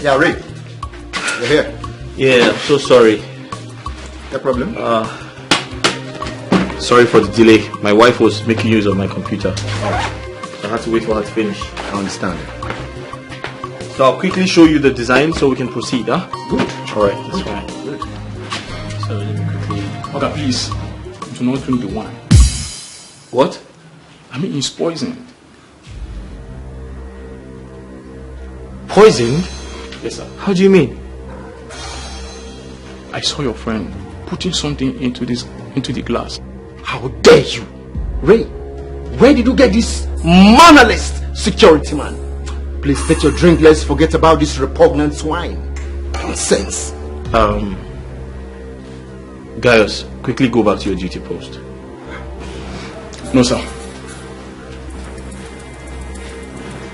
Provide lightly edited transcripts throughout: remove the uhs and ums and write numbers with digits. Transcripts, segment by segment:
Yeah, Ray. You're here. Yeah, I'm so sorry. No problem. Sorry for the delay. My wife was making use of my computer. I had to wait for her to finish. I understand. So I'll quickly show you the design so we can proceed, huh? Good. Alright, that's fine. Good. So let me quickly. Okay, please. Do not drink the wine. What? I mean, it's poisoned. Poisoned? Yes, sir. How do you mean? I saw your friend putting something into the glass. How dare you? Ray, where did you get this mannerless security man? Please take your drink. Let's forget about this repugnant swine. Nonsense. Gaius, quickly go back to your duty post. No, sir.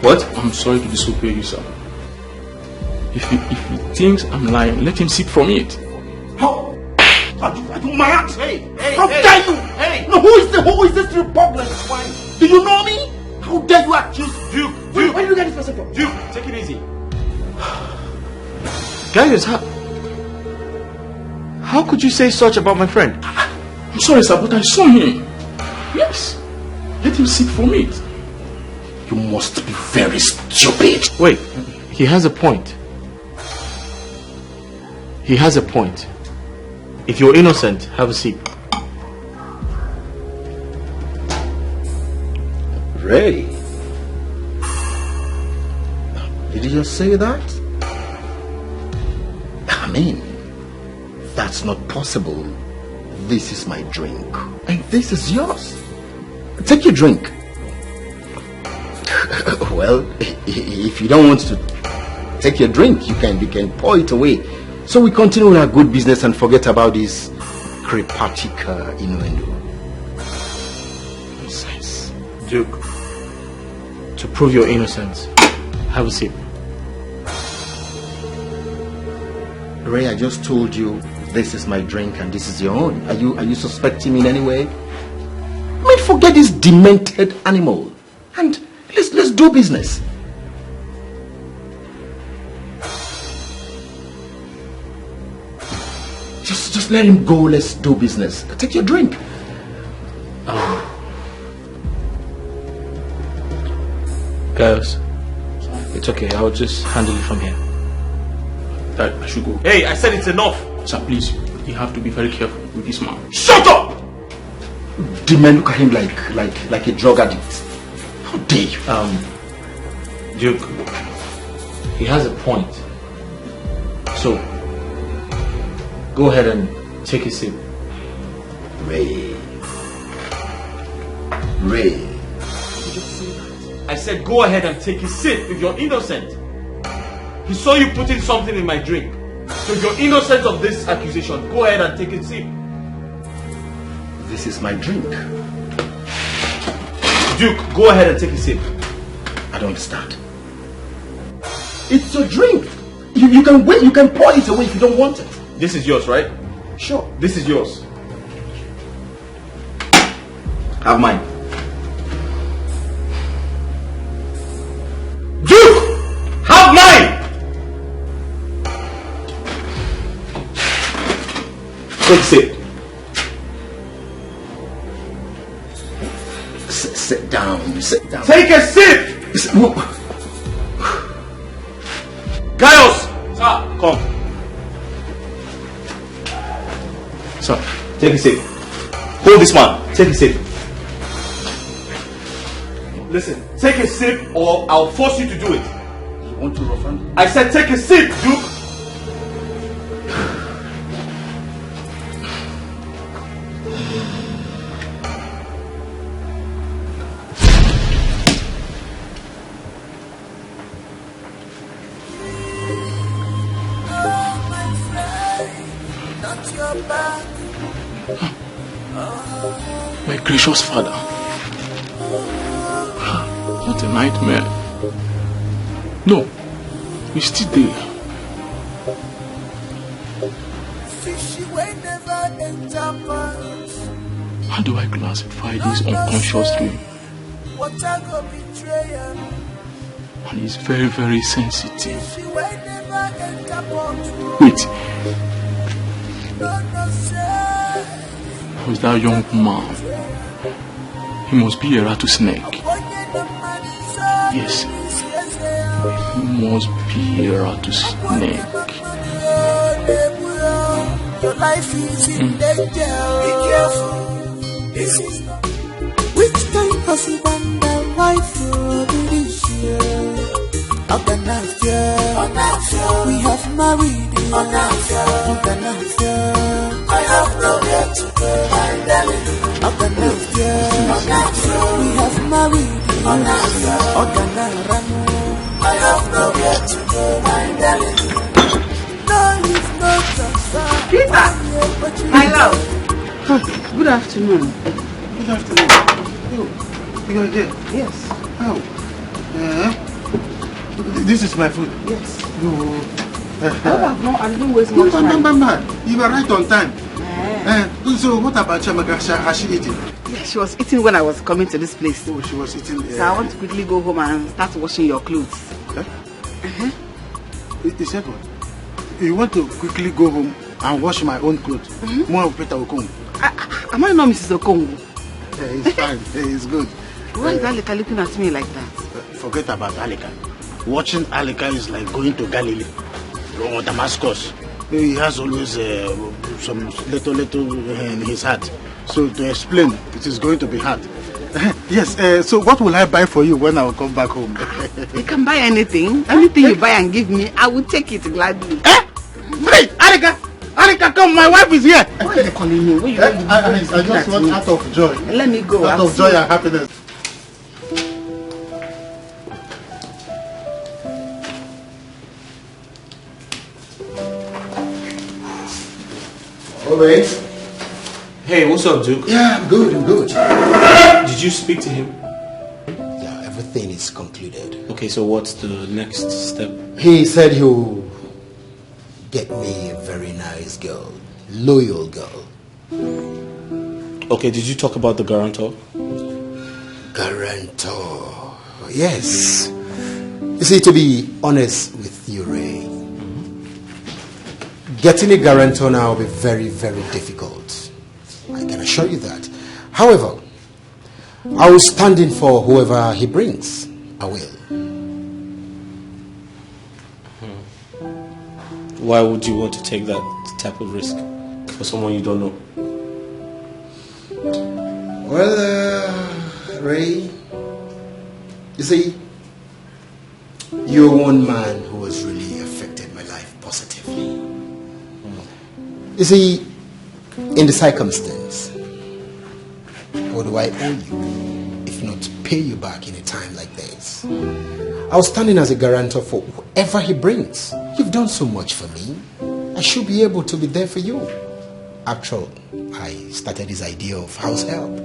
What? I'm sorry to disobey you, sir. If he thinks I'm lying, let him sip from it. How? Are you mad? Hey, How dare you? Hey! No, who is this repugnant swine? Do you know me? How dare you accuse Duke! Where did you get this person from? Duke, take it easy. Gaius, how could you say such about my friend? I'm sorry, sir, but I saw him. Yes. Let him sip from it. You must be very stupid. Wait, he has a point. He has a point. If you're innocent, have a sip. Ray, did you just say that? I mean, that's not possible. This is my drink, and this is yours. Take your drink. Well, if you don't want to take your drink, you can pour it away. So we continue with our good business and forget about this crepatic innuendo. Nonsense. Duke, to prove your innocence, have a sip. Ray, I just told you this is my drink and this is your own. Are you suspecting me in any way? I mean, forget this demented animal and let's do business. Just let him go. Let's do business. Take your drink. Gaius, it's okay. I'll just handle it from here. Dad, I should go. Hey, I said it's enough. Sir, please, you have to be very careful with this man. Shut up! The man look at him like a drug addict. How dare you? Duke, he has a point. So, go ahead and take a sip. Ray. I said go ahead and take a sip if you're innocent. He saw you putting something in my drink. So if you're innocent of this accusation, go ahead and take a sip. This is my drink. Duke, go ahead and take a sip. I don't understand. It's your drink. You can wait. You can pour it away if you don't want it. This is yours, right? Sure. This is yours. Have mine. Duke! Have mine! Take a sip. Sit down. Sit down. Take a sip! Gaius! Sir! Come. Sir, Take a sip. Hold this one. Take a sip. Listen, take a sip or I'll force you to do it. You want to refund? I said take a sip, Duke. my gracious father. What a nightmare. No, he's still there. How do I classify this unconscious dream? And he's very, very sensitive. Wait. Who's that young man? He must be a rattlesnake. Yes. He must be a rattlesnake. Your life is in danger. Be careful. This is which kind husband and wife will be this year? We have married. I have nowhere to go. We have married. I have nowhere to go. Peter, my love. Oh, good afternoon. Good afternoon. You are here? Yes. Oh. This is my food. Yes. No. I didn't waste much time. You were right on time. So what about Chamaka? Has she eaten? Yeah, she was eating when I was coming to this place. Oh, she was eating. So I want to quickly go home and start washing your clothes. You said what? You want to quickly go home and wash my own clothes? More of Peter Okong. Am I not Mrs. Okongu? It's fine. It's good. Why is Alika looking at me like that? Forget about Alika. Watching Alika is like going to Galilee or Damascus. He has always some little in his heart. So to explain, it is going to be hard. Yes, so what will I buy for you when I will come back home? You can buy anything. Anything you buy and give me, I will take it gladly. Hey, Alika! Alika, come, my wife is here! Why are you calling me? I just want out of joy. Let me go. Out of joy and happiness. Alright. Hey, what's up, Duke? Yeah, I'm good. Did you speak to him? Yeah, everything is concluded. Okay, so what's the next step? He said he'll get me a very nice girl, loyal girl. Okay, did you talk about the guarantor? Guarantor. Yes. You see, to be honest with you, Ray, getting a guarantor now will be very, very difficult. I can assure you that. However, I will stand in for whoever he brings. I will. Why would you want to take that type of risk for someone you don't know? Well, Ray, you see, you're one man who has really affected my life positively. You see, in the circumstance, what do I owe you if not pay you back in a time like this? I was standing as a guarantor for whoever he brings. You've done so much for me. I should be able to be there for you. After all, I started this idea of house help.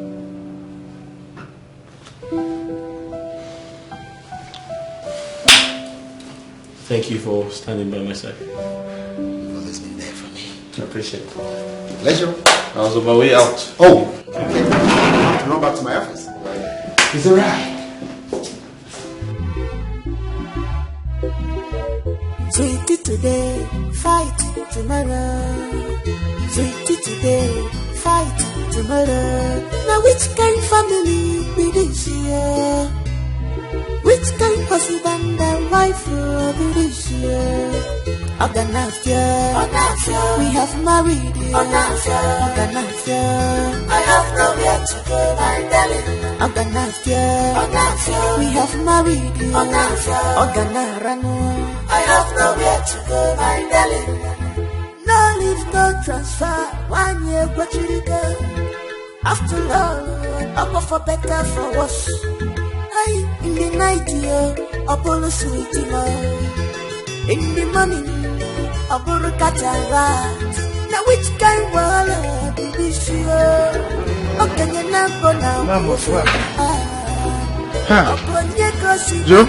Thank you for standing by my side. You've always been there for me. I appreciate it. Pleasure. I was on my way out. Oh, okay. I have to run back to my office. It's alright. Sweetie today, fight tomorrow. Sweetie today, fight tomorrow. Now which kind family be this year? Which kind husband and wife will be this year? Organafia, we have married. Organafia, I have nowhere to go, my darling. Organafia, we have married. Organarano, I have nowhere to go, my darling. No leave, no transfer. 1 year, what you go? After all, I'm for better, for worse. In the night, Apollo sweetie love. In the morning, Apollo catch a rat. Now which kind of world did this year? Okay, you not go now. Joe?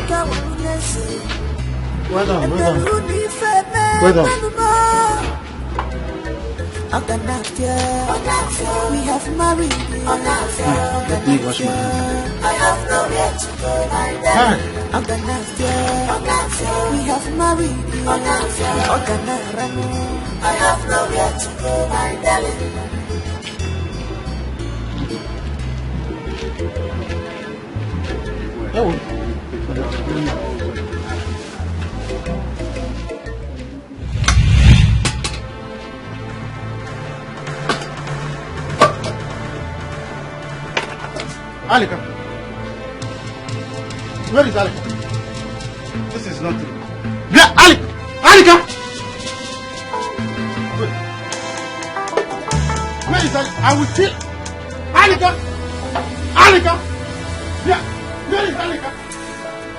Well done. We have married. Let me wash my hands. I have nowhere to go, my darling. We have married. I have nowhere to go, my darling. Alika. Where is Alika? This is not true. Yeah, Alika! Alika! Where is Alika? I will kill Alika! Alika! Yeah, where is Alika?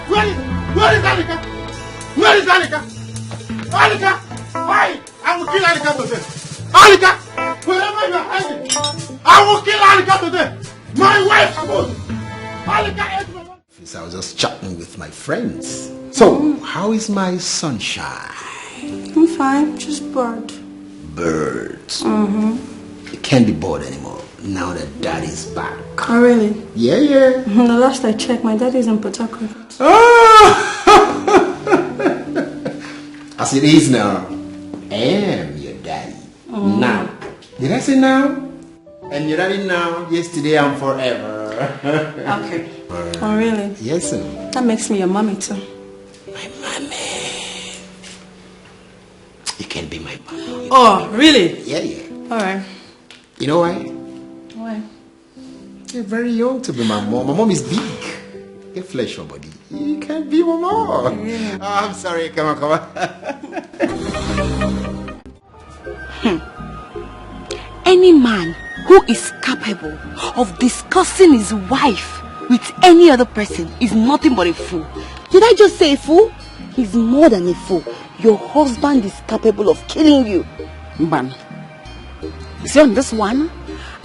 Where is Alika? Where is Alika? Alika! Why? I will kill Alika today. Alika! Wherever you are hiding, I will kill Alika today. My wife's food! Alika ate my wife. I was just chatting with my friends. So, how is my sunshine? I'm fine, just bored. Birds. You can't be bored anymore now that daddy's back. Oh, really? Yeah. The last I checked, my daddy's in Port Harcourt. As it is now, I am your daddy. Now. Did I say now? And you're daddy now, yesterday and forever. Okay. Oh, really? Yes, sir. That makes me your mommy, too. My mommy. You can be my mommy. Oh, really? Yeah. Alright. You know why? Why? You're very young to be my mom. My mom is big. Get flesh your body. You can't be my mom. Yeah. Oh, I'm sorry. Come on. Any man who is capable of discussing his wife with any other person is nothing but a fool. Did I just say a fool? He's more than a fool. Your husband is capable of killing you. Man, see on this one,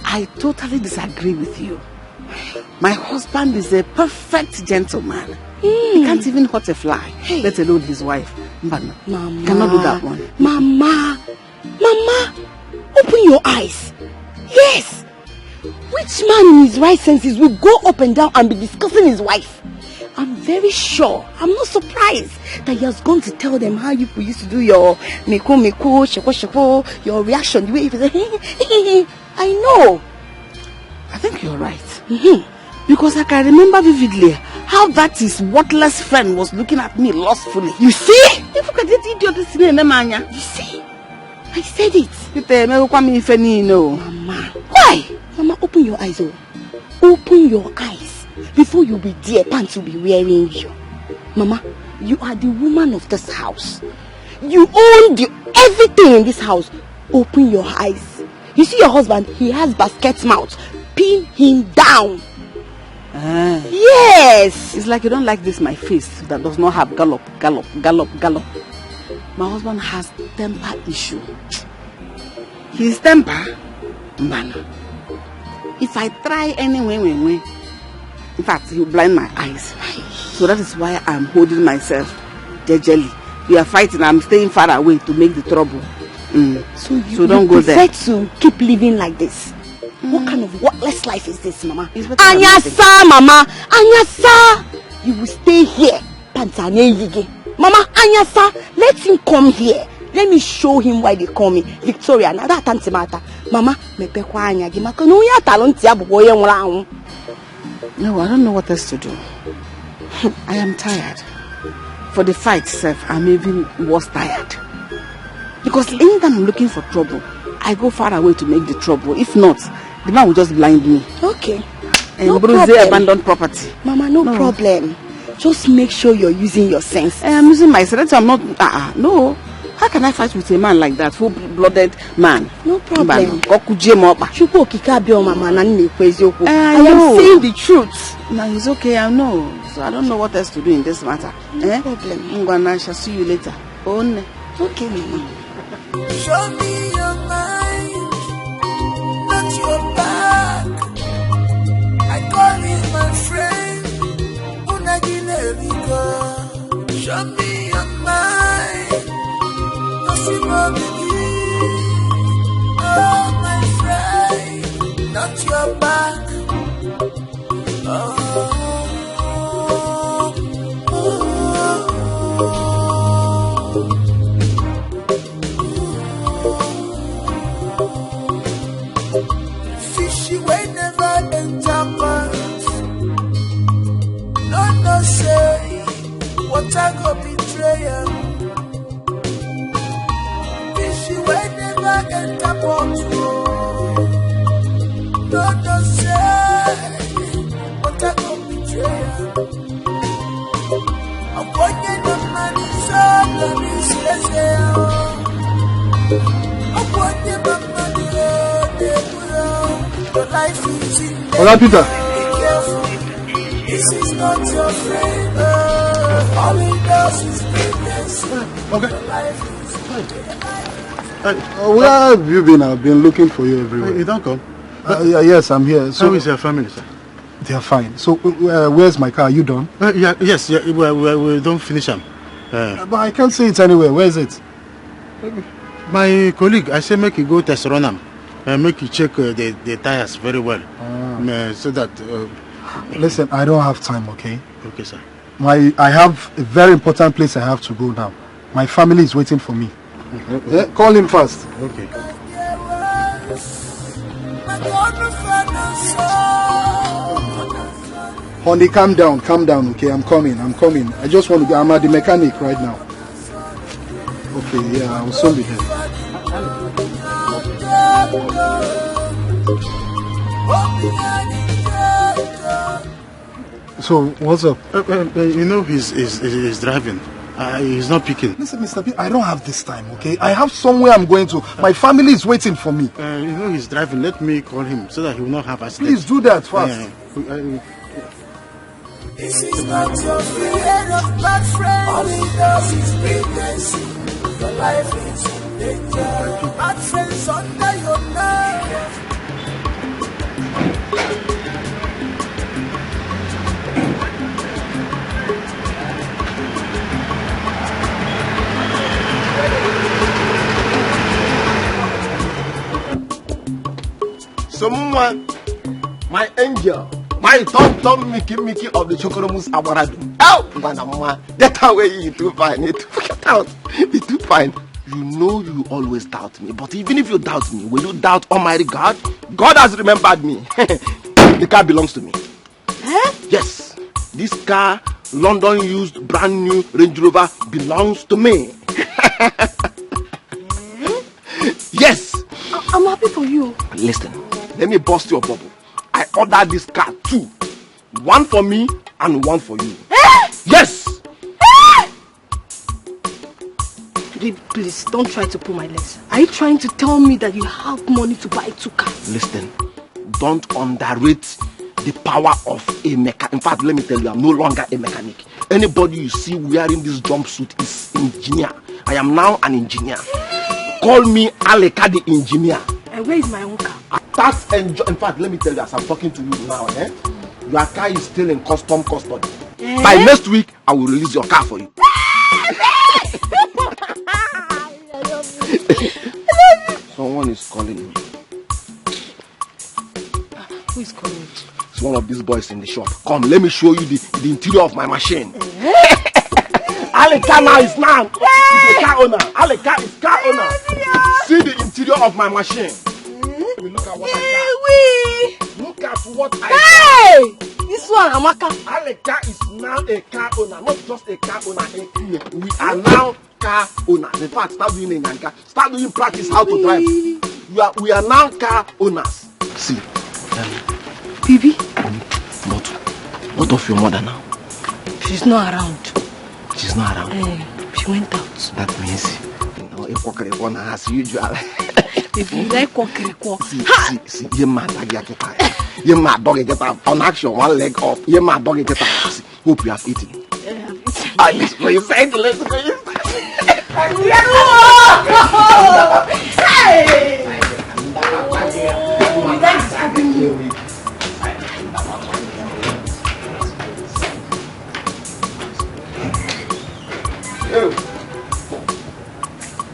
I totally disagree with you. My husband is a perfect gentleman. He can't even hurt a fly, let alone his wife. Mama, cannot do that one. Mama, open your eyes. Yes. Which man in his right senses will go up and down and be discussing his wife? I'm very sure, I'm not surprised that he has gone to tell them how you used to do your meko, shako, your reaction, the way you say, I know. I think you're right. Because I can remember vividly how that his worthless friend was looking at me lustfully. You see? You look at that idiot. You see? I said it. Mama. Why? Mama, open your eyes. Open your eyes. Before you be there, pants will be wearing you. Mama, you are the woman of this house. You own everything in this house. Open your eyes. You see your husband, he has basket mouth. Pin him down. Yes. It's like you don't like this, my face that does not have gallop. My husband has temper issue. His temper, man. If I try anyway, in fact, he'll blind my eyes. So that is why I'm holding myself jejely. We are fighting. I'm staying far away to make the trouble. So don't go there. To keep living like this. What kind of worthless life is this, Mama? Anyasa, Mama. Anyasa. You will stay here. Mama, Anyasa, let him come here. Let me show him why they call me Victoria. Now that matter. Mama, no, I don't know what else to do. I am tired. For the fight itself, I'm even worse tired. Because anytime I'm looking for trouble, I go far away to make the trouble. If not, the man will just blind me. Okay. And no problem. Abandoned property. Mama, no problem. Just make sure you're using your sense. I'm using my sense. I'm not. No. How can I fight with a man like that, full-blooded man? No problem. I am saying the truth. No, it's okay, I know. So I don't know what else to do in this matter. No problem. I shall see you later. Okay, Mama. Show me your mind, not your back. I call you my friend. Show me your mind. Oh, my friend, not your back. Fishy way never enter pants. No say what I go betrayal. Fishy way never enter pants. No say what I go betrayal. I'm watching the money so let me say I'm watching the money. Life is in Hola, Peter. This is not your friend. All he does is business. Okay. Life is Where have you been? I've been looking for you everywhere. You don't come? Yes, I'm here. So how is your family, sir? They are fine. So where's my car? Are you done? Yes, we don't finish them. But I can't see it anywhere. Where is it? My colleague, I say make you go test run them. Make you check the tires very well. So that... Listen, I don't have time, okay? Okay, sir. I have a very important place I have to go now. My family is waiting for me. Okay. Call him fast. Okay. Honey, calm down, okay? I'm coming. I just want to go. I'm at the mechanic right now. Okay, yeah, I'll soon be there. So, what's up? You know he's driving. He's not picking. Listen, Mr. P, I don't have this time, okay? I have somewhere I'm going to. My family is waiting for me. You know he's driving. Let me call him so that he will not have accident. Please do that fast. This is not your friend of bad friends. All he does is pretense. Your life is in danger. Bad friends under your nerve. Someone, my angel, my tonto Mickey of the Chokoromus Awaradu. Oh, Manama, that's how you too fine. Get out. It's too fine. You know you always doubt me, but even if you doubt me, will you doubt Almighty God? God has remembered me. The car belongs to me. Eh? Yes, this car, London used brand new Range Rover, belongs to me. Yes. I'm happy for you. Listen, let me bust your bubble. I ordered this car too. One for me and one for you. Eh? Yes. Please, don't try to pull my legs. Are you trying to tell me that you have money to buy 2 cars? Listen, don't underrate the power of a mechanic. In fact, let me tell you, I'm no longer a mechanic. Anybody you see wearing this jumpsuit is an engineer. I am now an engineer. Call me Aleka the engineer. And where is my own car? That's in fact, let me tell you, as I'm talking to you now, your car is still in custom custody. By next week, I will release your car for you. Someone is calling me. Who is calling me? It's one of these boys in the shop. Come, let me show you the interior of my machine. Aleka now is now. He's a car owner. Aleka is car owner. See the interior of my machine. Let me look at what I got. Look at what I got. This one, Amaka. Aleka is now a car owner, not just a car owner. We are now car owners. In fact, start doing Nyanka. Start doing practice how to drive. We are now car owners. See, Bibi. But what of your mother now? She's not around. She's not around. She went out. That means as usual. If you like kwakirikwa. See, you mad dog get up. You mad dog get up. On action, one leg up. You mad dog get up. Hope you have eaten. I listen for you said. Listen for you.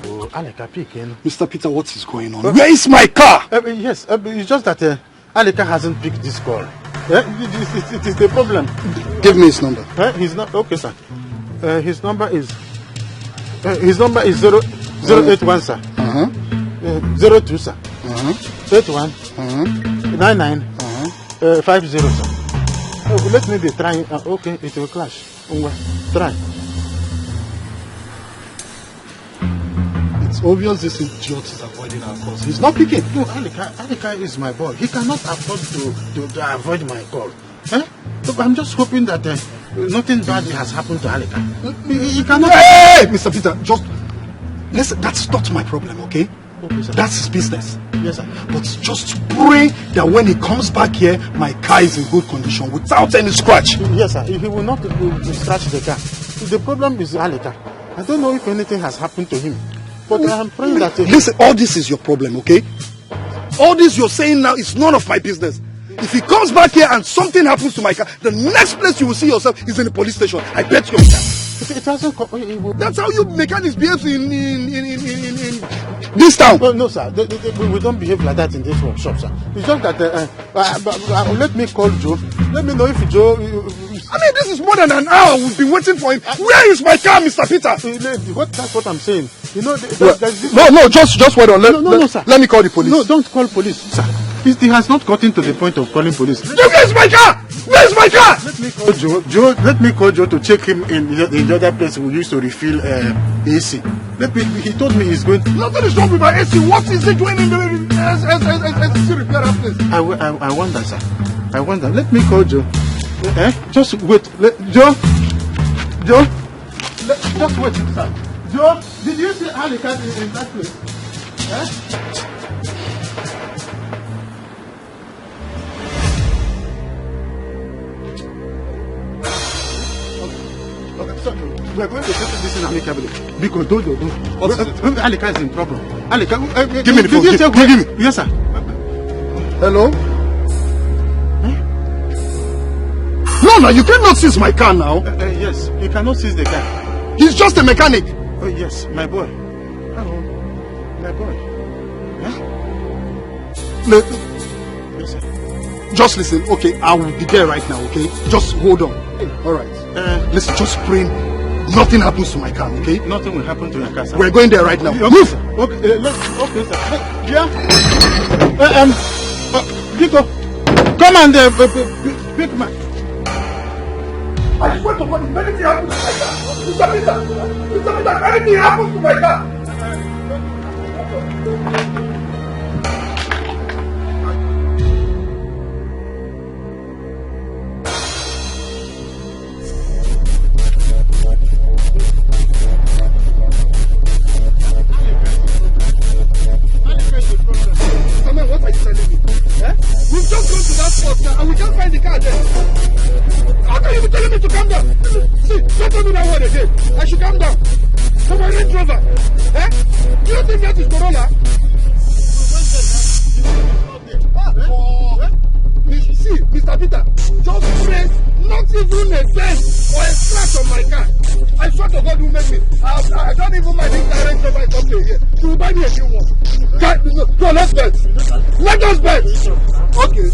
Oh, Aleka, pick in. Mr. Peter, what is going on? Where is my car? Yes, it's just that Aleka hasn't picked this call. It is the problem. Give me his number. His okay, sir. His number is 081, sir. 02, sir. 81 99 50, sir. Oh, let me be trying. Okay, it will clash. Try. It's obvious this idiot is avoiding our calls. He's not picking. No, Aleka is my boy. He cannot afford to avoid my call. Look, I'm just hoping that nothing bad has happened to Aleka. He cannot. Hey, Mr. Peter, just listen. That's not my problem, okay? Okay, sir. That's his business. Yes, sir. But just pray that when he comes back here, my car is in good condition without any scratch. Yes, sir. He will not scratch the car. The problem is Aleka. I don't know if anything has happened to him. But I am praying that... Listen, all this is your problem, okay? All this you're saying now is none of my business. If he comes back here and something happens to my car, the next place you will see yourself is in the police station. I bet you. It hasn't... That's how you mechanics behave in this town. No, sir. We don't behave like that in this workshop, sir. It's just that... let me call Joe. Let me know if Joe... I mean, this is more than an hour we've been waiting for him. Where is my car, Mr. Peter? That's what I'm saying. You know, just wait on. No, sir. Let me call the police. No, don't call police, sir. He has not gotten to the point of calling police. Where's my car? Where's my car? Let me call Joe. Let me call Joe to check him in the other place we used to refill AC. He told me he's going to... Nothing is wrong with my AC. What is he doing in the AC repair place? I wonder, sir. I wonder. Let me call Joe. Just wait. Joe? Just wait, sir. Joe, did you see Aleka in that place? Okay, so we are going to settle this in amicably. Because don't. Aleka is in trouble. Aleka, give me the phone. Give me. Yes, sir. Hello? No, you cannot seize my car now. Yes, you cannot seize the car. He's just a mechanic. Oh, yes, my boy. Hello, my boy. Yes, sir. Just listen, okay? I will be there right now, okay? Just hold on. All right. Listen, just pray nothing happens to my car, okay? Nothing will happen to your car, sir. We're going there right now. Okay, move! Sir. Okay, sir. Yeah? Vito, come and pick my... I swear to God, if anything happens to my car, Mr. Peter, if anything happens to my car. What are you telling me? We've just gone to that spot now and we can't find the car there. How can you be telling me to calm down? See, don't tell me that word again. I should calm down. For my Range Rover. Do you think that is Corolla? See, Mr. Peter, just pray not even a dent or a scratch on my car. I swear to God, you make me. I don't even mind if the Range Rover is up here. You will buy me a new one. So let's bet. Let us bet. Okay.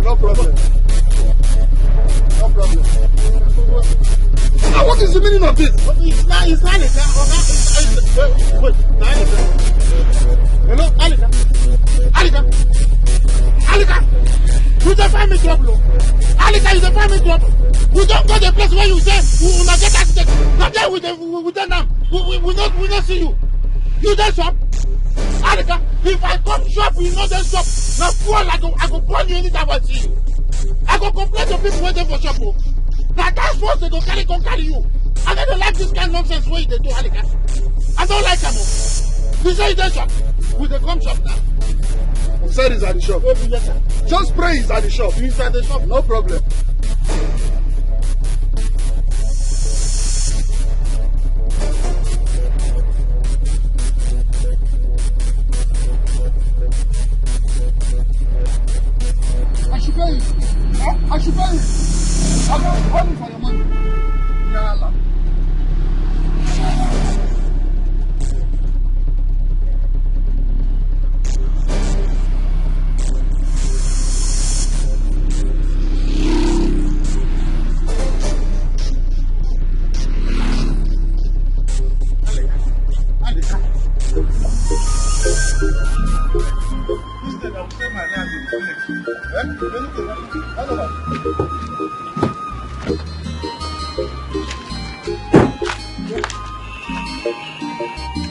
No problem. No problem. Now what is the meaning of this? It's not wait, hello, Aleka. You don't find me trouble. Aleka, you don't find me trouble. We don't go to the place where you say we will not get accident. Not there with them now. We not see you. You don't shop. Aleka, if I come shop, you know don't shop. Now fall, I go burn you anytime I see you. I go complain to people waiting for shop. Now that's what they go carry you. I don't like this kind of nonsense way they do, Aleka. I don't like them. You say you don't shop. We dey come shop now. You said he's at the shop. Yes, sir. Just pray he's at the shop. He's at the shop. No problem. I should pay you. I'm calling for your money. Yala.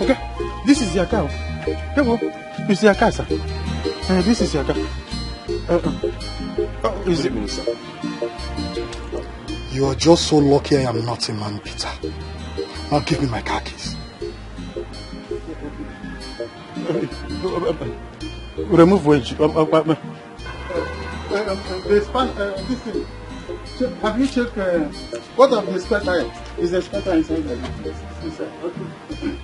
Okay, this is your car. Hello, this is your car, sir. This is your car. Is it, Minister? You are just so lucky I am not a man, Peter. Now give me my car keys. Remove wedge. This thing. Have you checked what of the spare tire? Is the spare tire inside the inside? Okay.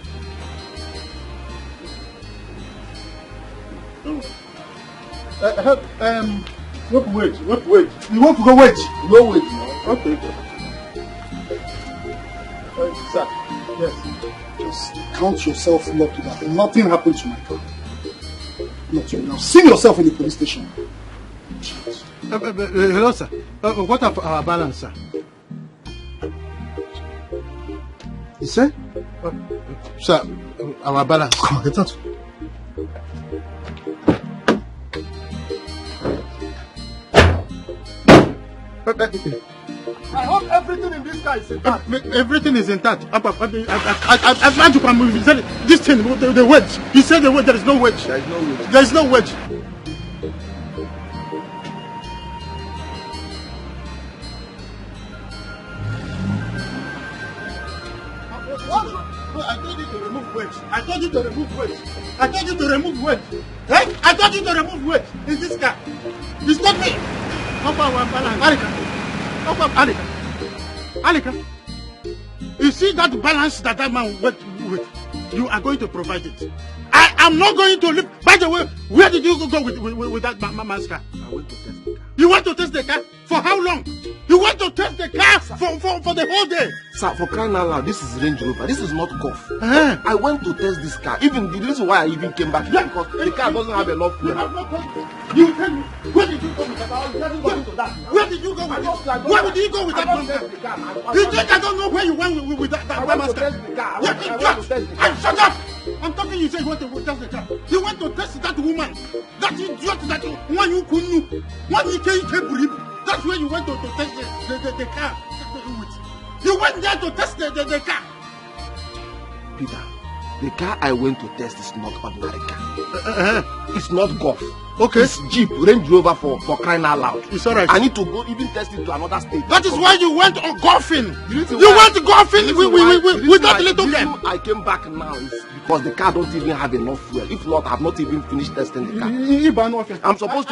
What wedge? What wedge? You want to go wedge? No wedge. Okay. Sir. Yes. Just count yourself lucky that nothing happened to my car. Not you. Now see yourself in the police station. Hello, sir. What of our balance, sir? You say? Sir, our balance. Come on, get out. I hope everything in this car is intact. Everything is intact. I'm glad you can move. This thing, the wedge. He said the wedge. There is no wedge. There is no wedge. There is no wedge. I told you to remove wedge. I told you to remove wedge. I told you to remove wedge. Eh? I told you to remove wedge in this car. It's not me. Alika, you see that balance that man went with? You are going to provide it. I am not going to leave. By the way, where did you go with that man's car? I went to test the car. You want to test the car? For how long? You want to test the car for the whole day? Sir, for crying out loud, this is Range Rover. This is not golf. I went to test this car. Even the reason why I even came back here because the car doesn't have enough fuel. You tell me, where did you go with that? Where did you go with it? Where did you go with that man's car? You think I don't know where you went with that man's car? Shut up! I'm talking, you say you want to test the car. You want to test that woman. That idiot, that one you couldn't, one you can't believe. That's where you went to test the car. You went there to test the car. Peter, the car I went to test is not ordinary car. It's not golf. Okay. It's Jeep, Range Rover for crying out loud. It's alright. I need to go even test it to another state. That is why you went golfing. You went golfing with that little girl. I came back now is because the car don't even have enough fuel. If not, I have not even finished testing the car. I'm supposed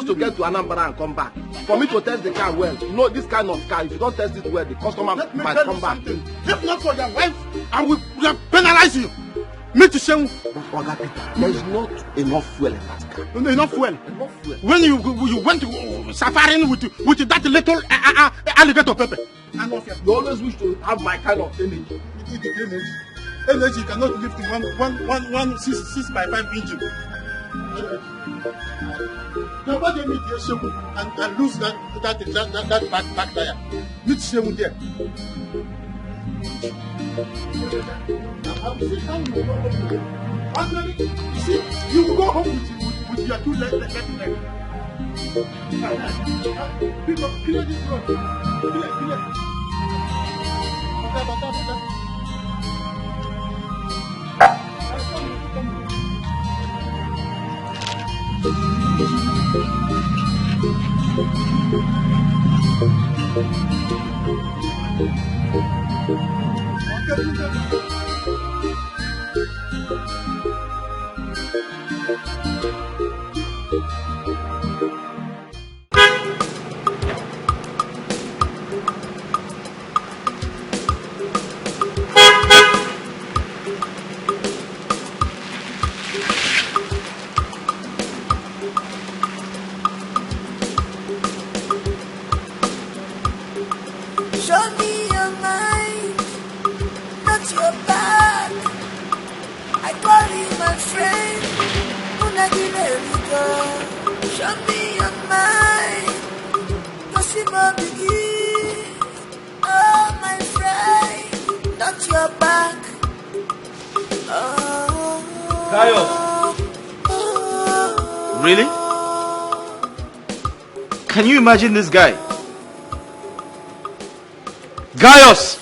to get to Anambra and come back. For me to test the car well, you know this kind of car, if you don't test it well, the customer might come back. If not for your wife, I will penalize you. Me to say, but there is not enough fuel in that car. Enough fuel. When you went to safari with that little alligator pepper. You always wish to have my kind of energy. Energy cannot lift one 6x5 engine. Nobody need your show and lose that back tire. Meet show there. Actually, you see, you will go home with your two legs. People, clear this road. Clear. Show me your mind, not your back. I call you my friend. Show me your mind, possible begin. Oh, my friend, not your back. Oh, Kyle. Really? Can you imagine this guy? Gaius!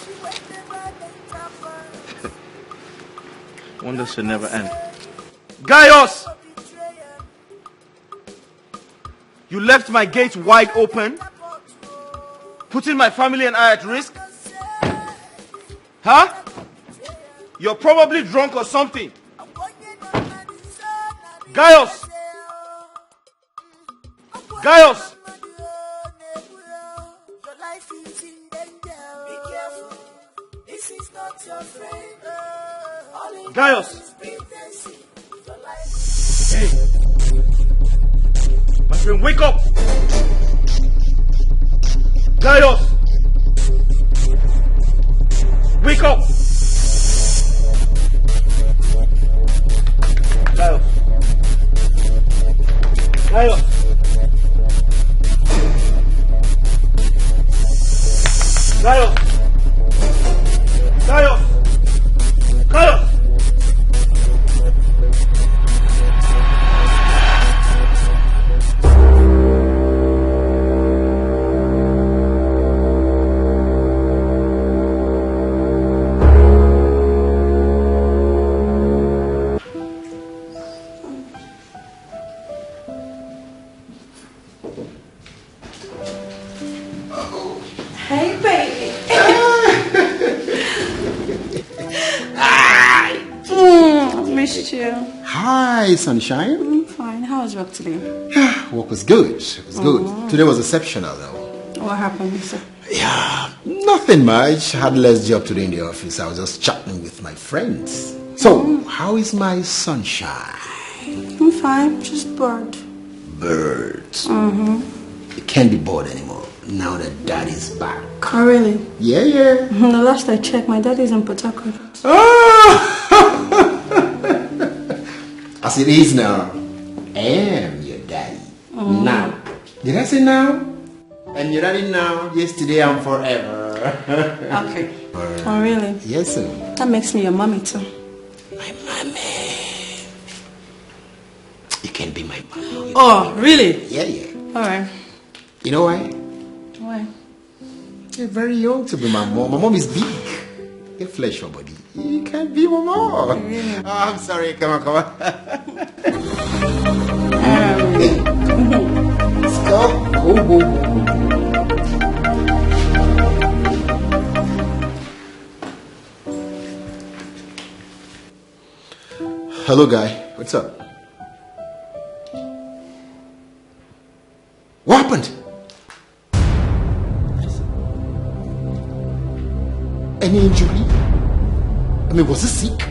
Wonders should never end. Gaius! You left my gate wide open, putting my family and I at risk? Huh? You're probably drunk or something. Gaius! Gaius! Gaius! Hey! My friend, wake up! Gaius! Wake up! Gaius! Gaius! Gaius! Gaius! Gaius! Hey, baby. Missed you. Hi, sunshine. I'm fine. How was work today? Work was good. It was good. Today was exceptional, though. What happened, sir? Yeah, nothing much. Had less job today in the office. I was just chatting with my friends. So, how is my sunshine? I'm fine. Just bored. Birds. You can't be bored anymore now that daddy's back. Oh, really? Yeah. The last I checked, my daddy's in Port Harcourt. As it is now, I am your daddy. Now. Did I say now? I'm your daddy now, yesterday and forever. Okay. Oh, really? Yes, sir. That makes me your mommy, too. My mommy. You can be my mommy. Oh, really? Yeah. Alright. You know why? Why? You're very young to be my mom. My mom is big. You flesh your body. You can't be my mom. Really? Oh, I'm sorry. Come on. Let's go. Go. Hello, guy. What's up? What happened? Any injury? I mean, was he sick?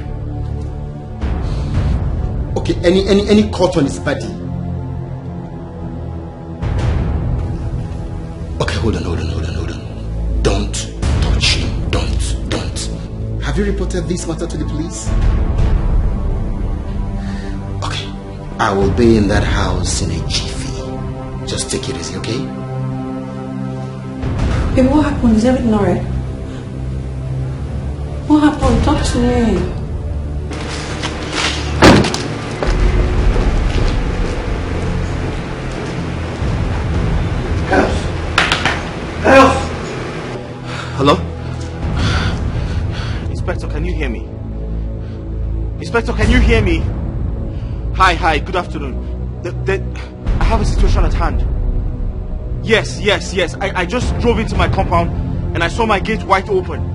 Okay, any cut on his body? Okay, hold on. Don't touch him. Don't. Have you reported this matter to the police? Okay, I will be in that house in a jiffy. Just take it easy, okay? Baby, what happened? Is everything alright? What happened? Talk to me. Hello? Inspector, can you hear me? Inspector, can you hear me? Hi, good afternoon. I have a situation at hand. Yes. I just drove into my compound and I saw my gate wide open.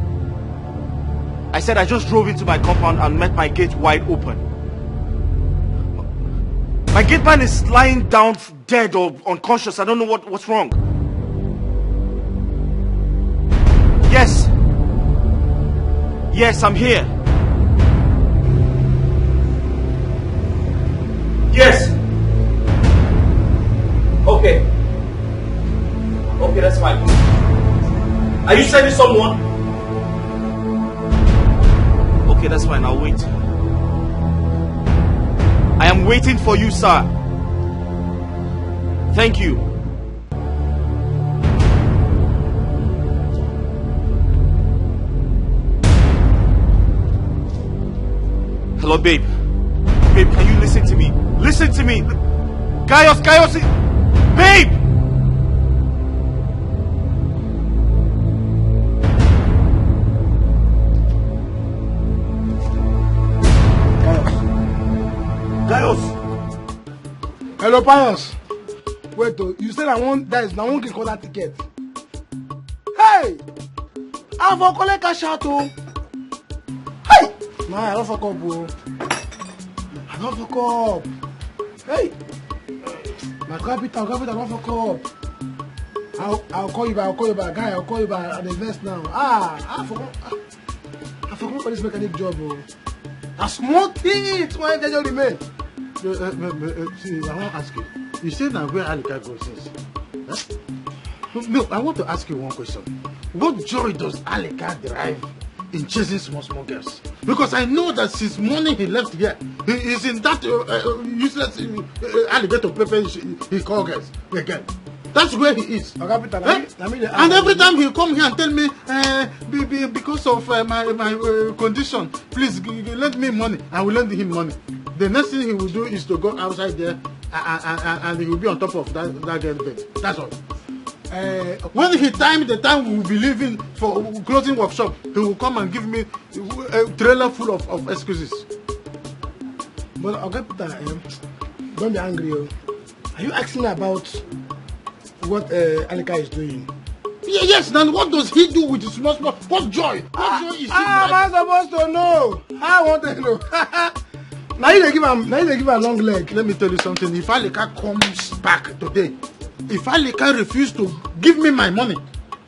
I said I just drove into my compound and met my gate wide open. My gate man is lying down dead or unconscious. I don't know what's wrong. Yes, I'm here. Yes. Okay, that's fine. Are you sending someone? Okay, that's fine. I'll wait. I am waiting for you, sir. Thank you. Hello, babe. Babe, can you listen to me? Listen to me. Gaius, babe! Gaius! Hello, Pius. Wait, you said I want can call that ticket. Hey! I for collect a shadow. Hey! Nah, I don't fuck up, bro. I don't fuck up. Hey! My capital, I don't fuck up. I'll call you back, guy. I'll call you back at the vest now. I forgot for this mechanic job, bro. A small thing, why they don't remain. See, I want to ask you. You said now where Alika goes is. Huh? No, I want to ask you one question. What joy does Alika derive in chasing small girls? Because I know that since morning he left here, he is in that useless alligator pepper he calls girls again. That's where he is. And every time he come here and tell me, because of my condition, please lend me money. I will lend him money. The next thing he will do is to go outside there and he will be on top of that girl's bed. That's all. When he timed the time we will be leaving for closing workshop, he will come and give me a trailer full of excuses. But don't be angry. Are you asking about what Alika is doing? Yes, then what does he do with the small? What joy? What joy is he? How am I supposed to know? I want to know. Now you give him a long leg. Let me tell you something. If Alika comes back today, if Alika refuses to give me my money,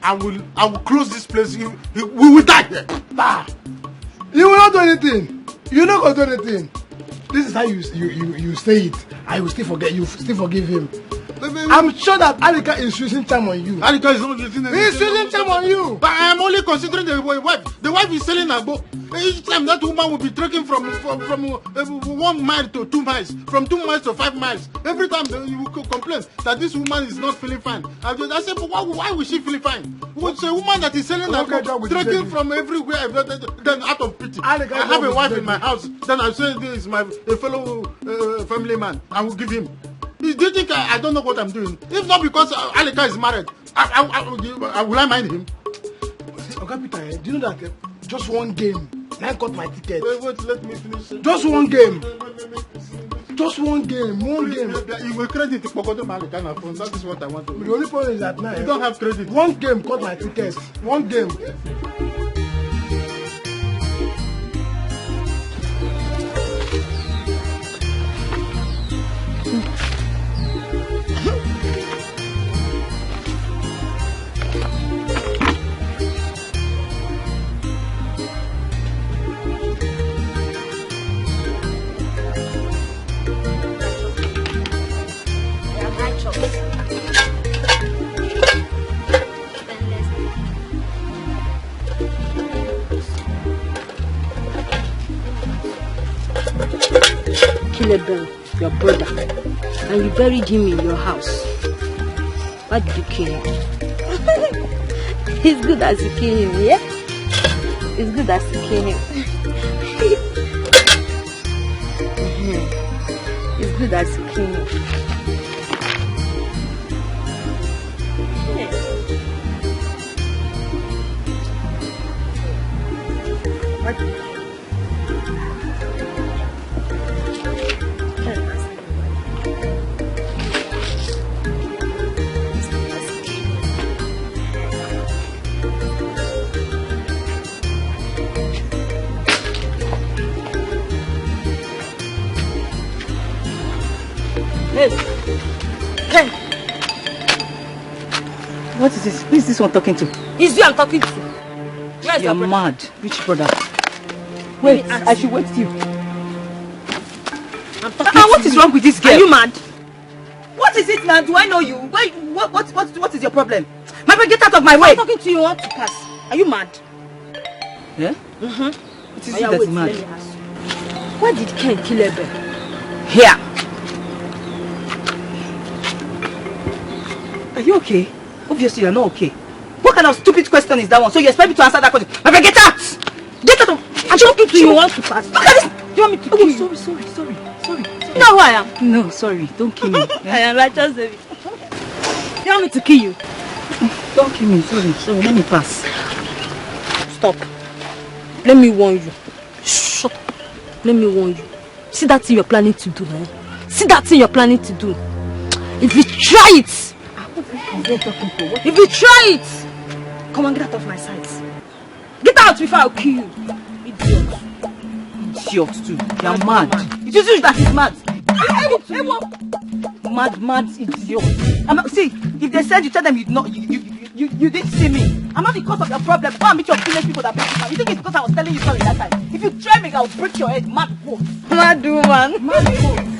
I will close this place. We will die here. You will not do anything. You're not going to do anything. This is how you say it. I will still forget. You still forgive him. I'm sure that Alika is using time on you. Alika is not using anything. He's using time on you. But I am only considering the wife. The wife is selling her boat. Each time that woman will be trekking from 1 mile to 2 miles, from 2 miles to 5 miles. Every time you will complain that this woman is not feeling fine. I say, but why was she feeling fine? It's a woman that is selling her boat, trekking from everywhere. Then out of pity, I have a wife in my house. Then I say this is my fellow family man. I will give him. Do you think I don't know what I'm doing? If not because Alika is married, will I mind him? Okay, Peter, do you know that just one game, I got my ticket. Wait, let me finish. Just one game. Just one game. You will credit the Pocoto Malikana phone. That is what I want to do. The only problem is that now you don't have credit. One game got my ticket. One game. Your brother, and you buried him in your house. Why did you kill him? It's good as you kill him, yeah? It's good as you kill him. It's good as you kill him. Hey! What is this? Who is this one talking to? It's you I'm talking to. Where's You're mad. Which brother? Wait, I should wait you. I'm talking what is wrong with this girl? Are you mad? What is it now? Do I know you? What is your problem? My friend, get out of my way. I'm talking to you, want to pass. Are you mad? Yeah? Mm-hmm. It is you that is mad. Why did Ken kill Ebe? Here. Are you okay? Obviously, you're not okay. What kind of stupid question is that one? So you expect me to answer that question? My friend, get out! Get out of... I'm talking to you. Want to pass? Look at this. Do you want me to kill you? Sorry. You know who I am? No, sorry. Don't kill me. I am righteous, David. You want me to kill you? Don't kill me. Sorry. Let me pass. Stop. Let me warn you. Shut up. Let me warn you. See that thing you're planning to do, eh? See that thing you're planning to do. If you try it, if you try it, come on, get out of my sight. Get out before I'll kill you. Idiot. Idiot too. You're mad. It is you that is mad. Mad idiot. See, if they said you tell them you didn't see me. I'm not the cause of your problem. Go and meet your village people that break you. You think it's because I was telling you sorry that time? If you try me, I'll break your head. Mad boy. Mad woman. Mad boy.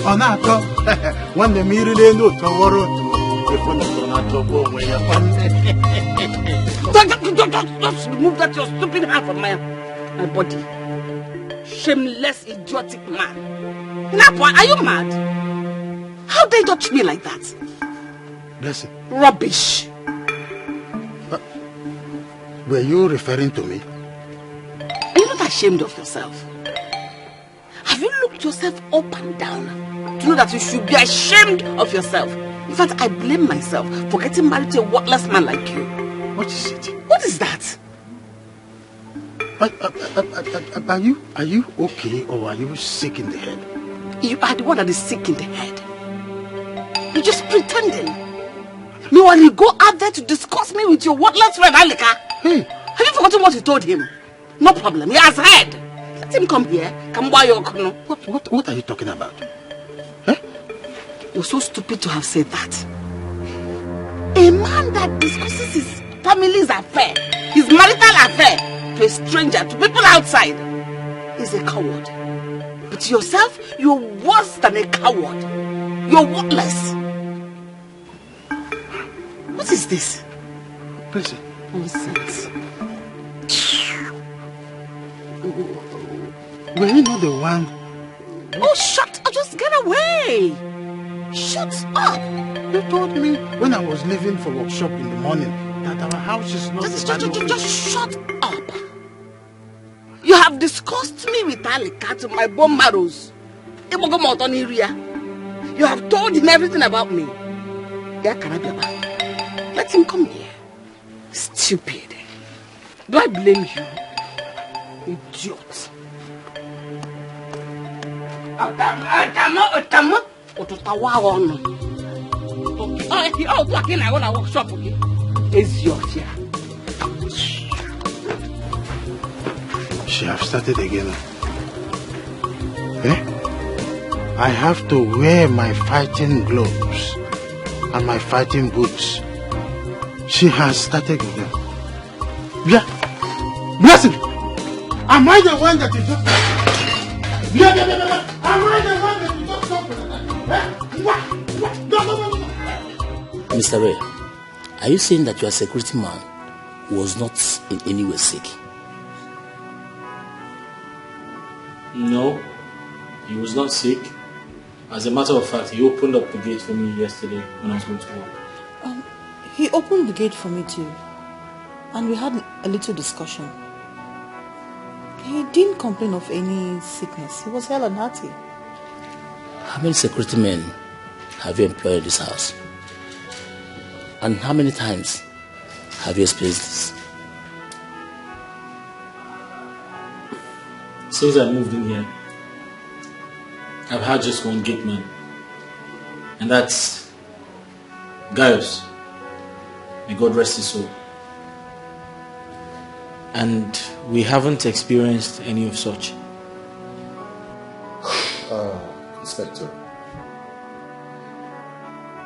Ọ na-atọ nwanne m iri n'elu ụtọ wọrọ otu efu na ụtọ na-atọgbu onwe ya Just remove that your stupid hand from my body. Shameless, idiotic man. Napwa, are you mad? How dare you touch me like that? Blessing. Rubbish. Were you referring to me? Are you not ashamed of yourself? Have you looked yourself up and down to know that you should be ashamed of yourself? In fact, I blame myself for getting married to a worthless man like you. What is it? What is that? Are you okay or are you sick in the head? You are the one that is sick in the head. You're just pretending. Meanwhile, you go out there to discuss me with your worthless friend Alika. Hey. Have you forgotten what you told him? No problem, he has heard. Let him come here. Come buy your canoe. What are you talking about? Huh? You're so stupid to have said that. A man that discusses his family's affair, his marital affair, to a stranger, to people outside, is a coward. But yourself, you're worse than a coward. You're worthless. What is this? Listen. Nonsense. Were you not the one? Oh, shut up. Just get away. Shut up. You told me when I was leaving for workshop in the morning that our house is not... Just shut up. You have discussed me with Alika to my bone marrows. You have told him everything about me. Let him come here. Stupid. Do I blame you? Idiot. She have started again. Eh? I have to wear my fighting gloves and my fighting boots. She has started again. Yeah. Blessing! Am I the one that you just... Yeah. Am I the one that you just talked about? No. Mr. Ray, are you saying that your security man was not in any way sick? No, he was not sick. As a matter of fact, he opened up the gate for me yesterday when I was going to work. He opened the gate for me too. And we had a little discussion. He didn't complain of any sickness. He was hell and hearty. How many security men have you employed in this house? And how many times have you experienced this? Since I moved in here, I've had just one gate man. And that's Gaius. May God rest his soul. And we haven't experienced any of such. Inspector,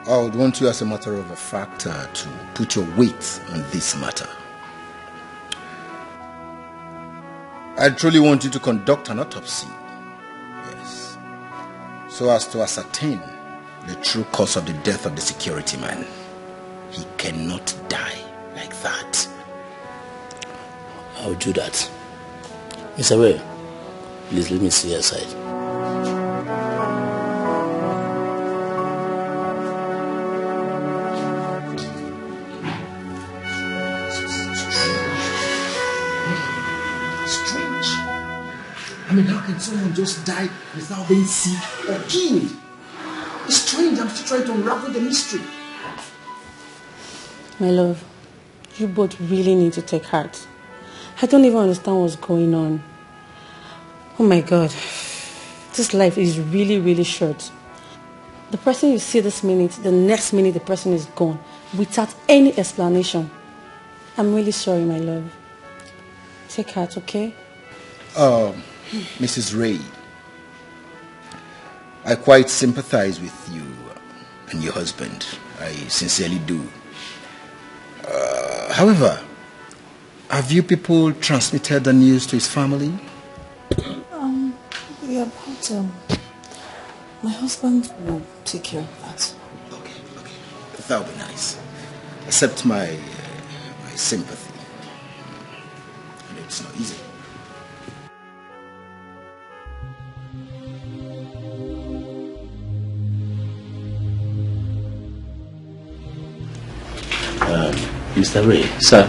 I would want you as a matter of a fact to put your weight on this matter. I truly want you to conduct an autopsy. Yes. So as to ascertain the true cause of the death of the security man. He cannot die like that. I'll do that. Mr. Ray, please let me see your side. Strange. I mean, how can someone just die without being sick or killed? It's strange. I'm still trying to unravel the mystery. My love, you both really need to take heart. I don't even understand what's going on. Oh my God. This life is really, really short. The person you see this minute, the next minute the person is gone without any explanation. I'm really sorry, my love. Take heart, okay? Mrs. Ray, I quite sympathize with you and your husband. I sincerely do. However, have you people transmitted the news to his family? Yeah, but my husband will take care of that. Okay. That would be nice. Accept my sympathy. I know it's not easy. Mr. Ray. Sir.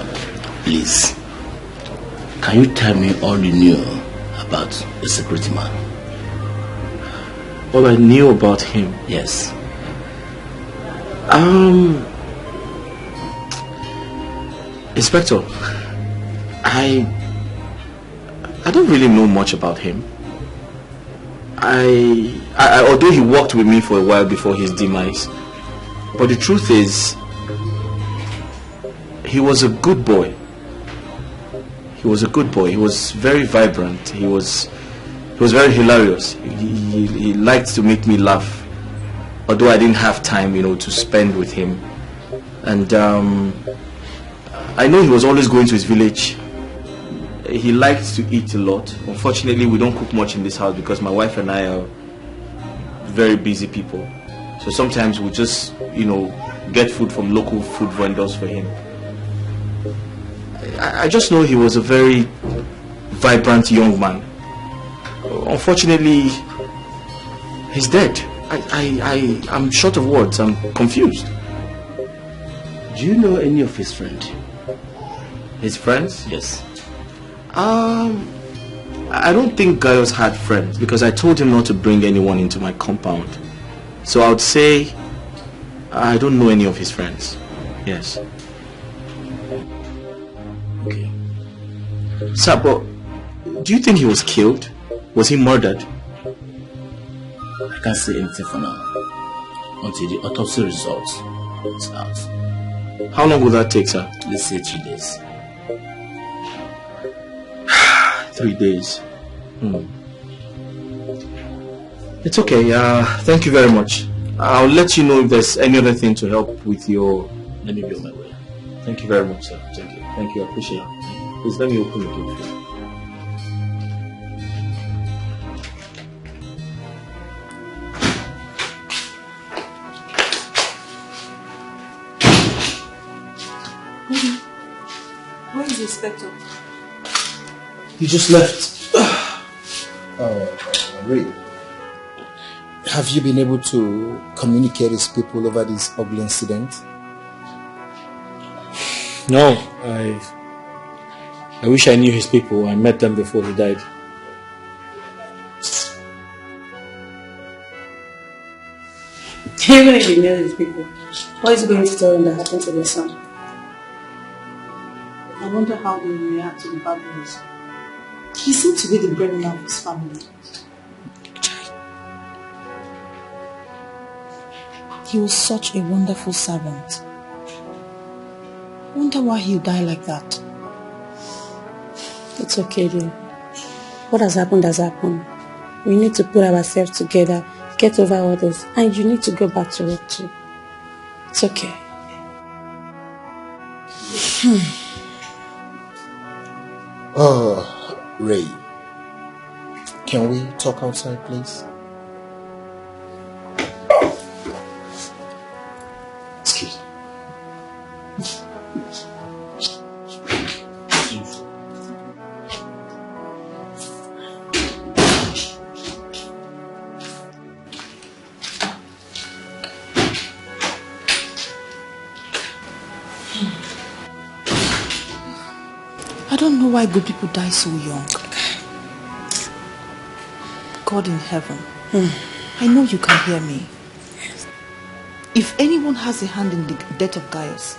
Please, can you tell me all you knew about the security man? All I knew about him? Yes. Inspector, I don't really know much about him. Although he worked with me for a while before his demise, but the truth is, he was a good boy. He was a good boy. He was very vibrant. He was very hilarious. He liked to make me laugh, although I didn't have time, to spend with him. And I know he was always going to his village. He liked to eat a lot. Unfortunately, we don't cook much in this house because my wife and I are very busy people. So sometimes we just, get food from local food vendors for him. I just know he was a very vibrant young man. Unfortunately, he's dead. I'm short of words. I'm confused. Do you know any of his friends? His friends? Yes. I don't think Gaius had friends because I told him not to bring anyone into my compound. So I would say I don't know any of his friends. Yes. Okay. Sir, but do you think he was killed? Was he murdered? I can't say anything for now until the autopsy results is out. How long will that take, sir? Let's say 3 days. 3 days. It's okay. Thank you very much. I'll let you know if there's any other thing to help with your... Let me be on my way. Thank you very much, sir. Thank you. I appreciate it. Please let me open the door for you. Where is the inspector? He just left. Ray, have you been able to communicate with people over this ugly incident? No, I wish I knew his people. I met them before he died. Even if you know these people, what is going to tell them that happened to their son? I wonder how they will react to the bad news. He seemed to be the breadwinner of his family. He was such a wonderful servant. Wonder why he died like that. It's okay, dear. What has happened has happened. We need to put ourselves together, get over all this, and you need to go back to work too. It's okay. Ray, can we talk outside, please? Excuse me. I don't know why good people die so young. God in heaven, I know you can hear me. If anyone has a hand in the death of Gaius,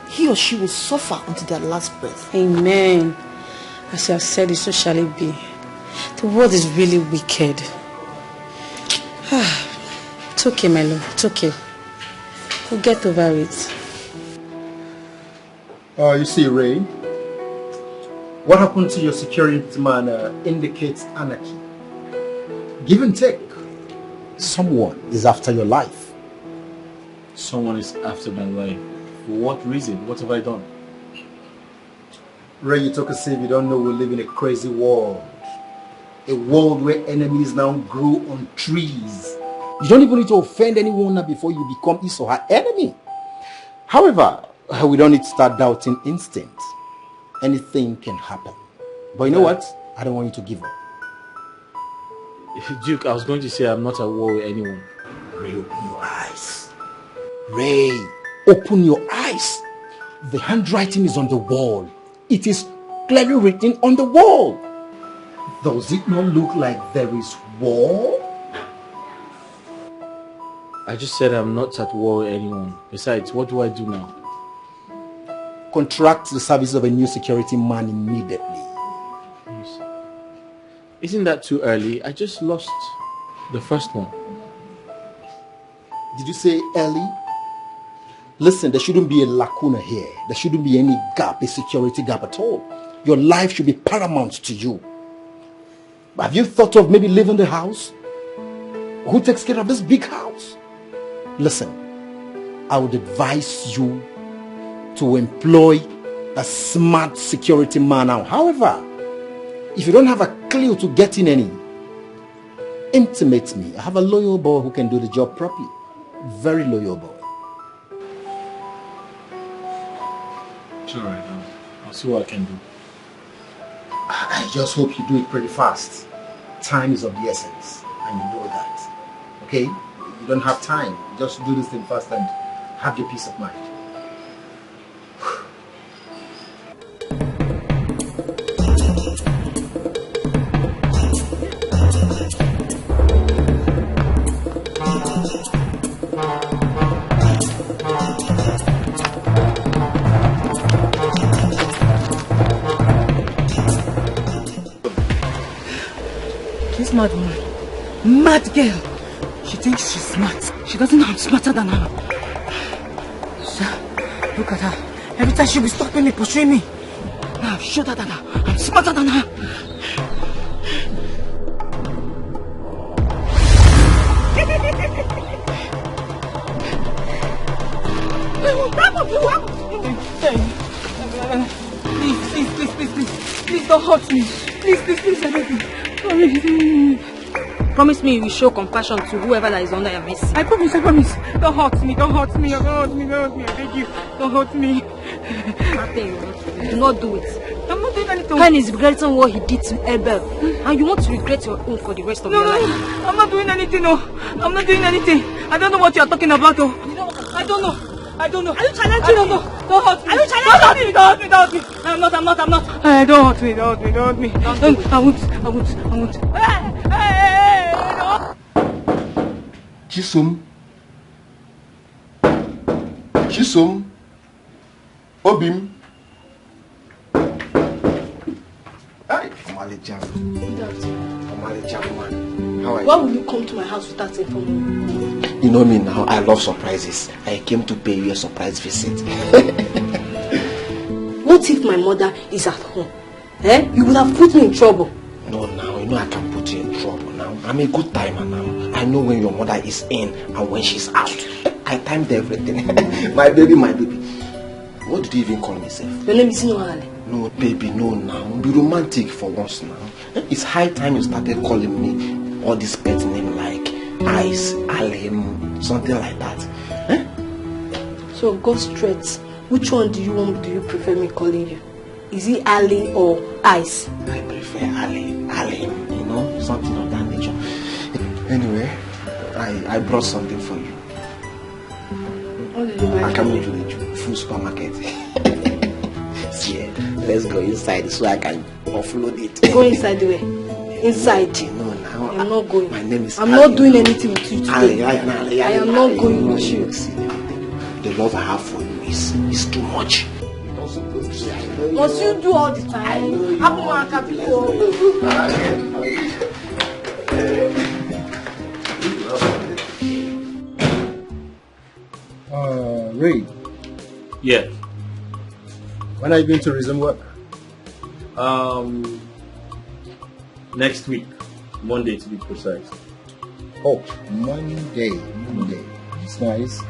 he or she will suffer until their last breath. Amen. As you have said it, so shall it be. The world is really wicked. It's okay, my love. It's okay. We'll get over it. You see, Ray, what happened to your security man indicates anarchy. Give and take. Someone is after your life. Someone is after my life. For what reason? What have I done? Ray, you talk as if you don't know we live in a crazy world. A world where enemies now grow on trees. You don't even need to offend anyone before you become his or her enemy. However, we don't need to start doubting instinct. Anything can happen. But you know what? I don't want you to give up. Duke, I was going to say I'm not at war with anyone. Ray, open your eyes. Ray, open your eyes. The handwriting is on the wall. It is clearly written on the wall. Does it not look like there is war? I just said I'm not at war with anyone. Besides, what do I do now? Contract the service of a new security man immediately. Isn't that too early? I just lost the first one. Did you say early? Listen, there shouldn't be a lacuna here. There shouldn't be any gap, a security gap at all. Your life should be paramount to you. Have you thought of maybe leaving the house? Who takes care of this big house? Listen, I would advise you to employ a smart security man now. However, if you don't have a clue to getting any, intimate me. I have a loyal boy who can do the job properly. Very loyal boy. It's alright, I'll see what I can do. I just hope you do it pretty fast. Time is of the essence, and you know that. Okay? You don't have time. Just do this thing fast and have your peace of mind. Mad woman. Mad girl. She thinks she's smart. She doesn't know I'm smarter than her. Look at her. Every time she'll be stopping me, pursuing me. Now I've showed her that I'm smarter than her. Please don't hurt me. Please, I beg you. Promise me you will show compassion to whoever that is under your mercy. I promise. Don't hurt me, I beg you. Don't hurt me. Nothing. Do not do it. I'm not doing anything. Cain is regretting what he did to Abel, and you want to regret your own for the rest of your life. No, I'm not doing anything, no. I'm not doing anything. I don't know what you're talking about, oh. I don't know. Are you challenging me? I don't know. Don't hurt me. Are you challenging me? Don't hurt me. I'm not. Don't hurt me. I won't. Hey, no. Chisum. Obim. Hi, Omale-chan. How are you? Why will you come to my house without informing me? You know me now, I love surprises. I came to pay you a surprise visit. What if my mother is at home? You would have put me in trouble. No, now, you know I can put you in trouble now. I'm a good timer now. I know when your mother is in and when she's out. I timed everything. My baby. What did you even call me, Seth? Your name is Inohale. No, baby, no now. Be romantic for once now. It's high time you started calling me all this pet name like Ice, Alim, something like that. So go straight. Which one do you prefer me calling you? Is it Ali or Ice? I prefer Alim, you know, something of that nature. Anyway, I brought something for you. What did you buy? I come to the food supermarket. See, let's go inside so I can offload it. Go inside the way. Inside. No, now I'm not going. My name is I'm Ali. not doing anything with you today. I am not going with you. The love I have for you is too much. Must you do all the time? Ray. Yeah. When are you going to resume work? Next week, Monday to be precise. Oh, Monday. It's nice.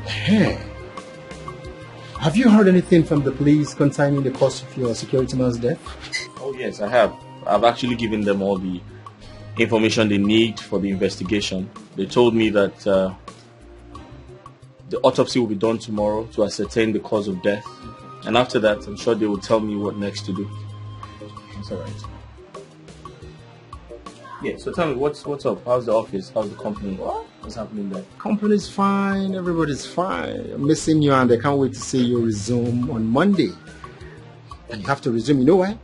Hey. Have you heard anything from the police concerning the cause of your security man's death? Oh yes, I have. I've actually given them all the information they need for the investigation. They told me that the autopsy will be done tomorrow to ascertain the cause of death. And after that, I'm sure they will tell me what next to do. That's alright. Yeah, so tell me, what's up? How's the office? How's the company? What's happening there? Company's fine, everybody's fine. I'm missing you and I can't wait to see you resume on Monday. And you have to resume, you know why?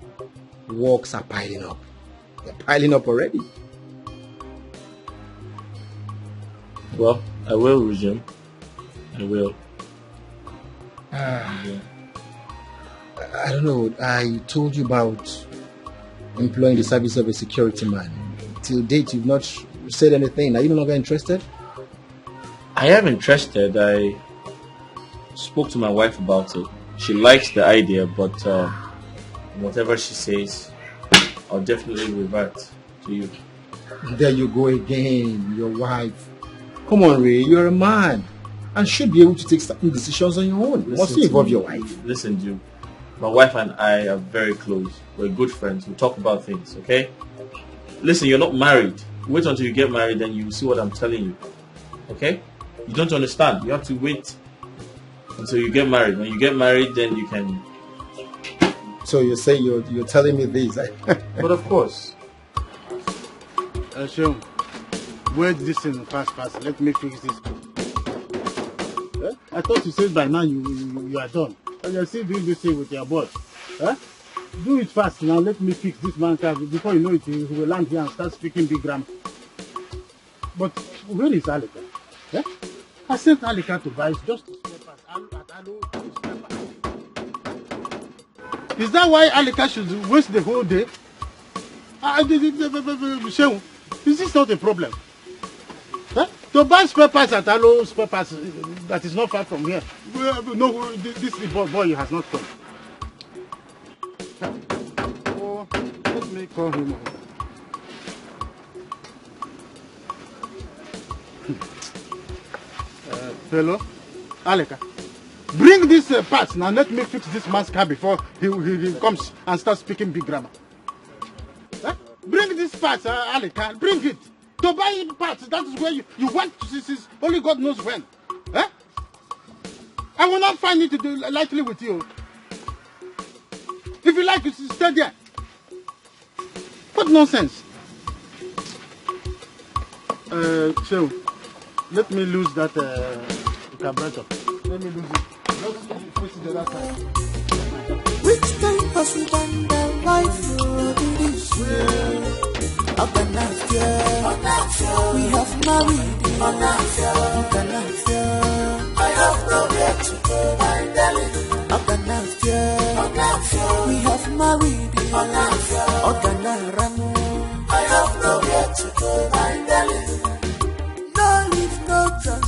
Works are piling up. They're piling up already. Well, I will resume. I will. I don't know, I told you about employing the service of a security man. Till date, you've not said anything. Are you no longer interested? I am interested. I spoke to my wife about it. She likes the idea, but whatever she says, I'll definitely revert to you. There you go again, your wife. Come on, Ray, you're a man and should be able to take certain decisions on your own. You must involve your wife. Listen, Duke. My wife and I are very close. We're good friends. We talk about things, okay? Listen, you're not married. Wait until you get married, then you see what I'm telling you. Okay? You don't understand. You have to wait until you get married. When you get married, then you can... So you say you're telling me this? But of course. Sean, wait this thing fast. Let me fix this. I thought you said by now you are done. And you're still doing this thing with your boss. Do it fast now. Let me fix this man's car. Before you know it, he will land here and start speaking big grammar. But where is Alika? I sent Alika to buy just spare parts. Is that why Alika should waste the whole day? Is this not a problem? To buy spare parts at Alo, spare parts that is not far from here. No, this boy has not come. Oh, let me call him. Fellow, Aleka, bring these parts now. Let me fix this man's car before he comes and starts speaking big grammar. Bring these parts, Aleka. Bring it. To buy parts, that is where you want to see. Only God knows when. I will not find it to do lightly with you. If you like, you stay there. What nonsense. So, let me lose that carburetor. Let me lose it. Just put it the other side. Which time husband and wife will do this way? Up and down, we have married. Up and down, I have nowhere to go, my darling. Up and down, we have married. Up and down, I have nowhere to go, my darling. No leave, no trust.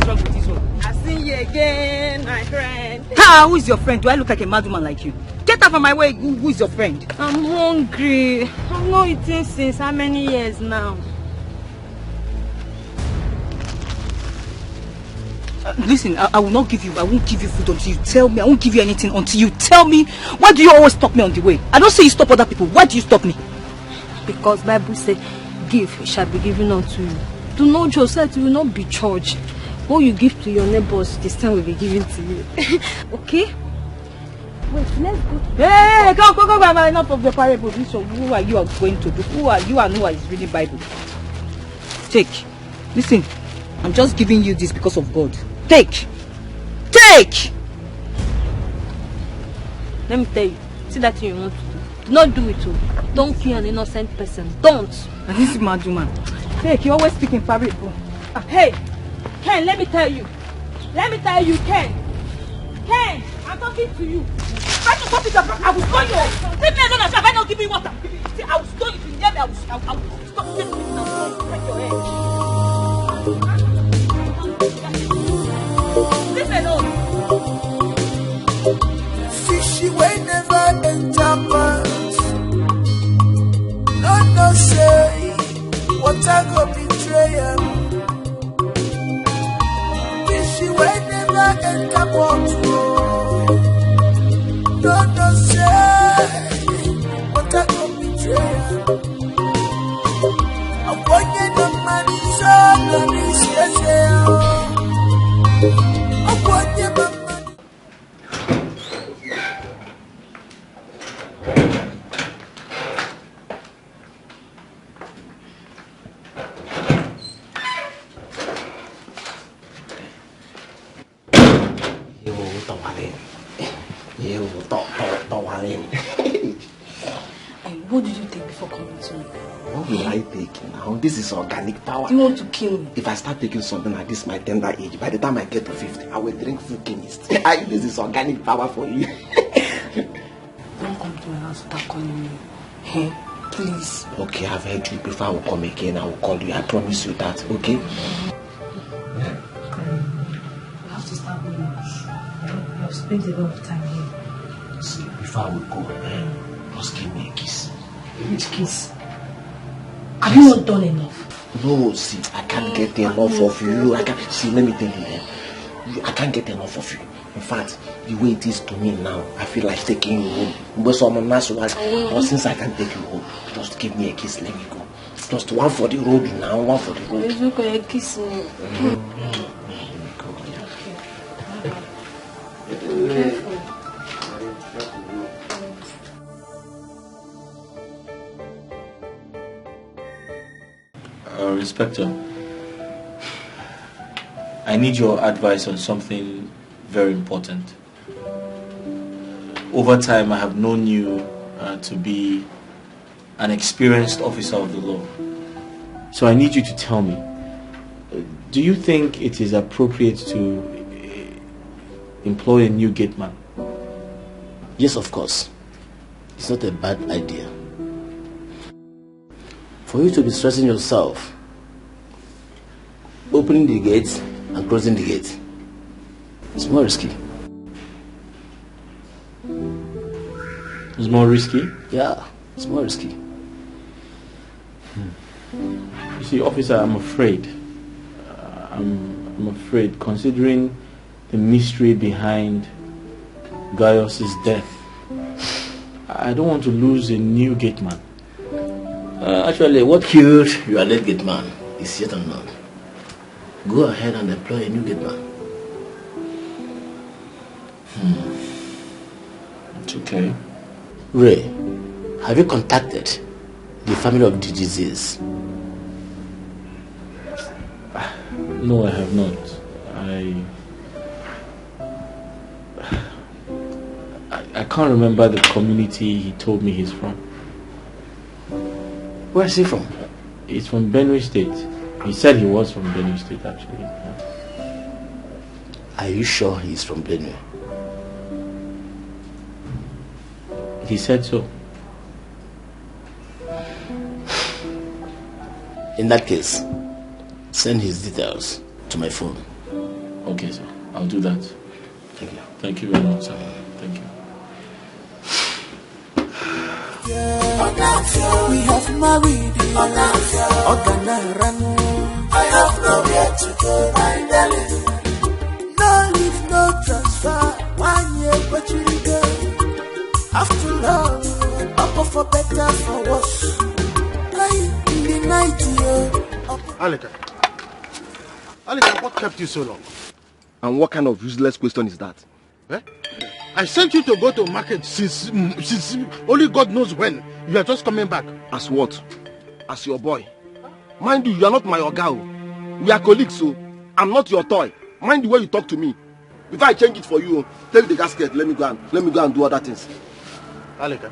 wrong with this one? I see you again, my friend. Ah, who is your friend? Do I look like a mad woman like you? Get out of my way. Who is your friend? I'm hungry. I've not eaten since how many years now? Listen, I will not give you, I won't give you food until you tell me. I won't give you anything until you tell me. Why do you always stop me on the way? I don't say you stop other people. Why do you stop me? Because Bible says, give, it shall be given unto you. Do not judge, so that you will not be judged. What you give to your neighbors, this time will be given to you. Okay? Wait, let's go. Hey, go. Enough of the parable. Who are you going to do? Who are you and who is reading Bible? Take. Listen, I'm just giving you this because of God. Take. Let me tell you, see that you want to do. Do not do it too. Don't kill an innocent person. Don't. And this is mad woman. Take, you always speak in parable. Hey, Ken, let me tell you, Ken, I'm talking to you. I will stop it up. I will stone you. Leave me alone. If I don't give you what I'm giving you, see, I will stone you. If you never, I will stop this. I will break your head. Leave me alone. Fishy way never enter pants. No say what I go betray him. Fishy way never enter pants. No say what I go betray him. I want you the money so that is yes. I want you the money. What did you take before coming to me? What will I take now? This is organic power. Do you want to kill me? If I start taking something like this, my tender age, by the time I get to 50, I will drink full chemist. This is organic power for you. Don't come to my house without calling me. Hey, please. Okay, I've heard you. Before I will come again, I will call you. I promise you that, okay? I have to start going. I've spent a lot of time here. See, before I will go, just give me a kiss. Which kiss? Have you not done enough? No, see, I can't get enough of you. See, let me tell you, I can't get enough of you. In fact, the way it is to me now, I feel like taking you home. But since I can't take you home, just give me a kiss, let me go. Just one for the road now, one for the road. It's okay, kiss me. Let me go, yeah. Careful. Inspector, I need your advice on something very important. Over time, I have known you to be an experienced officer of the law. So I need you to tell me, do you think it is appropriate to employ a new gate man? Yes, of course. It's not a bad idea. For you to be stressing yourself, opening the gate and closing the gate, it's more risky. It's more risky? Yeah, it's more risky. You see, officer, I'm afraid. I'm afraid, considering the mystery behind Gaius's death. I don't want to lose a new gate man. Actually, what killed your late gate man is yet unknown. Go ahead and employ a new gate man. It's okay. Ray, have you contacted the family of the disease? No, I have not. I can't remember the community he told me he's from. Where is he from? He's from Benue State. He said he was from Benue State, actually. Are you sure he's from Benue? He said so. In that case, send his details to my phone. Okay, sir. I'll do that. Thank you. Thank you very much, sir. Thank you. We have married. I have nowhere to go, my darling. No leave, no transfer. 1 year, but you go. After all, up for better, for worse. In the night, Alika, what kept you so long? And what kind of useless question is that? Eh? I sent you to go to market since only God knows when. You are just coming back. As what? As your boy. Mind you are not my oga. We are colleagues, so I'm not your toy. Mind the way you talk to me. Before I change it for you, take the gasket. Let me go and do other things. Alika,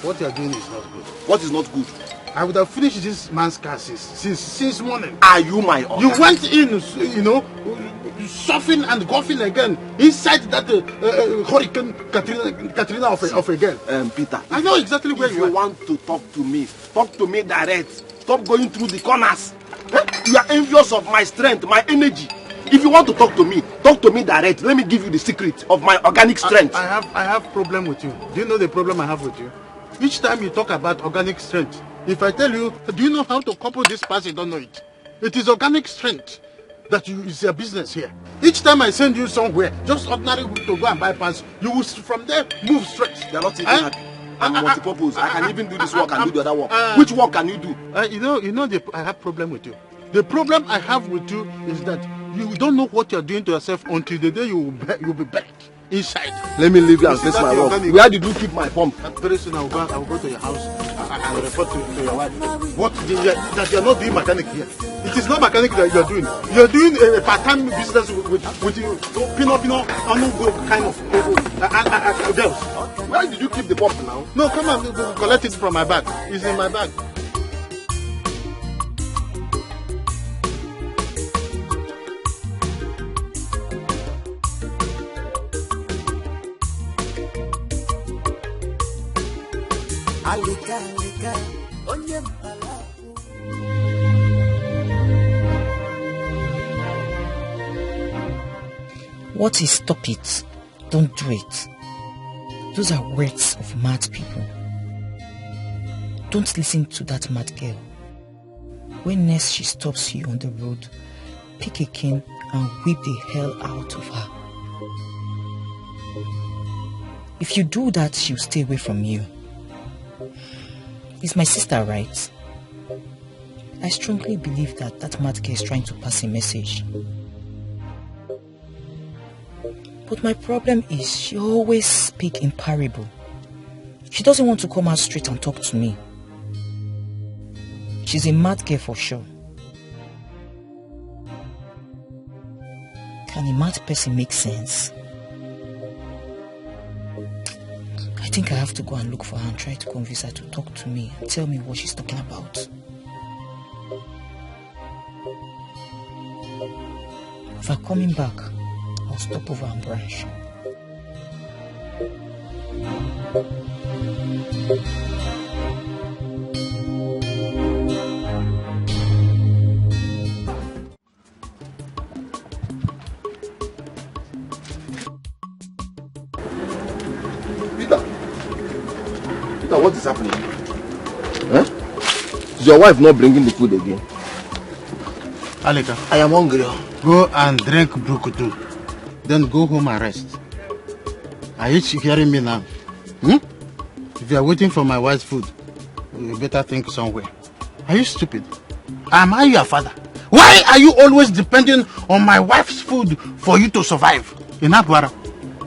what you are doing is not good. What is not good? I would have finished this man's car since morning. Are you my oga? You went in, surfing and golfing again inside that hurricane Katrina of a girl. Peter, I know exactly where you want to talk to me direct. Stop going through the corners. You are envious of my strength, my energy. If you want to talk to me direct. Let me give you the secret of my organic strength. I have problem with you. Do you know the problem I have with you? Each time you talk about organic strength, if I tell you, do you know how to couple this pass, you don't know it. It is organic strength that is your business here. Each time I send you somewhere, just ordinary to go and buy pants, you will from there move straight. You are not even happy. I'm multi-purpose. I can even do this work and do the other work. Which work can you do? I have problem with you. The problem I have with you is that you don't know what you're doing to yourself until the day you'll be back inside. Let me leave you and face my work. Where did you keep my pump? Very soon I'll go to your house and report to your wife. That you're not doing mechanic here. It is not mechanic that you're doing. You're doing a part-time business with you, Pino, kind of girls. Where did you keep the pump now? No, come on, collect it from my bag. It's in my bag. What is stop it? Don't do it. Those are words of mad people. Don't listen to that mad girl. When next she stops you on the road, pick a cane and whip the hell out of her. If you do that, she'll stay away from you. Is my sister right? I strongly believe that mad girl is trying to pass a message. But my problem is she always speaks in parable. She doesn't want to come out straight and talk to me. She's a mad girl for sure. Can a mad person make sense? I think I have to go and look for her and try to convince her to talk to me and tell me what she's talking about. If I'm coming back, I'll stop over and branch. Peter, what is happening? Is your wife not bringing the food again? Alika, I am hungry. Go and drink brukutu. Then go home and rest. Are you hearing me now? If you are waiting for my wife's food, you better think somewhere. Are you stupid? Am I your father? Why are you always depending on my wife's food for you to survive? In Akwara,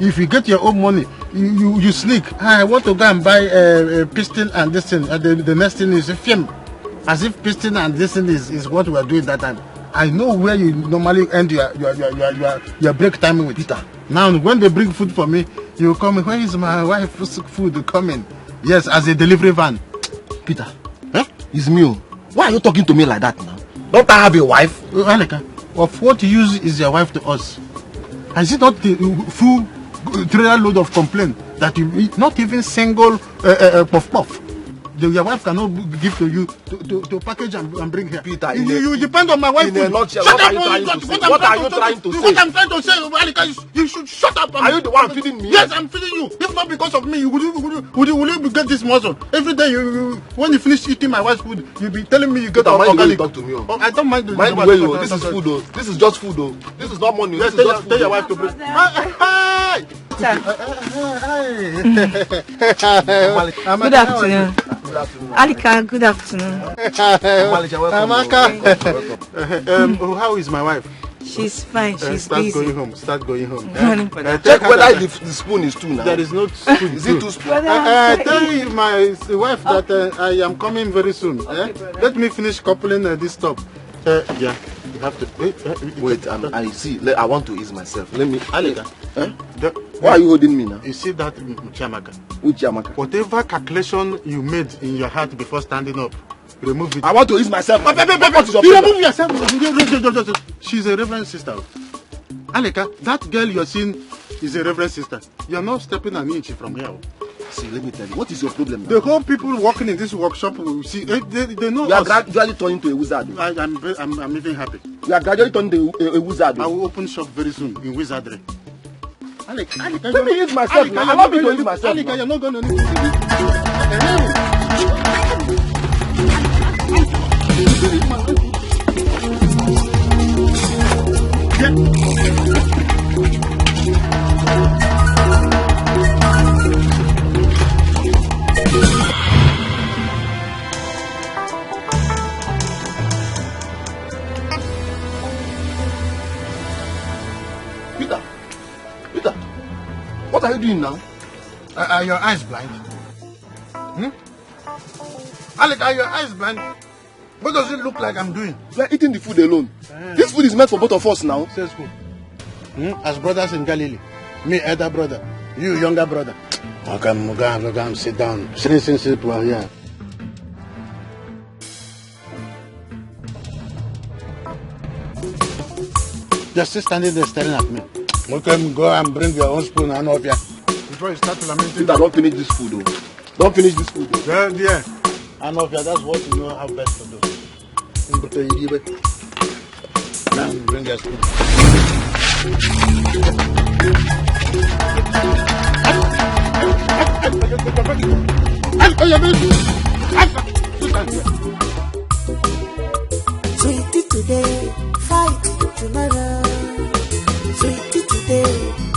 if you get your own money, you sneak. I want to go and buy a piston and this thing. The next thing is a film. As if piston and this thing is what we are doing that time. I know where you normally end your break time with. Peter. Now, when they bring food for me, you come. Where is my wife's food coming? Yes, as a delivery van. Peter, it's me. Why are you talking to me like that now? Don't I have a wife? Alika, of what use is your wife to us? Is it not the full trailer load of complaint that you eat? Not even single puff puff. your wife cannot give to you to package and bring here. Peter, you depend on my wife. In a nutshell, shut what up! What are you trying to say? What I'm trying to say, Alika, you should shut up. Are you the one feeding me? Yes, I'm feeding you. If not because of me, would you get this muscle? Every day, when you finish eating my wife's food, you'll be telling me you get organic. Talk to me. Oh, I don't mind. Mind the way you. This is food, though. This is just food, though. This is not money. Yes, this is just food. Tell your wife to bring. Hi. Good afternoon. Alika, good afternoon. Amaka. How is my wife? She's fine. She's busy. Start going home. Check whether the spoon is two now. There is no spoon. Is it two spoons? Tell my wife that I am coming very soon. Let me finish coupling this top. Yeah. You have to wait. I see. I want to ease myself. Let me. Alika. Why are you holding me now? You see that Chiamaka? Which Chiamaka? Whatever calculation you made in your heart before standing up, remove it. I want to ease myself. You remove yourself. She's a reverend sister. Alika, that girl you're seeing is a reverend sister. You're not stepping an inch from here. See, let me tell you. What is your problem now? The whole people working in this workshop, see, they know. You are gradually turning to a wizard. I'm even happy. You are gradually turning to a wizard. I will open shop very soon in wizardry. Alika, let me use myself now. I'm not going to use myself. Alika, you're not going to need Peter, what are you doing now? Are your eyes blind? Alec, are your eyes blind? What does it look like I'm doing? You are eating the food alone. This food is meant for both of us now. Says who? As brothers in Galilee. Me, elder brother. You, younger brother. Okay, sit down. Since people are here. Just standing there staring at me. Okay, go and bring your own spoon and off here. Before you start lamenting. Peter, don't finish this food, though. Don't finish this food, though. Yeah. And off here, that's what you know how best to do. Now, bring your spoon. Sweetie today, fight tomorrow. Sweetie today,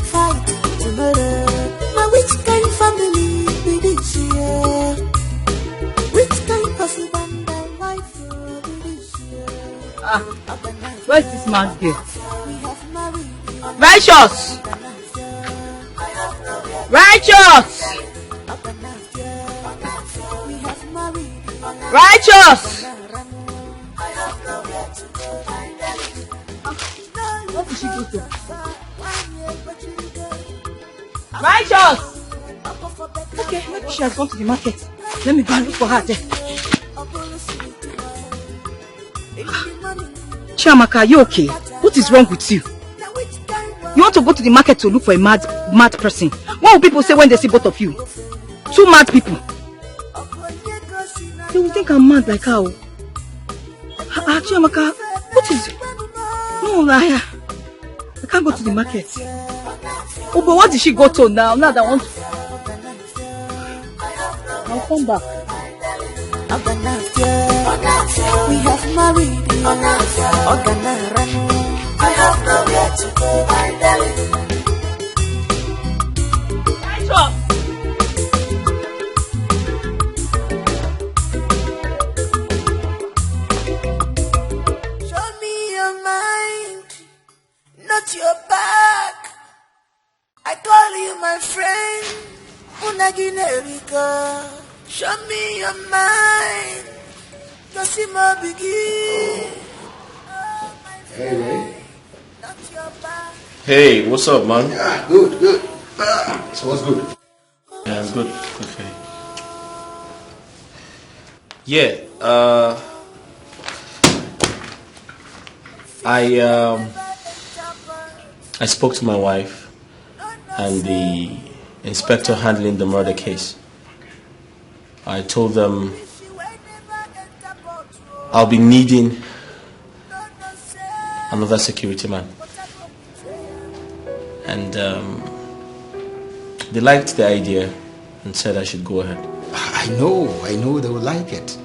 fight tomorrow. Now which kind of family be this year? Which kind of husband and wife be this year? Where's this man's girl? Righteous! Righteous! Righteous! What did she do to? Righteous! Okay, maybe she has gone to the market. Let me go and look for her there. Chiamaka, are you okay? What is wrong with you? You want to go to the market to look for a mad person? What will people say when they see both of you? Two mad people. They will think I'm mad like how? Chiamaka, what is it? No, I can't go to the market. Oh, but what did she go to now? Now that I want to... I'll come back. We have married. I have nowhere to go, my darling. Show me your mind, not your back. I call you my friend, Unaginerika. Show me your mind, Tosima begin. Hey, Ray. Hey, what's up, man? Yeah, good. So what's good? Yeah, it's good. Okay. Yeah, I spoke to my wife and the inspector handling the murder case. I told them I'll be needing another security man. And they liked the idea and said I should go ahead. I know they will like it.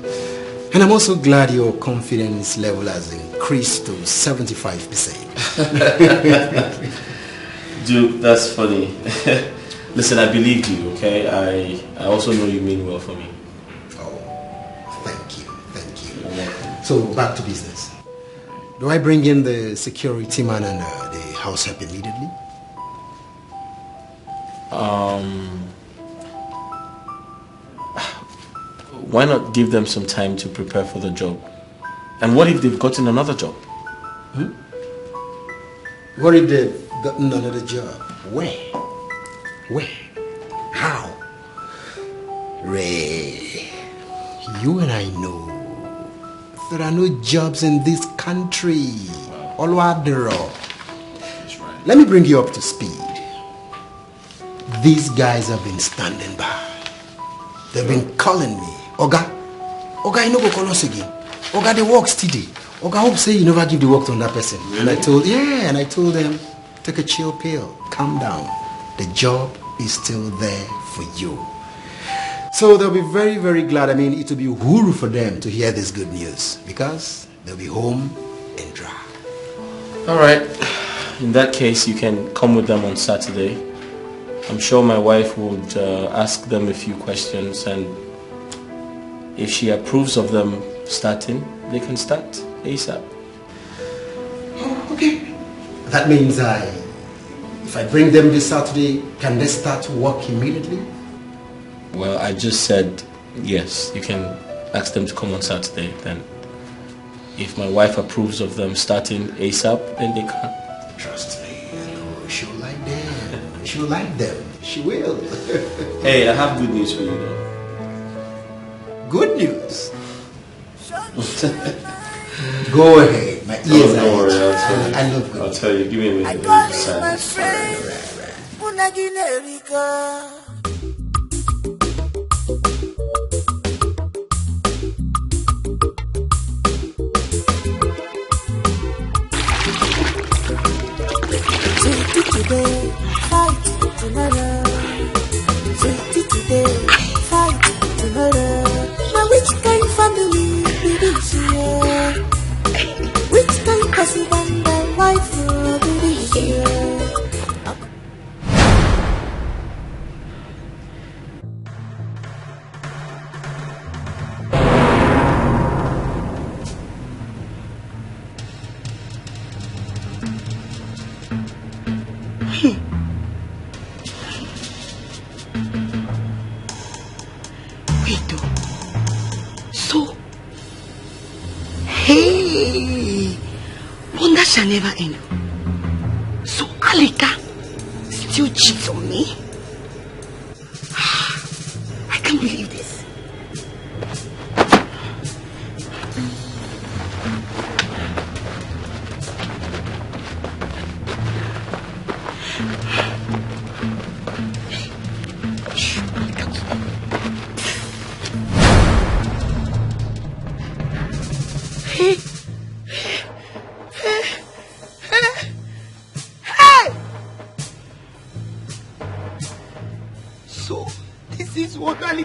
And I'm also glad your confidence level has increased to 75%. Dude, that's funny. Listen, I believed you, okay? I also know you mean well for me. Oh, thank you. You're welcome. So, back to business. Do I bring in the security man and the house help immediately? Why not give them some time to prepare for the job? And what if they've gotten another job? What if they've gotten another job? Where? How? Ray, you and I know there are no jobs in this country. All over the road. Let me bring you up to speed. These guys have been standing by. They've been calling me. Oga, you no go call us again. Oga, the work steady. Oga, hope say you never give the work to another person. Really? And I told them, take a chill pill, calm down. The job is still there for you. So they'll be very, very glad. I mean, it will be whoo for them to hear this good news because they'll be home and dry. All right. In that case, you can come with them on Saturday. I'm sure my wife would ask them a few questions, and if she approves of them starting, they can start ASAP. Oh, okay. That means if I bring them this Saturday, can they start work immediately? Well, I just said yes. You can ask them to come on Saturday. Then, if my wife approves of them starting ASAP, then they can. Trust me, she'll like them. She'll like them. She will. Hey, I have good news for you though. Good news? Go ahead. My ears are. Don't worry, I'll tell you. I love good. I'll tell you. Give me a minute. I got it, my friend. Today, fight tomorrow. Today, fight tomorrow. Now which kind family be this year? Which kind husband and wife will be this year? Shall never end. So Alika still cheats on me? I can't believe this.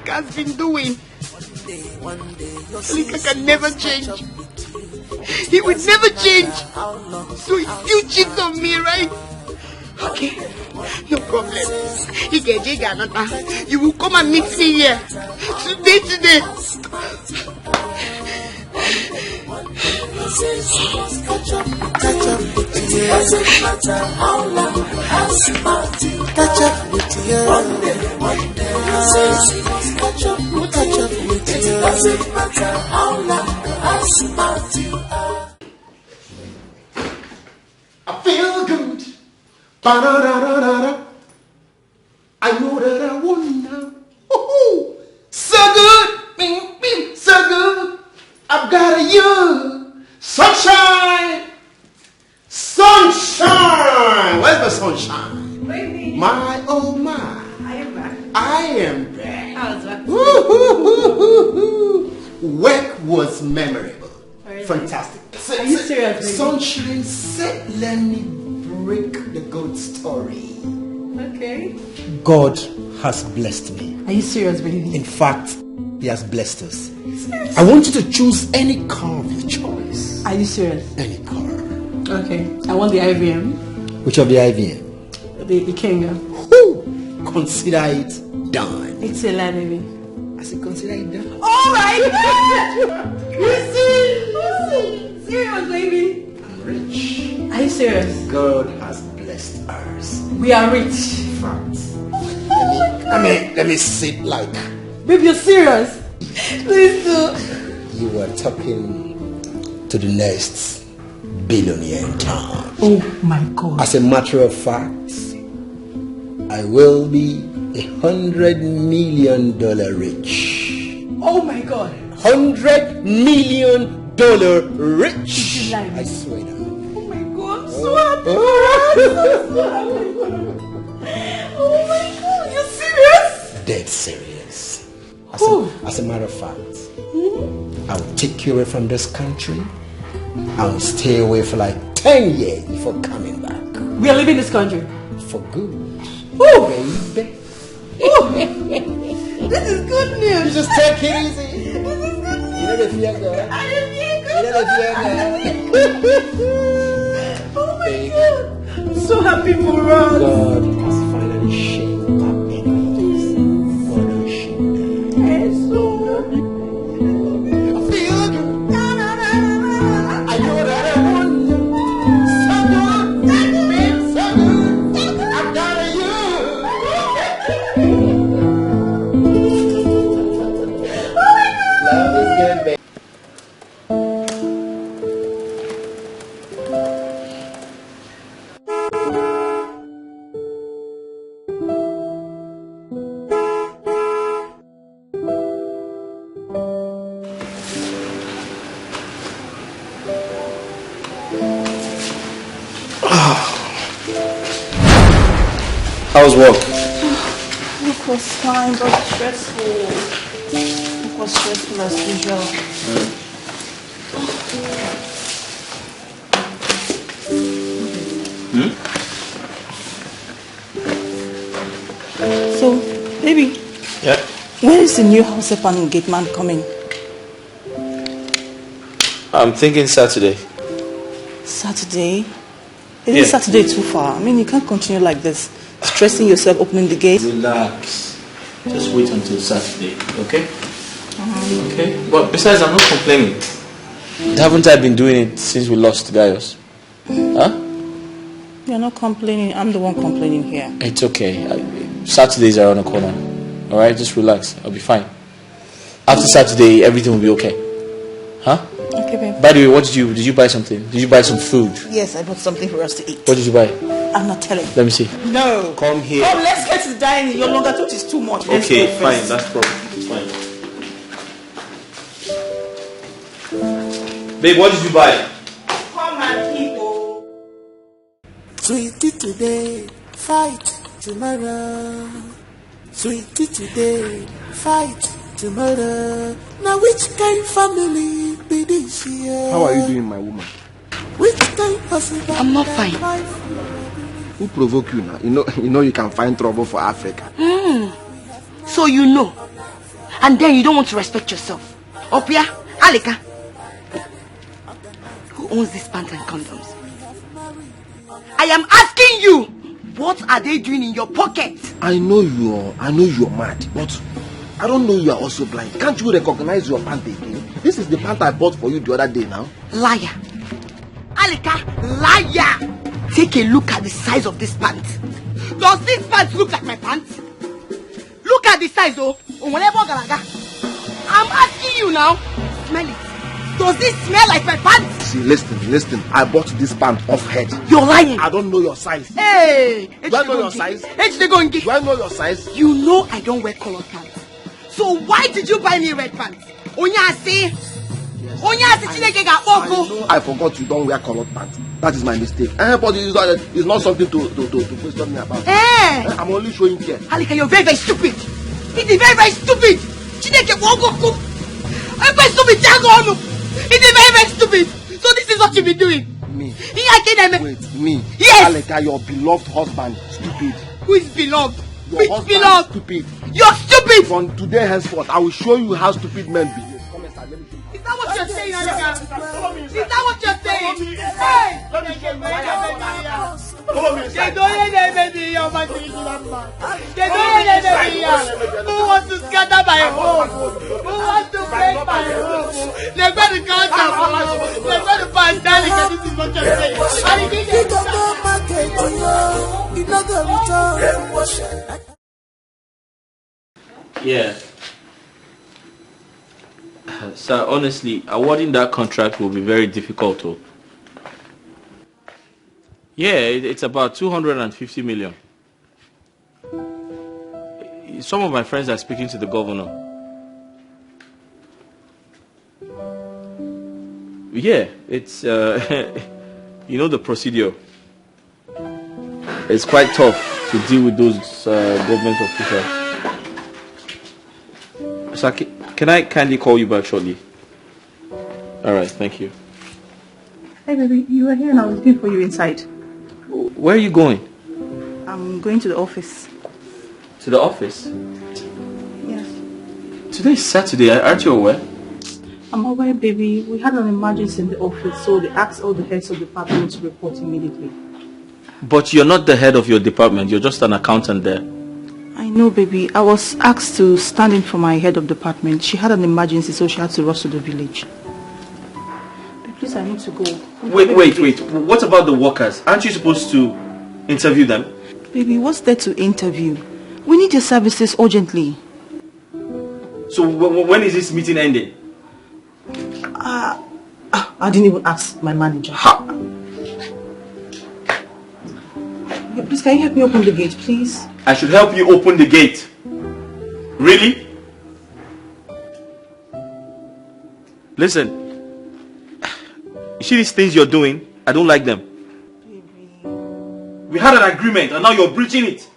Has been doing. Alika can never change. He would never change. So he still cheats on me, right? Okay, no problem. You will come and meet me here today. Catch up with you. One day. Catch up with you. I feel good. Ba-da-da-da-da-da. I know that I won now. Woo-hoo. So good. So good. I've got a you. Sunshine. Where's the sunshine? Baby. My, oh my. I am back. I am back. How's that? Woo-hoo-hoo. work was memorable. Really? Fantastic. Are you serious, baby? Sunshine said, let me break the good story. Okay. God has blessed me. Are you serious, baby? In fact, He has blessed us. I want you to choose any car of your choice. Are you serious? Any car. Okay. I want the IBM. Which of the IBM? The King. Consider it done. It's a lie, baby. I said consider it done. Oh my God! You see? Serious, baby? I'm rich. Are you serious? God has blessed us. We are rich. Fact. Let me sit like. Baby, you're serious? Please do. You were talking to the next billionaire in town. Oh my God. As a matter of fact, I will be $100 million rich. Oh my God. $100 million rich. I swear now. Oh my God. I'm so happy. Oh my God. You're serious? Dead serious. As a matter of fact, I will take you away from this country. I will stay away for like 10 years before coming back. We are leaving this country. For good. Ooh. Baby. Ooh. This is good news. You just take it easy. This is good news. You know the fear, girl. I am You know the fear, girl. Oh my God. I'm so happy for us. God has finally shamed our enemies. God has shamed them. I'm so happy. I feel good. I know that I want you. So good. Feel so good. I'm down to you. Love is good, baby. How's work? Work was fine, but stressful. Work was stressful as usual. So, baby. Yeah? When is the new house up and gate man coming? I'm thinking Saturday. Saturday? Isn't Saturday too far? I mean, you can't continue like this. Stressing yourself opening the gate. Relax. Just wait until Saturday, okay? Okay? But besides, I'm not complaining. Haven't I been doing it since we lost Gaius? Huh? You're not complaining. I'm the one complaining here. It's okay. Saturdays are around the corner. Alright? Just relax. I'll be fine. After Saturday, everything will be okay. Huh? Okay, babe. By the way, what did you buy something? Did you buy some food? Yes, I bought something for us to eat. What did you buy? I'm not telling. Let me see. No. Come here. Come, let's get to the dining. Your longer thought is too much. Let's Okay, go fine. first. That's problem. It's fine. Babe, what did you buy? Come on, people. Sweetie today, fight tomorrow. Sweetie today, fight tomorrow. Now which kind family be this year? How are you doing, my woman? Which kind husband? I'm not fine. Who provoke you now? You know you can find trouble for Africa. So you know. And then you don't want to respect yourself. Opia, Alika. Who owns these pants and condoms? I am asking you, what are they doing in your pocket? I know you're mad, but I don't know you are also blind. Can't you recognize your pant again? This is the pant I bought for you the other day now. Liar. Alika, liar. Take a look at the size of this pant. Does this pant look like my pants? Look at the size, oh. I'm asking you now. Smell it. Does this smell like my pants? See, listen. I bought this pant off head. You're lying. I don't know your size. Hey. Do I know your size? Do I know your size? You know I don't wear colored pants. So why did you buy me red pants? Onyasi. I forgot you don't wear colored pants. That is my mistake. But it's not something to question me about. Hey. I'm only showing care. Alika, you're very, very stupid. It is very, very stupid. I'm very stupid. It is very, very stupid. So this is what you've been doing. Me. Wait, me. Yes. Aleka, your beloved husband, stupid. Who is beloved? Your husband beloved? Stupid. You're stupid. From today henceforth, I will show you how stupid men behave. Come inside, let me show you. Is that what you're saying, Aleka? Is that what you're saying? Hey! Let me show you. Follow me inside. Who wants to scatter my home? Who wants to break my home? They're going to count them. They're going to pass down because this is what you're saying. Yeah. Sir, honestly, awarding that contract will be very difficult. Though. Yeah, it's about 250 million. Some of my friends are speaking to the governor. Yeah, it's, you know the procedure. It's quite tough to deal with those government officials. So can I kindly call you back shortly? Alright, thank you. Hey baby, you were here and I was looking for you inside. Where are you going? I'm going to the office. To the office? Yes. Today is Saturday, aren't you aware? I'm aware, baby. We had an emergency in the office, so they asked all the heads of department to report immediately. But you're not the head of your department, you're just an accountant there. I know, baby. I was asked to stand in for my head of department. She had an emergency, so she had to rush to the village. But please, I need to go. Wait. What about the workers? Aren't you supposed to interview them? Baby, what's there to interview? We need your services urgently. So when is this meeting ending? I didn't even ask my manager. Yeah, please, can you help me open the gate, please? I should help you open the gate. Really? Listen. You see these things you're doing? I don't like them. We had an agreement and now you're breaching it.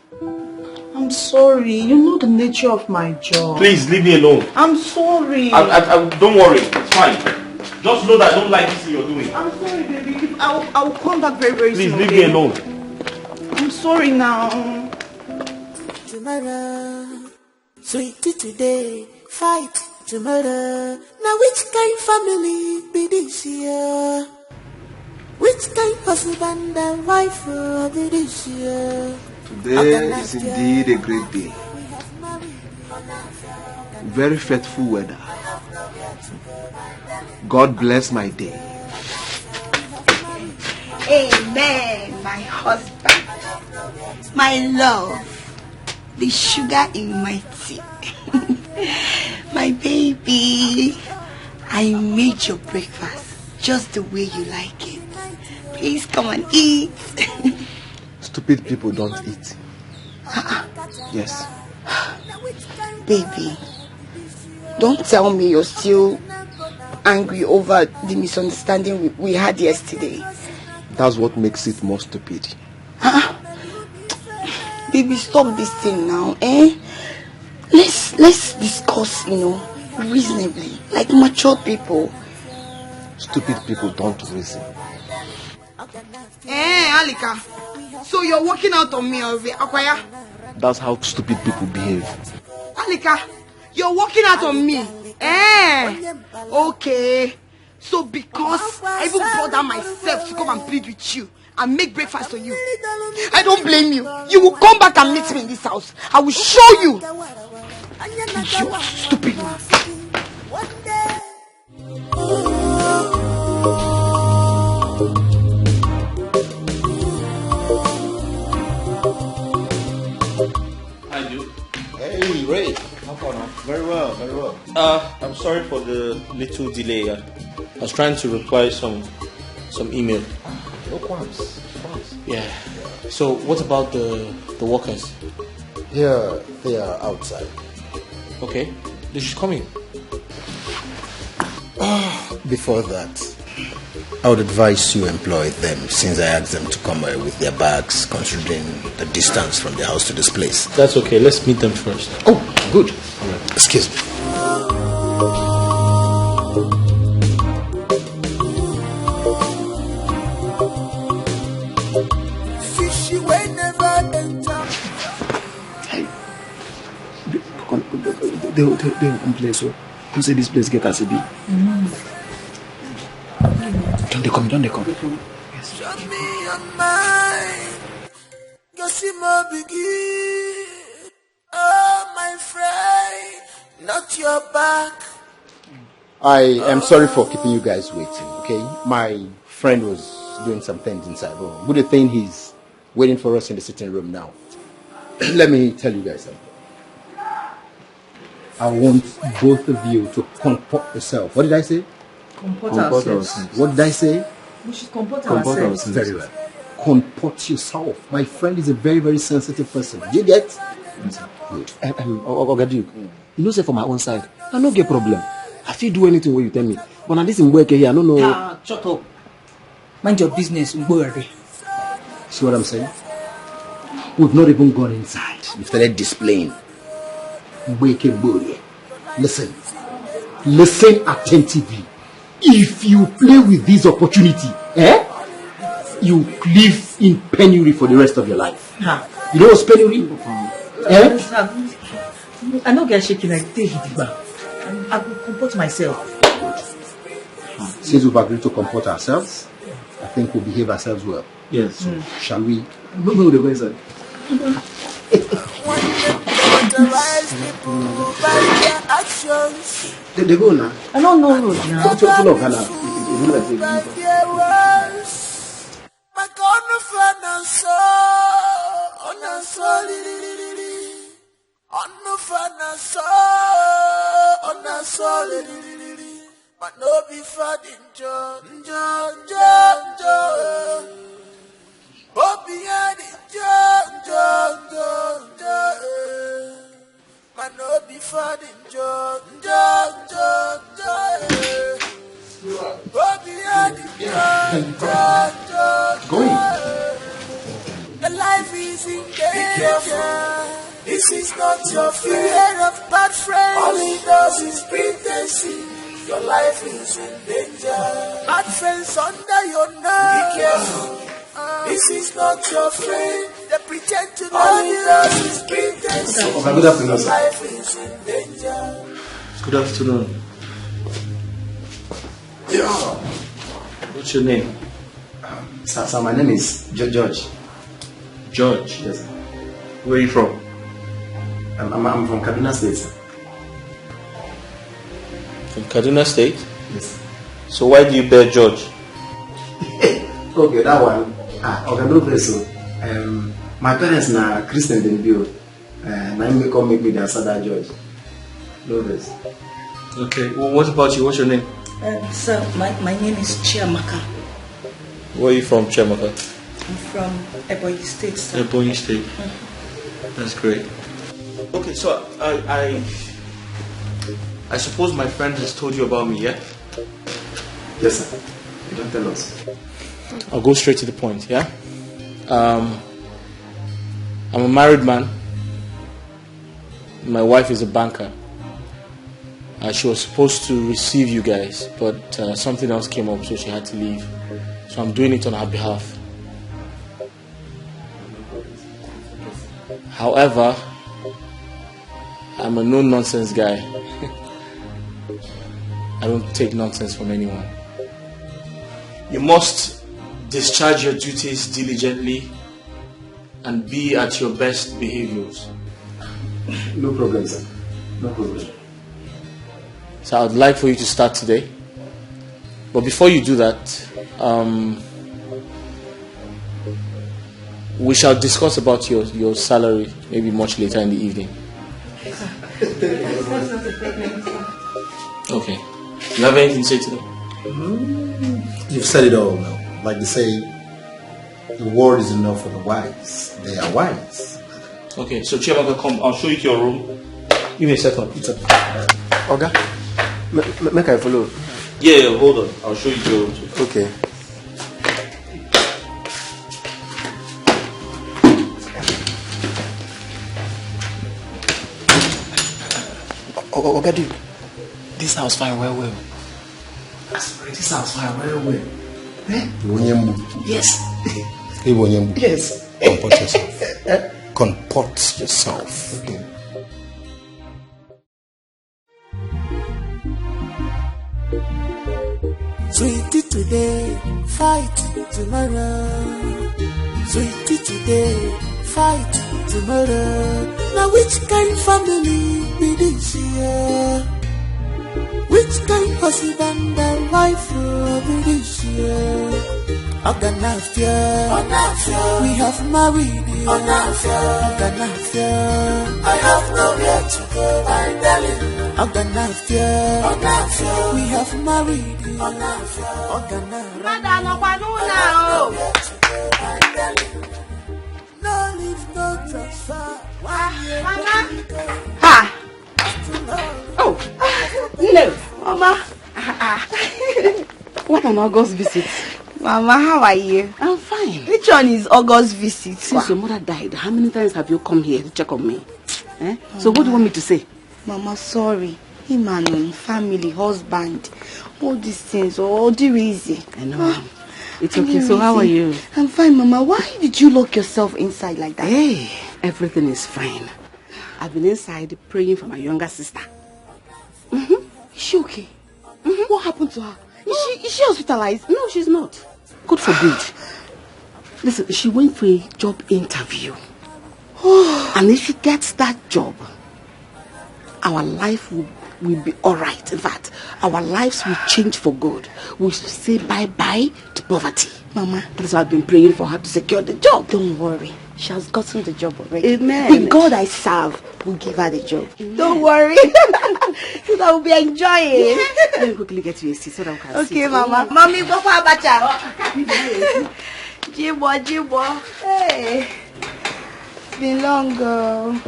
I'm sorry. You know the nature of my job. Please leave me alone. I'm sorry. Don't worry. It's fine. Just know that I don't like this thing you're doing. I'm sorry, baby. I'll come back very, very soon. Please leave me alone. I'm sorry now. Tomorrow, sweetie today, fight tomorrow. Now which kind family be this year? Which kind husband and wife be this year? Today is indeed a great day. Very faithful weather. God bless my day. Amen, my husband, my love, the sugar in my tea. My baby, I made your breakfast just the way you like it. Please come and eat. Stupid people don't eat. Yes. Baby, don't tell me you're still angry over the misunderstanding we had yesterday. That's what makes it more stupid. Baby, stop this thing now, eh? Let's discuss, reasonably, like mature people. Stupid people don't reason. Alika, so you're working out on me already, Akwaya? That's how stupid people behave. Alika, you're working out on me. Okay. So because I even brought down myself to come and plead with you and make breakfast for you, I don't blame you. You will come back and meet me in this house. I will show you. You stupid man. Hi, Duke. Hey, Ray. How far now? Very well, very well. I'm sorry for the little delay. I was trying to reply some email. No qualms. Yeah. So what about the workers? Yeah, they are outside. Okay. They should come in. Before that, I would advise you employ them since I asked them to come with their bags, considering the distance from the house to this place. That's okay. Let's meet them first. Oh, good. Excuse me. they will complain. So don't say this place get as it be. Don't they come? Yes. Shut me your mind. Gosimo begin. Oh, my friend, not your back. I am sorry for keeping you guys waiting, okay? My friend was doing some things inside. Oh, good thing he's waiting for us in the sitting room now. Let me tell you guys something. I want both of you to comport yourself. What did I say? Comport ourselves. What did I say? We should comport ourselves. Very well. Comport yourself. My friend is a very, very sensitive person. You get? Good. Oga Duke, you know, say for my own side, I don't get problem. I feel do anything what you tell me. But now this in work here, I don't know. Shut up. Mind your business. See what I'm saying? We've not even gone inside. We've started displaying. Listen attentively. If you play with this opportunity, you live in penury for the rest of your life. You know what's penury? I don't get shaking like this. I will comport myself. Since we've agreed to comport ourselves, I think we'll behave ourselves well. Yes. Shall we? No, they go inside. They go now. I don't know road now. But no be fadin jo. Oh, behind it, but no be fadin jo. Oh, behind it, the life is in danger. This is not your fear of bad friends. All he does is pretend. Your life is in danger. Bad friends under your nose. Be careful. This is not your friend. They pretend to know you. This is pretend. Good afternoon, sir. Your life is in danger. Good afternoon. Yeah. What's your name? Sir, my name is George. George? Yes, sir. Where are you from? I'm from Kaduna State, sir. From Kaduna State? Yes. So why do you bear George? Okay, that one. Okay, no place. So, my parents are Christian then bio. My me come make me the Sada George. No place. Okay. Well, what about you? What's your name? Sir, my name is Chiamaka. Where are you from, Chiamaka? I'm from Ebonyi State, sir. Ebonyi State. That's great. Okay, so I suppose my friend has told you about me, yeah? Yes, sir. You don't tell us. I'll go straight to the point, yeah? I'm a married man. My wife is a banker. She was supposed to receive you guys, but something else came up, so she had to leave. So I'm doing it on her behalf. However, I'm a no-nonsense guy. I don't take nonsense from anyone. You must discharge your duties diligently and be at your best behaviors. No problem, sir. No problem. So I'd like for you to start today. But before you do that, we shall discuss about your salary maybe much later in the evening. Okay. You have anything to say to them? You've said it all now. Like they say, the word is enough for the wise. They are wise. Okay, so Chiamaka, come. I'll show you to your room. Give me a second. It's Oga, make I follow. Yeah, hold on. I'll show you to your room too. Okay. Oga Duke, this house fine well. This house fine well. Eh? Yes. Yes. Comport yourself. Comport yourself. Okay. today, fight tomorrow. Sweetie today, fight tomorrow. Now which kind family be this year? Which kind husband and wife be this year? Oganafia, we have married. Oganafia, I have nowhere to go, my darling. Oganafia, we have married. No leave, no transfer. Ha! Oh, no, Mama. What an August visit. Mama, how are you? I'm fine. Which one is August visit? Since your mother died, how many times have you come here to check on me? So what do you want me to say? Mama, sorry. Him and family, husband, all these things, all the reason. I know. It's okay. So how are you? I'm fine, Mama. Why did you lock yourself inside like that? Hey, everything is fine. I've been inside praying for my younger sister. Is she okay? What happened to her? Is she hospitalized? No, she's not. God forbid. Listen, she went for a job interview. And if she gets that job, our life will be alright. In fact, our lives will change for good. We'll say bye-bye to poverty. Mama, that's why I've been praying for her to secure the job. Don't worry. She has gotten the job already. Amen. The God I serve will give her the job. Amen. Don't worry. So that will be enjoying. Let me quickly get you a seat so that we can Okay, sit. Mama. Mommy, go for a bacha. Jibo. Hey. It's been long, girl.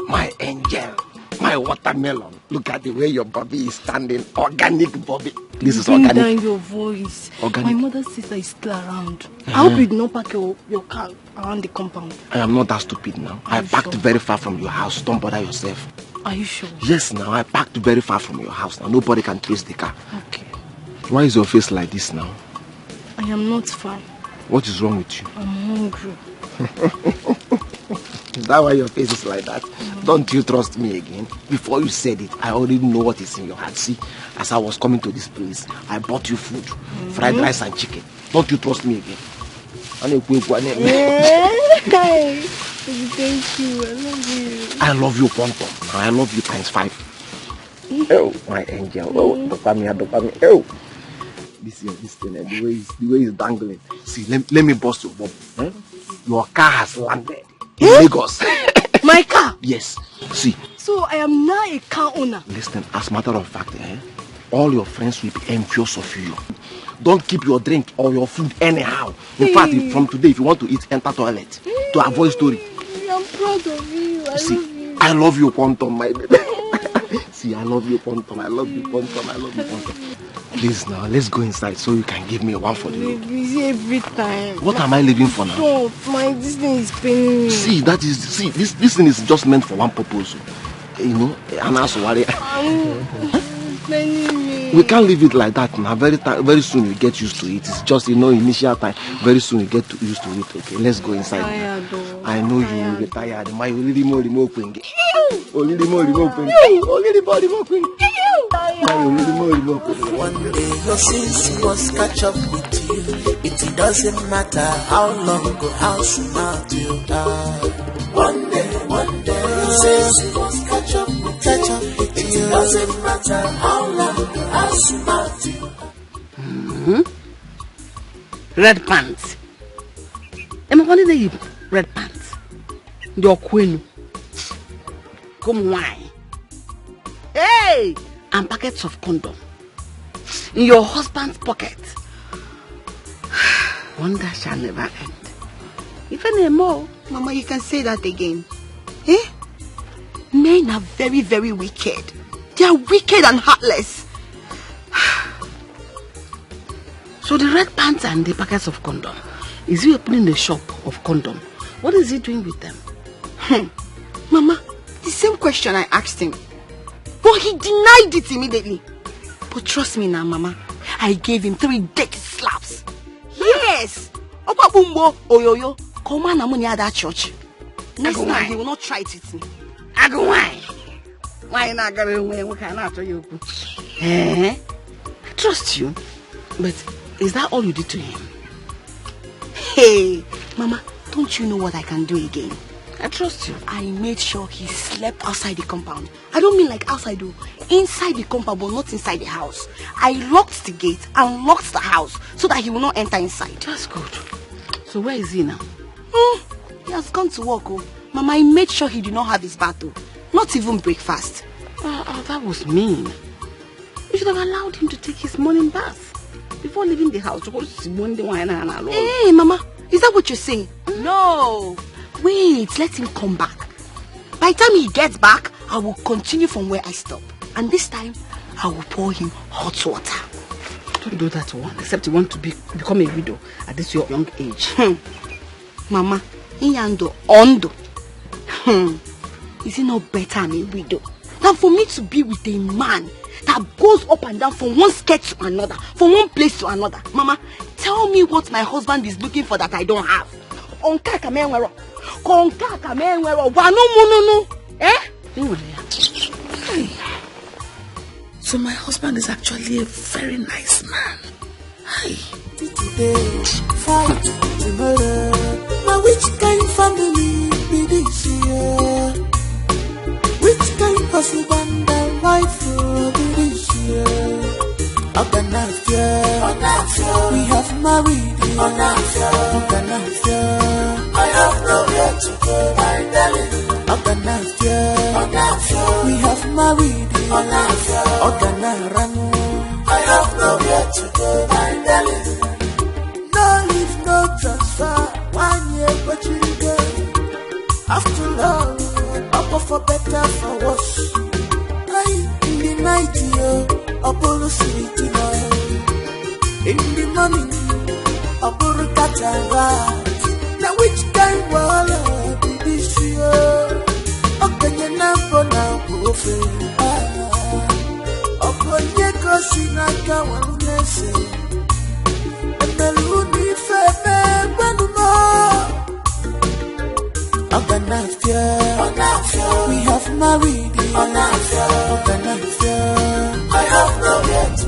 My angel, my watermelon. Look at the way your body is standing. Organic body. This is Bring organic. down your voice. Organic. My mother's sister is still around. I hope you did not park your car around the compound. I am not that stupid now. I parked very far from your house. Don't bother yourself. Are you sure? Yes, now I parked very far from your house. Now nobody can trace the car. Okay. Why is your face like this now? I am not fine. What is wrong with you? I'm hungry. Is that why your face is like that? Don't you trust me again? Before you said it, I already know what is in your heart. See, as I was coming to this place, I bought you food, fried rice and chicken. Don't you trust me again? Thank you. I love you. I love you, Ponto. I love you times 5. Oh, my angel. Oh, dopamine. Oh, this thing, the way it's dangling. See, let me bust your bubble. Your car has landed in Lagos. My car? Yes. See. So I am now a car owner. Listen, as a matter of fact, all your friends will be envious of you. Don't keep your drink or your food anyhow. In fact, from today, if you want to eat, enter toilet to avoid story. I'm proud of you. I love you. I love you, Ponton, my baby. See, I love you, Ponton. I love you, Ponton. I love you, Ponton. Please now, let's go inside so you can give me one for the road. Busy every time. What am I living for now? Stop, this thing is paining me. See, this thing is just meant for one purpose. You know, and also worry. We can't leave it like that now. Very soon you get used to it. It's just, initial time. Very soon you get used to it. Okay, let's go inside. I know you will be tired. My only more queen. Only more queen. One day your sins must catch up with you. It doesn't matter how long or how smart you are. One day your sins must catch up with you. It doesn't matter how long or how smart you are. Red pants. I'm going to red pants. Your queen. Come why? Hey! And packets of condom in your husband's pocket. Wonder shall never end. If any more, Mama, you can say that again. Men are very, very wicked. They are wicked and heartless. So the red pants and the packets of condom, is he opening the shop of condom? What is he doing with them? Mama, the same question I asked him. But he denied it immediately. But trust me now, Mama. I gave him 3 dirty slaps. Yes. Opa Bumbo, Oyoyo, come on, I'm at that church. Next time he will not try it with me. I go why? Why not going away? What can I tell you? I trust you. But is that all you did to him? Hey, Mama, don't you know what I can do again? I trust you. I made sure he slept outside the compound. I don't mean like outside though. Inside the compound, but not inside the house. I locked the gate and locked the house so that he will not enter inside. That's good. So where is he now? He has gone to work. Oh. Mama, I made sure he did not have his bath though. Not even breakfast. That was mean. You should have allowed him to take his morning bath before leaving the house. Hey, Mama, is that what you're saying? No. Wait, let him come back. By the time he gets back, I will continue from where I stop. And this time, I will pour him hot water. Don't do that one, except you want to become a widow at this your young age. Mama, ondo. Is it not better I'm a widow than for me to be with a man that goes up and down from one skirt to another, from one place to another? Mama, tell me what my husband is looking for that I don't have. So my husband is actually a very nice man. Hi. Today, fight tomorrow. Now which kind family be this year? Which kind husband and wife will be this year? We have married. I have nowhere to go, my darling. We have married. I have nowhere to go, my darling. No leave, no transfer. 1 year, but you go. After all, up for better, for worse. In the night, Apollo City, in the morning, Apollo Cataract. Now which kind will be this year? Okay, you're not gonna go for Okonye Kosinaka Walunese Emeluni Feme Gwanumo Oganafia We have married Oganafia I have no yet.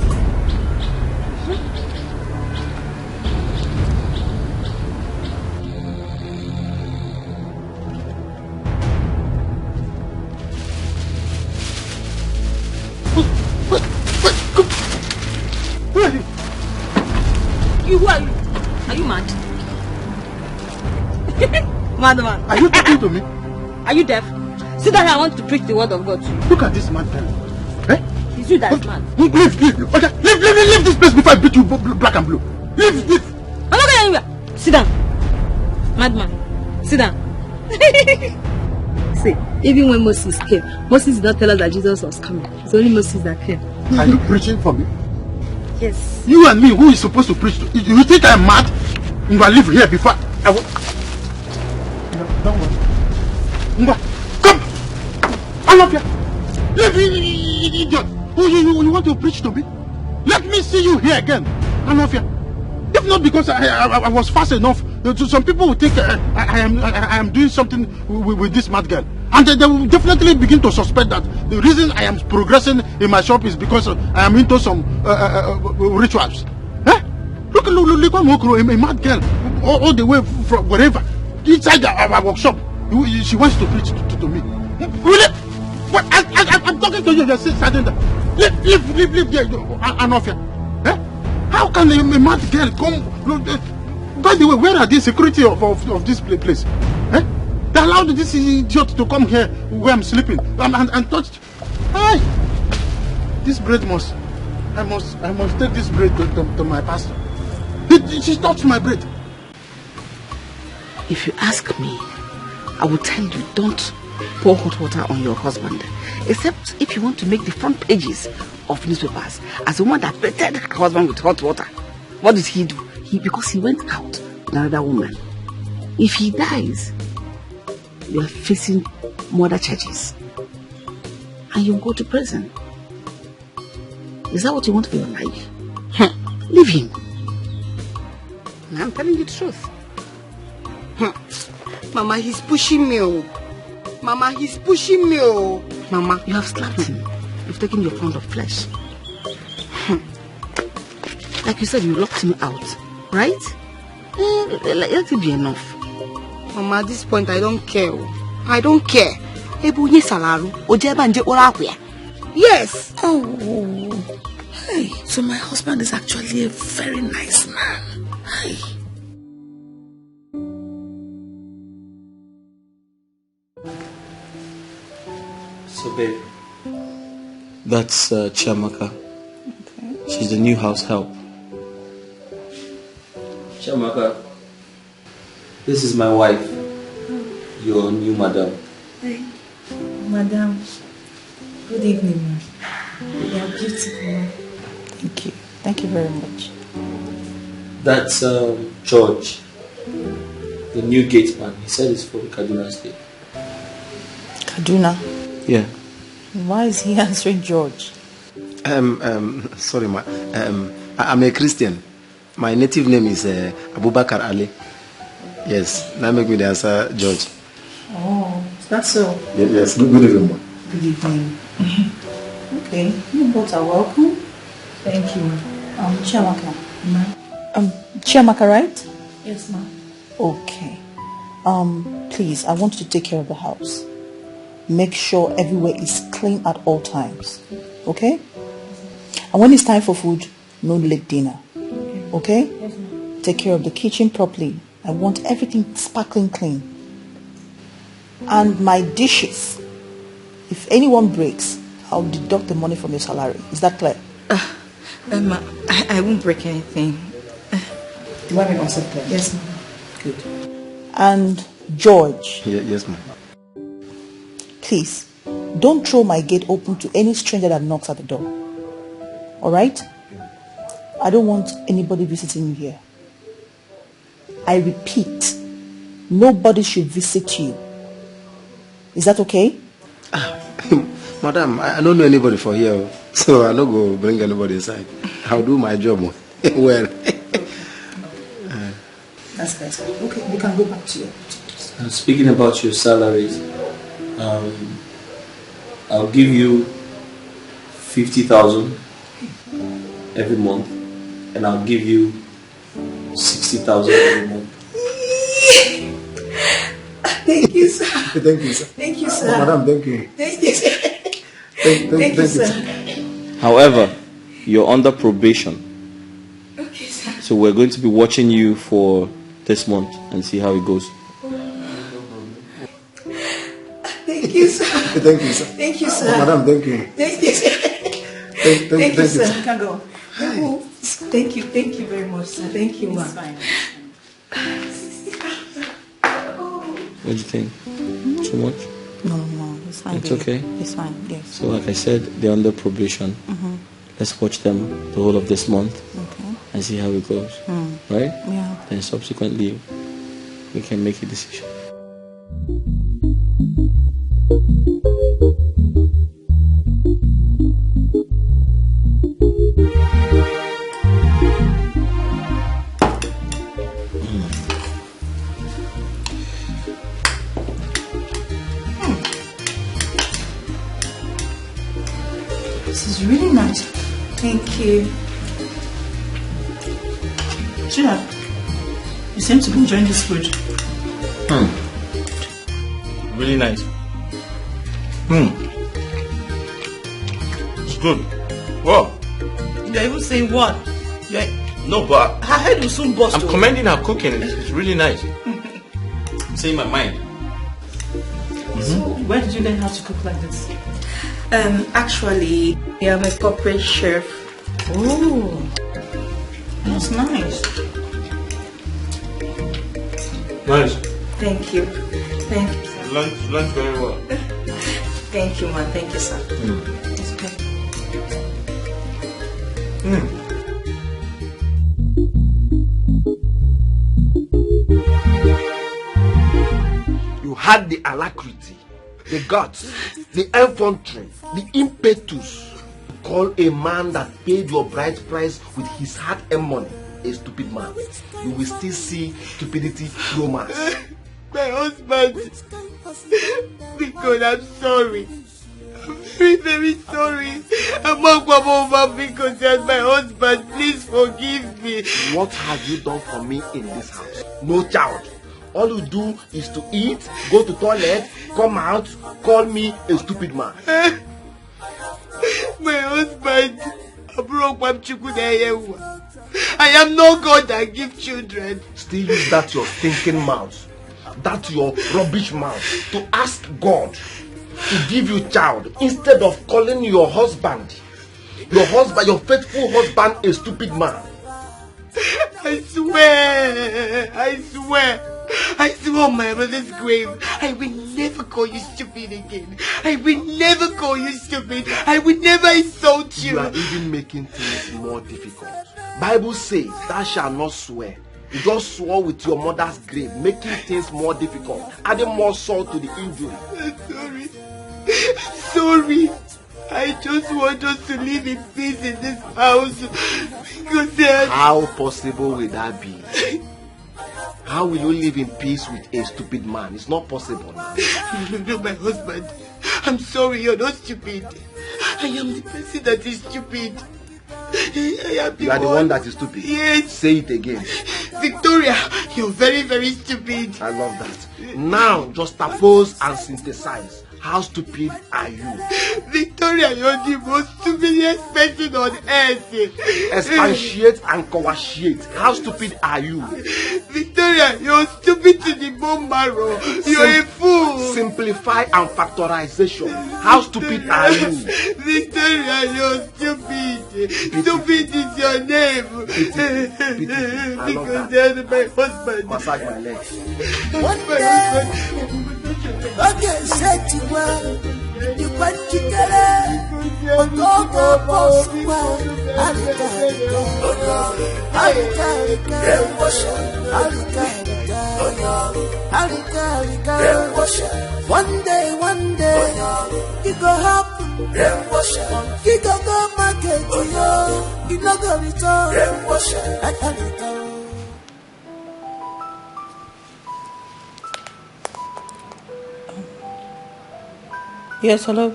Who are you? Are you mad? Madman. Are you talking to me? Are you deaf? Sit down here, I want to preach the word of God to you. Look at this man. Eh? It's you that's mad. Leave. Okay, leave this place before I beat you black and blue. Leave. I'm not going anywhere. Sit down. Madman. Sit down. See, even when Moses came, Moses did not tell us that Jesus was coming. It's only Moses that came. Are you preaching for me? Yes. You and me, who is supposed to preach to? You think I'm mad? I'm going to leave here before I will... Don't worry. Come! I love you. Leave, idiot. You want to preach to me? Let me see you here again. I love you. If not because I was fast enough, some people will think I am doing something with this mad girl. And they will definitely begin to suspect that the reason I am progressing in my shop is because I am into some rituals. Eh? Look, a mad girl, all the way from wherever, inside our workshop. She wants to preach to me. Really? What? I'm talking to you, you're standing there. Leave there, Anofia. Eh? How can a mad girl come? By the way, where are the security of this place? Eh? They allowed this idiot to come here where I'm sleeping and touched. Hey, this bread I must take this bread to my pastor. She touched my bread. If you ask me, I will tell you, don't pour hot water on your husband. Except if you want to make the front pages of newspapers as the one that treated her husband with hot water. What did he do? Because he went out with another woman. If he dies, you are facing murder charges. And you go to prison. Is that what you want for your life? Leave him. I'm telling you the truth. Mama, he's pushing me. Mama, he's pushing me. Mama, you have slapped him. You've taken your pound of flesh. Like you said, you locked me out, right? Let it be enough. Mama, at this point, I don't care. I don't care. Yes. Oh. Hey, so my husband is actually a very nice man. Hey. So babe, that's Chiamaka. Okay. She's the new house help. Chiamaka, this is my wife, your new madam. Hey, madam. Good evening, ma'am. You are beautiful, ma'am. Thank you. Thank you very much. That's George, the new gate man. He said it's for the Kaduna State. Kaduna? Yeah. Why is he answering George? Sorry, ma. I'm a Christian. My native name is Abubakar Ali. Yes, that make me the answer George. Oh, that's so. Yes, good evening, ma. Good evening. Okay, you both are welcome. Thank you. Chiamaka. Chiamaka, right? Yes, ma'am. Okay. Please, I want you to take care of the house. Make sure everywhere is clean at all times. Okay? And when it's time for food, no late dinner. Okay? Yes, ma'am. Take care of the kitchen properly. I want everything sparkling clean. And my dishes, if anyone breaks, I'll deduct the money from your salary. Is that clear? I won't break anything. Do I make myself clear? Yes, ma'am. Good. And George. Yes, ma'am. Please, don't throw my gate open to any stranger that knocks at the door. Alright? I don't want anybody visiting you here. I repeat, nobody should visit you. Is that okay? Madam, I don't know anybody for here, so I'm not going to bring anybody inside. I'll do my job well. That's nice. Okay, we can go back to you. Speaking about your salaries, I'll give you 50,000 every month, and I'll give you 60,000 every month. Thank you, sir. Thank you, sir. Thank you, sir. Madam, thank you. Thank you, sir. Thank you, sir. However, you're under probation. Okay, sir. So we're going to be watching you for this month and see how it goes. Thank you, sir. Thank you, sir. Thank you, sir. Madam, thank you. Thank you, sir. Thank you, sir. You can go. Oh, thank you very much, sir. Thank you, ma'am. What do you think? Too much? No, it's fine. It's okay? It's fine, yes. So like I said, they're under probation. Mm-hmm. Let's watch them the whole of this month and see how it goes. Right? Yeah. Then subsequently, we can make a decision. This is really nice. Thank you. Gina, you seem to be enjoying this food. Really nice. It's good. Wow. You're even saying what? No, but her head will soon burst. I'm commending her cooking. It's really nice. I'm saying my mind. So, where did you learn how to cook like this? Actually, I'm a corporate chef. Oh, that's nice. Nice. Thank you. Thank you, sir. Lunch very well. Thank you, man. Thank you, sir. It's okay. You had the alacrity, the guts, the infantry, the impetus to call a man that paid your bride price with his hard-earned money a stupid man. You will still see stupidity romance. My husband, because I'm sorry. I'm very, very sorry. I'm not over because you're my husband. Please forgive me. What have you done for me in this house? No child. All you do is to eat, go to toilet, come out, call me a stupid man. My husband, I am no God that give children. Still use that your stinking mouth, that your rubbish mouth to ask God to give you child instead of calling your husband, your faithful husband, a stupid man. I swear on my mother's grave, I will never call you stupid again. I will never call you stupid. I will never insult you. You are even making things more difficult. Bible says, thou shalt not swear. You just swore with your mother's grave, making things more difficult, adding more salt to the injury. Sorry. I just want us to live in peace in this house. Because how possible will that be? How will you live in peace with a stupid man? It's not possible. No, my husband. I'm sorry, you're not stupid. I am the person that is stupid. You are the one that is stupid? Yes. Say it again. Victoria, you're very, very stupid. I love that. Now, just oppose and synthesize. How stupid are you? Victoria, you're the most stupidest person on earth. Expatiate and coagulate. How stupid are you? Victoria, you're stupid to the bone marrow. You're a fool. Simplify and factorization. How stupid are you? Victoria, you're stupid. Stupid is your name. Because they're my husband. Massage my legs. Okay, set you well. You want to get it. Go, boss. One day, it go happen. You go market. You no go return. Yes, hello.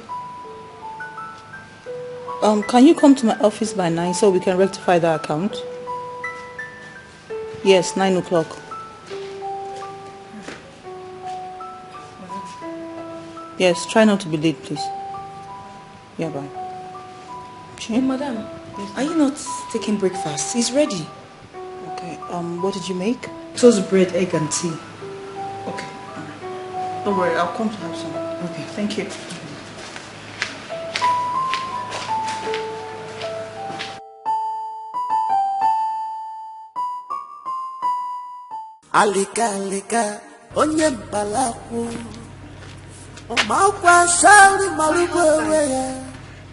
Can you come to my office by 9 so we can rectify the account? Yes, 9 o'clock. Yes, try not to be late, please. Yeah, bye. Hey, madam, are you not taking breakfast? It's ready. Okay, what did you make? Toast bread, egg and tea. Okay, don't worry, I'll come to have some. Okay, thank you. Alika, onye mbalaku. Omakwa shari malubewe.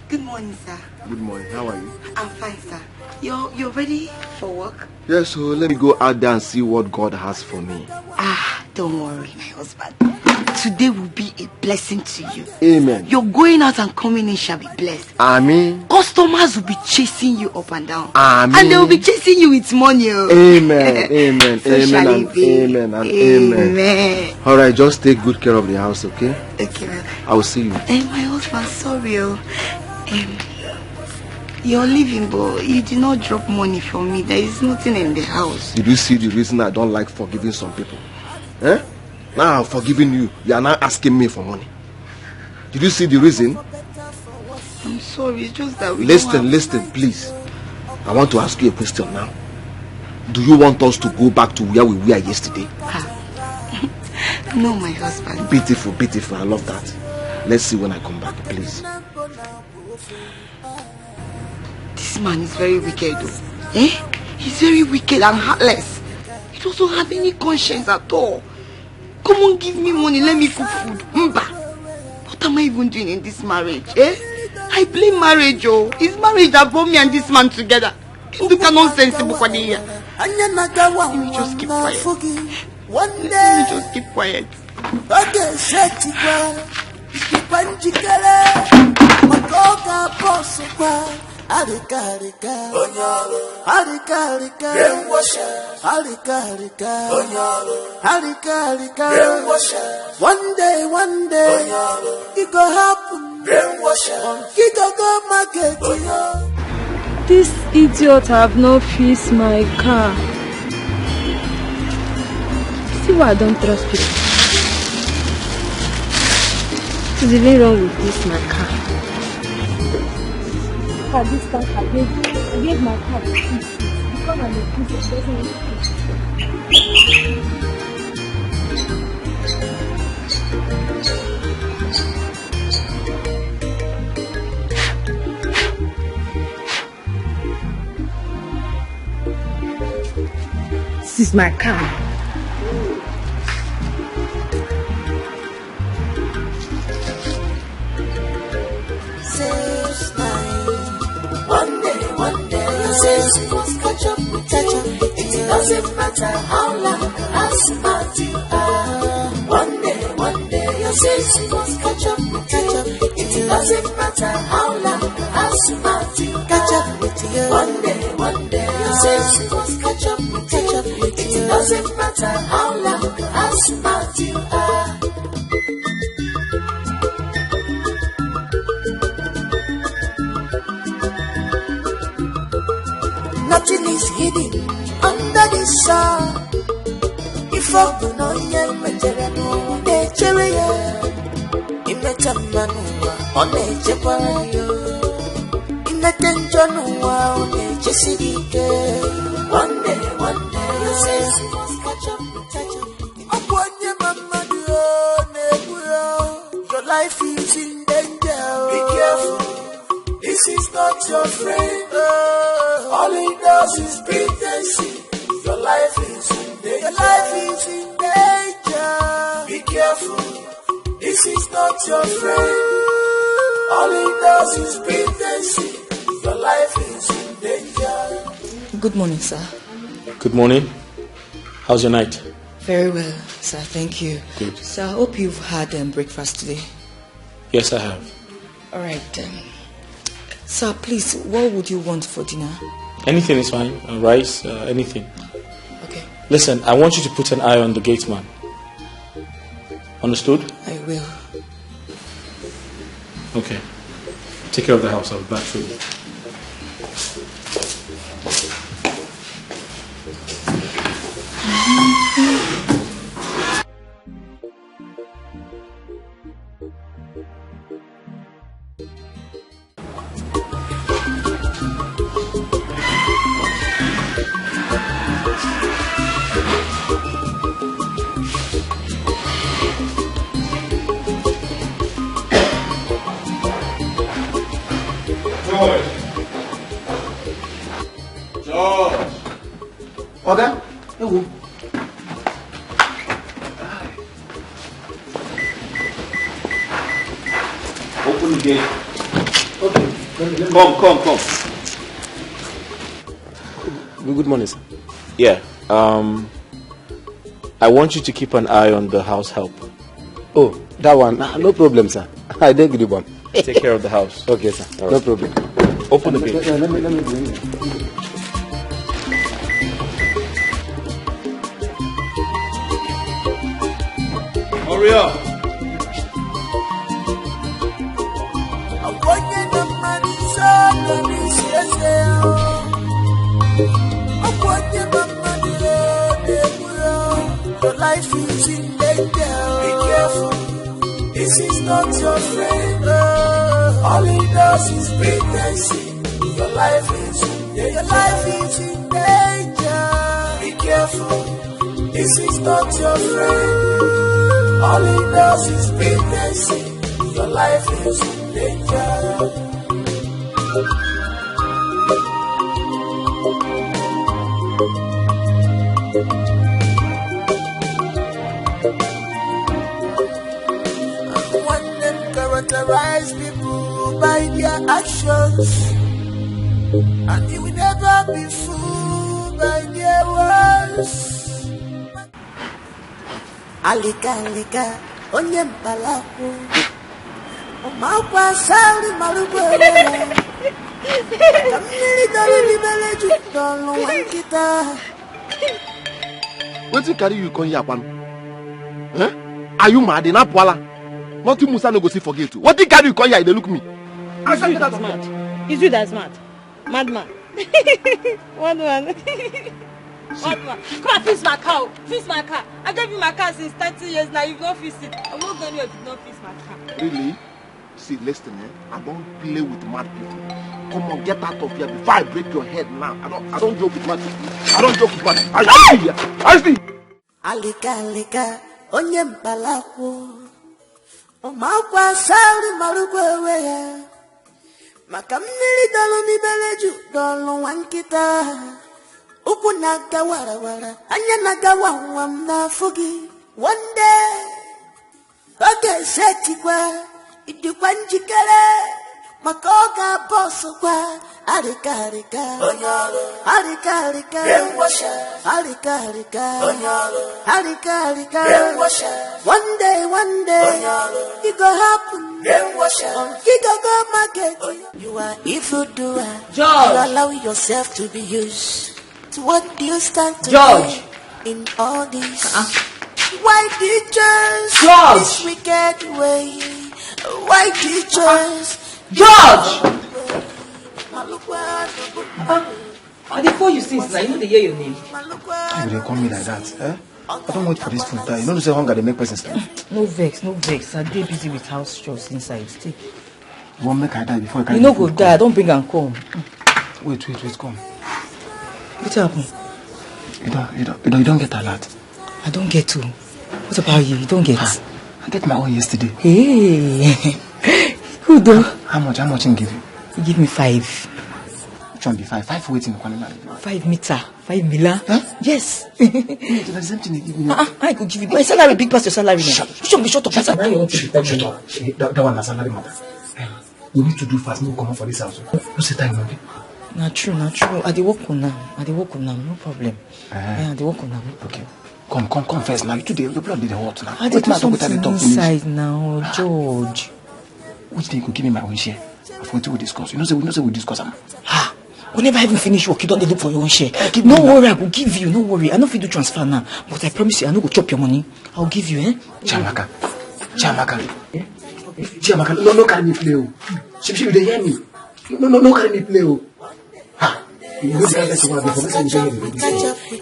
Good morning, sir. Good morning. How are you? I'm fine, sir. You're ready for work? Yes, so let me go out there and see what God has for me. Don't worry, my husband. Today will be a blessing to you. Amen. Your going out and coming in shall be blessed. Amen. Customers will be chasing you up and down. Amen. And they will be chasing you with money. Amen. Amen. So amen. And amen. And amen. All right, just take good care of the house, okay? Okay, man. I will see you. My husband, sorry. You're leaving, but you did not drop money for me. There is nothing in the house. Did you see the reason I don't like forgiving some people? Eh? Now I'm forgiving you. You are now asking me for money. Did you see the reason? I'm sorry, it's just that we Listen, please. I want to ask you a question now. Do you want us to go back to where we were yesterday? No, my husband. Beautiful. I love that. Let's see when I come back, please. This man is very wicked, though. He's very wicked and heartless. He doesn't have any conscience at all. Come on, give me money, let me cook food. What am I even doing in this marriage? I blame marriage, oh. It's marriage that brought me and this man together. Let me just keep quiet. One day, it go happen. This idiot have not fixed my car. See why I don't trust people. What's even wrong with this my car? This car I gave my car to fix it. Because I'm a princess, it doesn't want to fix it. This is my car. One day, your sense must catch up. It doesn't matter how long or smart you are. One day, your sense must catch up. It doesn't matter how long or smart you catch up with you. One day, your sense must catch up. It doesn't matter how long or smart you are. Nothing is hidden under the sun. If I do not yell, Material, nature, in the Tamanua, on nature, in the Tenjanua, on nature city. One day, you say, must catch up. Upon your mamma, your life is in danger. Be careful, this is not your friend. All he does is pretense. Your life is in danger. Be careful, this is not your friend. All he does is pretense. Your life is in danger. Good morning, sir. Good morning. How's your night? Very well, sir. Thank you. Good. So I hope you've had breakfast today. Yes, I have. All right. Sir, please, what would you want for dinner? Anything is fine. Rice, anything. Okay. Listen, I want you to put an eye on the gate man. Understood? I will. Okay. Take care of the house. I'll be back shortly. Okay? Open the gate. Okay. Come. Good morning, sir. Yeah. I want you to keep an eye on the house help. Oh, that one. No problem, sir. I don't give you one. Take care of the house. Okay, sir. All No right. problem. Open the gate. Let me bring it. Hurry up. Your life is in danger. Be careful, this is not your friend. All he does is pretense. Your life is in danger. Be careful, this is not your friend. All he does is pretense. Your life is in danger. Characterize people by their actions, and you will never be fooled by their words. Alika, onye mpalaku, omakwa sari marubere. Kamili dole libele jutonu wankita. Wetin carry you come here, Kwam? Are you mad in Apwala? Nothing Musa no go see forget to. What the guy you call here? They look me. It's you that's mad. It's you that's mad. Madman. Madman. Madman. Come and fix my car. Fix my car. I gave you my car since 30 years now. You've not fixed it. I won't go anywhere if you don't fix my car. Really? See, listen, I don't play with mad people. Come on, get out of here before I break your head now. I don't joke with mad people. I don't joke with mad people. I see. Alika, onye mpalakwo. Omakwa sauri marukwe ya. Maka mmiri dolu n'ibeleju dolu wankita. Ukwu naga wara, anya naga wam na fugi. One day, oge setikwa, idikwa njikere. Maka oga bosu kwa, arika. One day, it go happen. You go market. You are evil doer. George. You allow yourself to be used. To what do you stand to George. do in all this? Why did you George. this wicked way? Why did you George! Before you since now, you know they hear your name. Why would they call me like that? I don't wait for this food. You know, say hunger, they make person sleep. No vex. I'm busy with house chores inside. Take. You won't make I die before I can. You no go die. Don't bring and come. Wait, come. What happened? You don't get a lot. I don't get to. What about you? You don't get? I get my own yesterday. Hey. Who do? How much you give you? You give me 5. Which one be 5? 5 waiting. 5 meter. 5 mila. Huh? Yes. It's the same thing you give me. I could give you. My salary big past your salary. Shut up. Shut up. That one is salary matter. We need to do fast. No come for this house. No say time, okay? Not true. I dey work on now. No problem. I dey work on now. Okay. Come first now. You today your blood be the hot now. I dey do something inside now, George. Which day you could give me my own share of what we discuss? You know, we discuss them. We never even finish work. You don't look for your own share. No worry, I will give you. No worry. I know if you do transfer now, but I promise you, I no go chop your money. I'll give you, Chiamaka. No carry me play. She you dey hear me. No carry me play. You know the guys who are before me.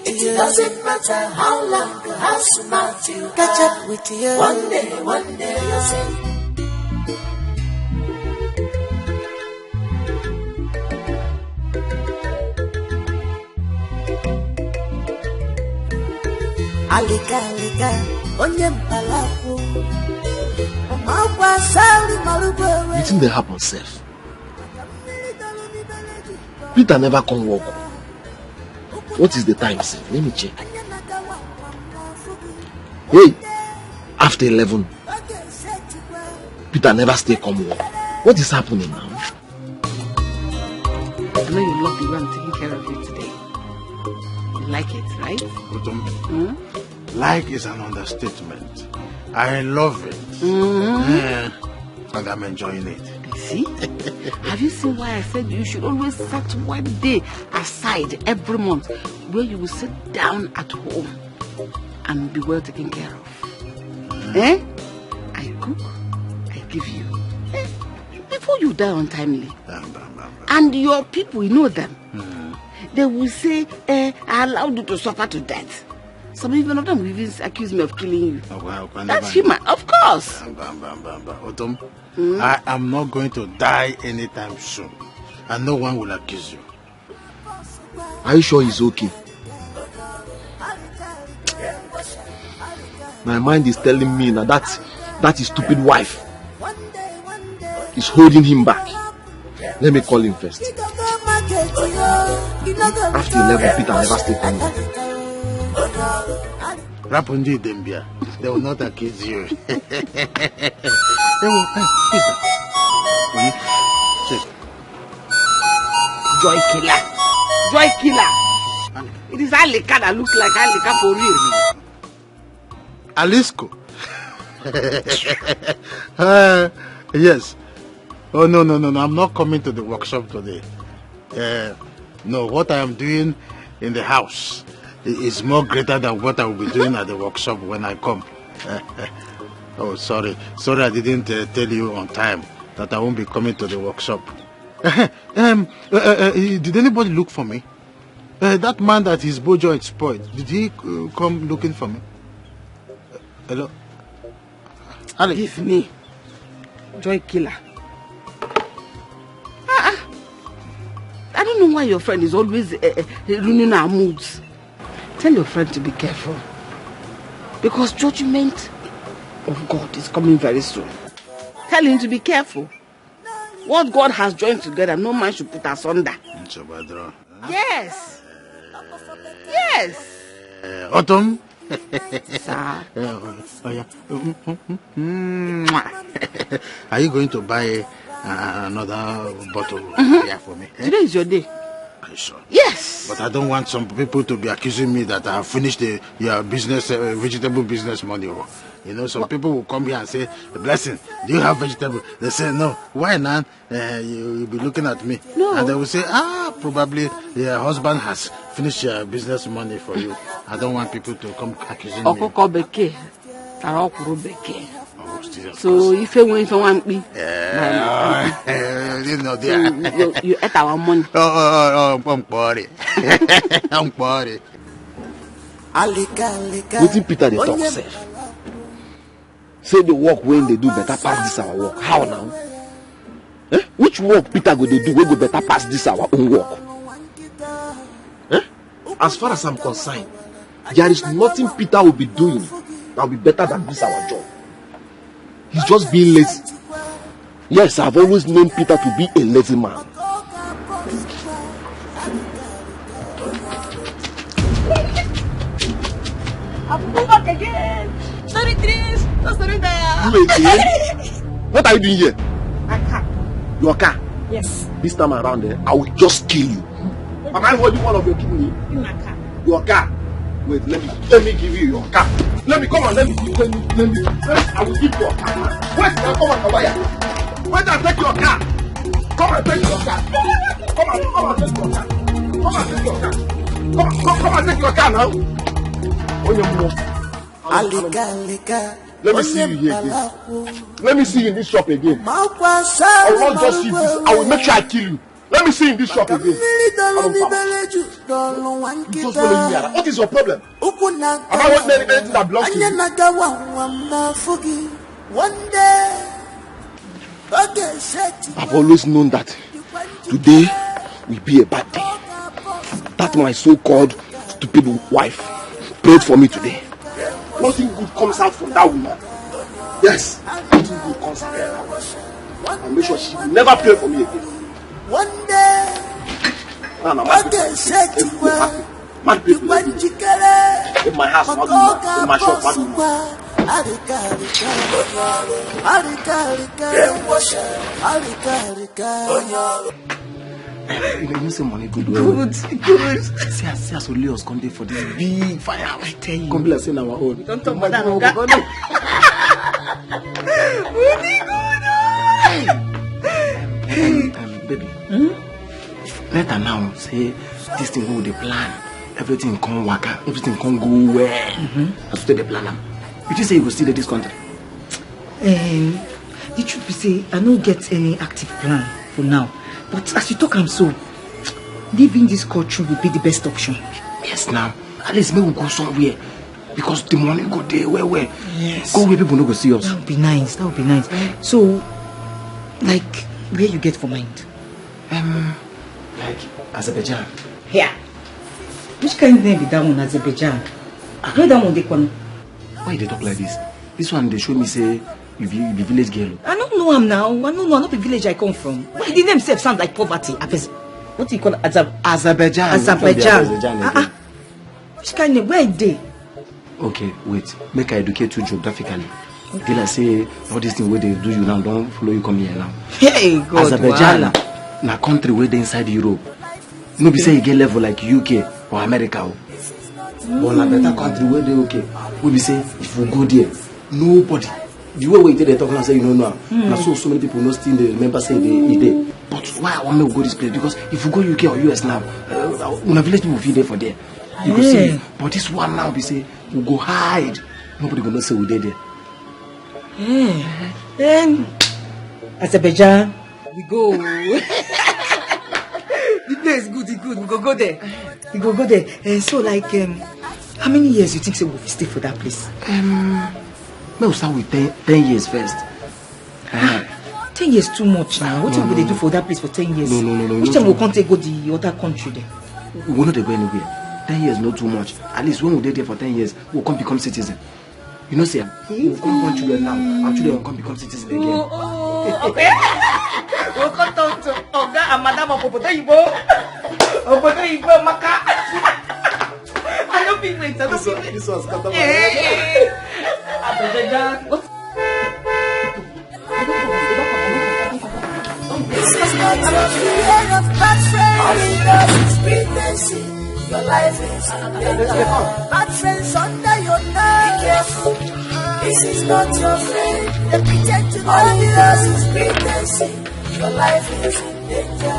It doesn't matter how long, how smart you catch up with you. One day you'll see. Alika, onye mpalakwo. Omakwa sauri marugwe. Wetin dey happen sef? Peter never come work. What is the time sef? Let me check. Hey, after 11. Peter never stay come work. What is happening now? I know you love the way I'm taking care of you today. You like it, right? Like is an understatement. I love it. And I'm enjoying it. See? Have you seen why I said you should always set one day aside every month where you will sit down at home and be well taken care of? I cook, I give you. Before you die untimely. And your people, you know them. They will say, I allowed you to suffer to death. Some even of them will even accuse me of killing you. That's human, of course. Otom, I am not going to die anytime soon. And no one will accuse you. Are you sure he's okay? My mind is telling me now that his stupid wife is holding him back. Let me call him first. After 11, Peter never stayed home. Rapundi Dembia, they will not accuse you. They will, Joy killer. It is Alika that looks like Alika for real. Alisco. Yes. Oh, no. I'm not coming to the workshop today. No, what I am doing in the house is more greater than what I will be doing at the workshop when I come. Oh, sorry. Sorry I didn't tell you on time that I won't be coming to the workshop. Did anybody look for me? That man that his bow joint spoiled, did he come looking for me? Hello? Alex. Give me. Joy killer. I don't know why your friend is always ruining our moods. Tell your friend to be careful. Because judgment of God is coming very soon. Tell him to be careful. What God has joined together, no man should put asunder. Yes. Yes. Autumn. Sir. Oh, yeah. Are you going to buy another bottle here for me? Today is your day. Are you sure? Yes. But I don't want some people to be accusing me that I have finished your business, vegetable business money. You know, some people will come here and say, Blessing, do you have vegetable? They say, no. Why not? You'll be looking at me. No. And they will say, probably your husband has finished your business money for you. I don't want people to come accusing me. So if you want me, you know, you ate our money. I'm sorry. I'm sorry. Wetin Peter dey talk sef? Say the work when they do better pass this our work. How now? Which work Peter go dey do wey go better pass this our own work? As far as I'm concerned, there is nothing Peter will be doing that will be better than this our job. He's just being lazy. Yes, I've always known Peter to be a lazy man. I'm back again. Sorry, Tris. Sorry, there. You again? What are you doing here? My car. Your car? Yes. This time around, I will just kill you. Am I holding one of your kidney? In my car. Your car? Wait, let me give you your car. Let me, I will give you your car. Wait, now come on, wire. Wait and take your car. Come and take your car. Come and take your car. Come and take your car. Come and take your car now. Let me see you here again. Let me see you in this shop again. I will not just see this. I will make sure I kill you. Let me see in this shop again. Just following me around. What is your problem? Am I wanting anything that belongs to you? I've always known that today will be a bad day. That my so-called stupid wife prayed for me today. Nothing good comes out from that woman. Yes, nothing good comes out. I'll make sure she will never pray for me again. One day, mad people in my house, in my shop, you say money good. Good. See as Leo's come there for this big fire. I tell you. Come be like saying our own. Don't talk about that. Baby. Later now, say this thing go the plan. Everything can work out. Everything can go well. As to the plan. You just say you go stay in this country. The truth be say, I don't get any active plan for now. But as you talk, I'm so leaving this country will be the best option. Yes, now at least maybe we'll go somewhere because the money go there. Where? Yes. Go where people no go see us. That would be nice. That would be nice. So, like, where you get for mind? Like Azerbaijan. Here. Which kind of name be that one, Azerbaijan? Where that one they come? Why they talk like this? This one they show me say you be village girl. I don't know him now. I don't know. Not the village I come from. Why the name self sound like poverty? What do you call it? Azerbaijan. Azerbaijan. Which kind of name? Where is they? Okay, wait. Make I educate you geographically. Okay. Like say all these things where they do you now don't follow you come here now. Hey God. Azerbaijan na country where they inside Europe. No be say you get level like UK or America. But na better country where they okay. We be say if we go there, nobody. The way they talk now say you don't know. Now so many people no still they remember say they there. But why I want to go this place? Because if you go UK or US now, una village people feel there for there. You go see. But this one now be say we go hide. Nobody gonna say we there. Then, Azerbaijan, we go. The place is good, it's good. We go there. We go there. So, like, how many years you think we'll stay for that place? We'll start with 10 years first. 10 years too much now. What will they do for that place for 10 years? No. Which time we'll come take go the other country then? We will not go anywhere. 10 years not too much. At least when we stay there for 10 years, we'll come become citizen. You know, say, we'll come born children now. Our children will come become citizen again. We'll come down to Oga and Madam Obodo Igbo. Obodo Igbo Maka. I don't think wait. This was cut off. This is not your fear of bad friends. Pregnancy, your life is bad friends under your nose. Be careful. This is not your friend. They pretend to know you. This is pregnancy, your life is in danger.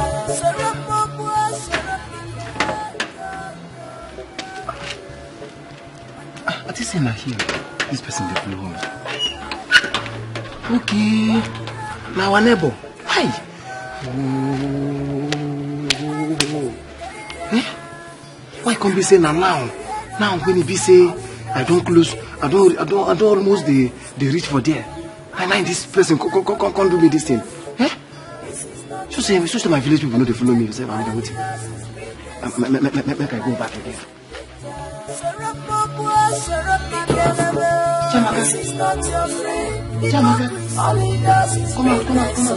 I just say here. This person they follow me. Okay. Now our neighbor. Hi. Why can't be say now? Now when he be say I don't close, I don't almost they reach for there. And now this person can't do me this thing. So say my village people know they follow me. Say I'm waiting. Make I go back again. Jamaka. Come on.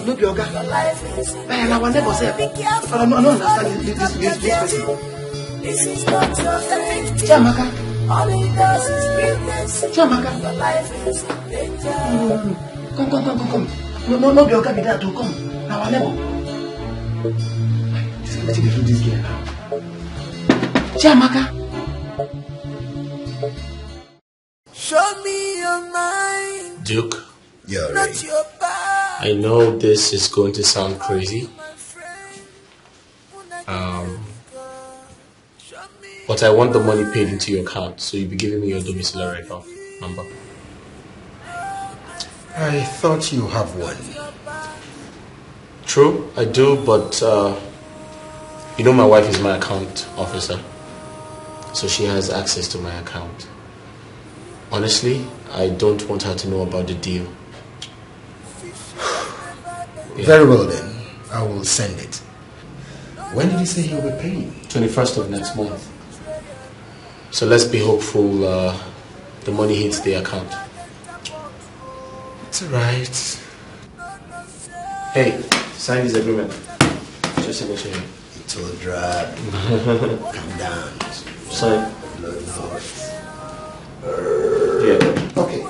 No be oga. I want to say. I don't understand this person. This is not your friend. Jamaka. All he does is pregnancy. Jamaka. Your life is in danger. Come. No be oga be that to come. Now I never. Just let me do this girl now. Jamaka. Show me your mind. Duke. Yeah, not your bad. I know this is going to sound crazy. But I want the money paid into your account, so you'll be giving me your domiciliary account number. I thought you have one. True, I do, but you know my wife is my account officer, so she has access to my account. Honestly, I don't want her to know about the deal. Yeah. Very well then, I will send it. When did you say he'll be paying? 21st of next month. So let's be hopeful the money hits the account. It's alright. Hey, sign this agreement. Just signature here. It will drop. Calm down. Sign. No. Yeah. Okay.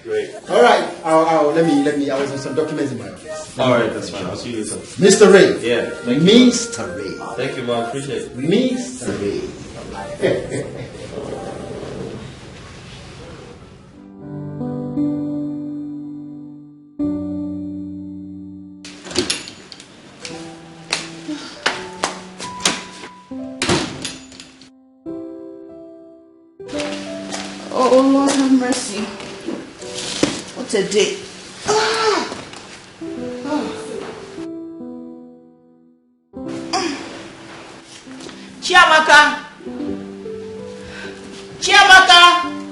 Great. All right. Let me. I was on some documents in my office. All right, that's fine. I'll see you later. Mr. Ray. Yeah. Mr. Ray. Thank you, man. Appreciate it. Mr. Ray. Oh Lord have mercy. What a day. Chiamaka!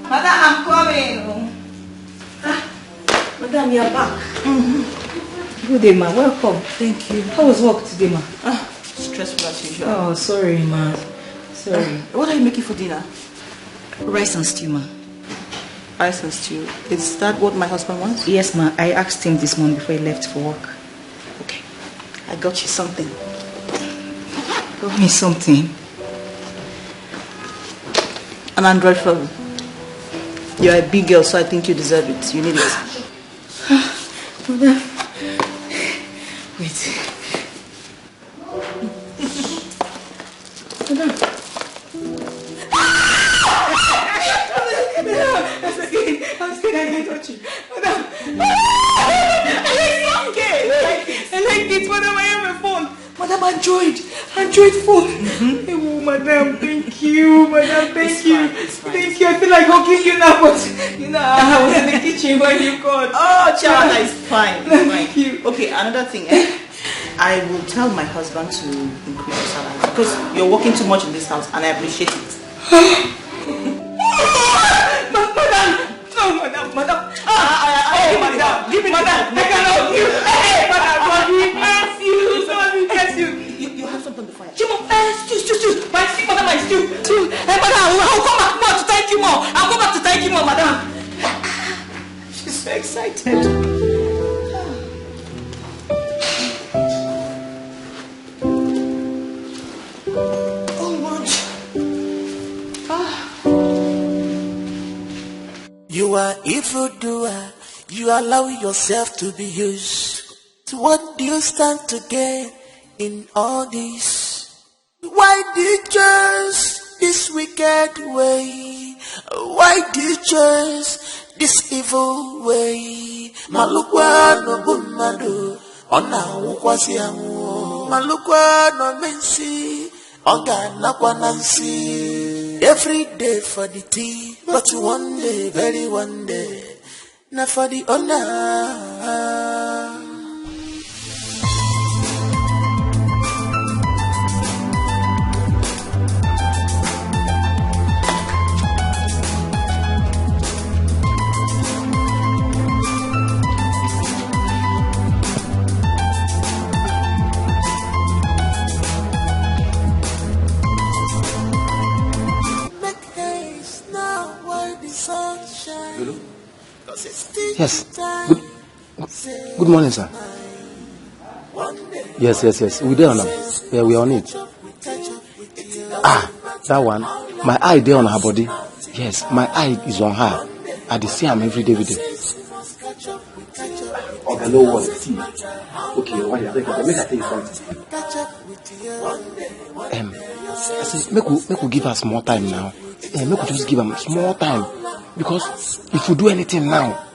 Madam, I'm coming. Madam, you're back. Good day, ma. Welcome. Thank you. How was work today, ma? Stressful as usual. Oh, sorry, ma. Sorry. What are you making for dinner? Rice and stew, ma. Rice and stew. Is that what my husband wants? Yes, ma. I asked him this morning before he left for work. Okay. I got you something. Got me something? An Android phone. You're a big girl, so I think you deserve it. You need it. Madam. Wait. Madam. I'm scared I can't touch you. Madam. Madam, Android phone. Oh, Madam, thank you. Madam, thank you. Thank you. I feel like hugging you now, but I was in the kitchen when you called. Oh, Chiamaka is fine. Thank you. Okay, another thing, I will tell my husband to increase your salary because you're working too much in this house and I appreciate it. Madam. Madam. Give me madam. I can help you. Hey, madam. God bless you. You have something to fire. Stew. My stew, madam, my stew. Hey, madam, I'll come back more to thank you more. I'll come back to thank you more, madam. She's so excited. You are evildoer, you allow yourself to be used. So what do you stand to gain in all this? Why do you choose this wicked way? Why do you choose this evil way? Malukwa no bumado, ona ukwasi amu. Malukwa no mensi, onga nakwa nansi. Every day for the tea, but one day, very one day, not for the honor. Yes. Good morning, sir. Yes. We're there now. Yeah, we are on it. That one. My eye there on her body. Yes, my eye is on her. I see her every day with it. Hello, what? Okay, why you make I tell you something. I said, make we give her small time now. Make we just give her small time. Because if we do anything now,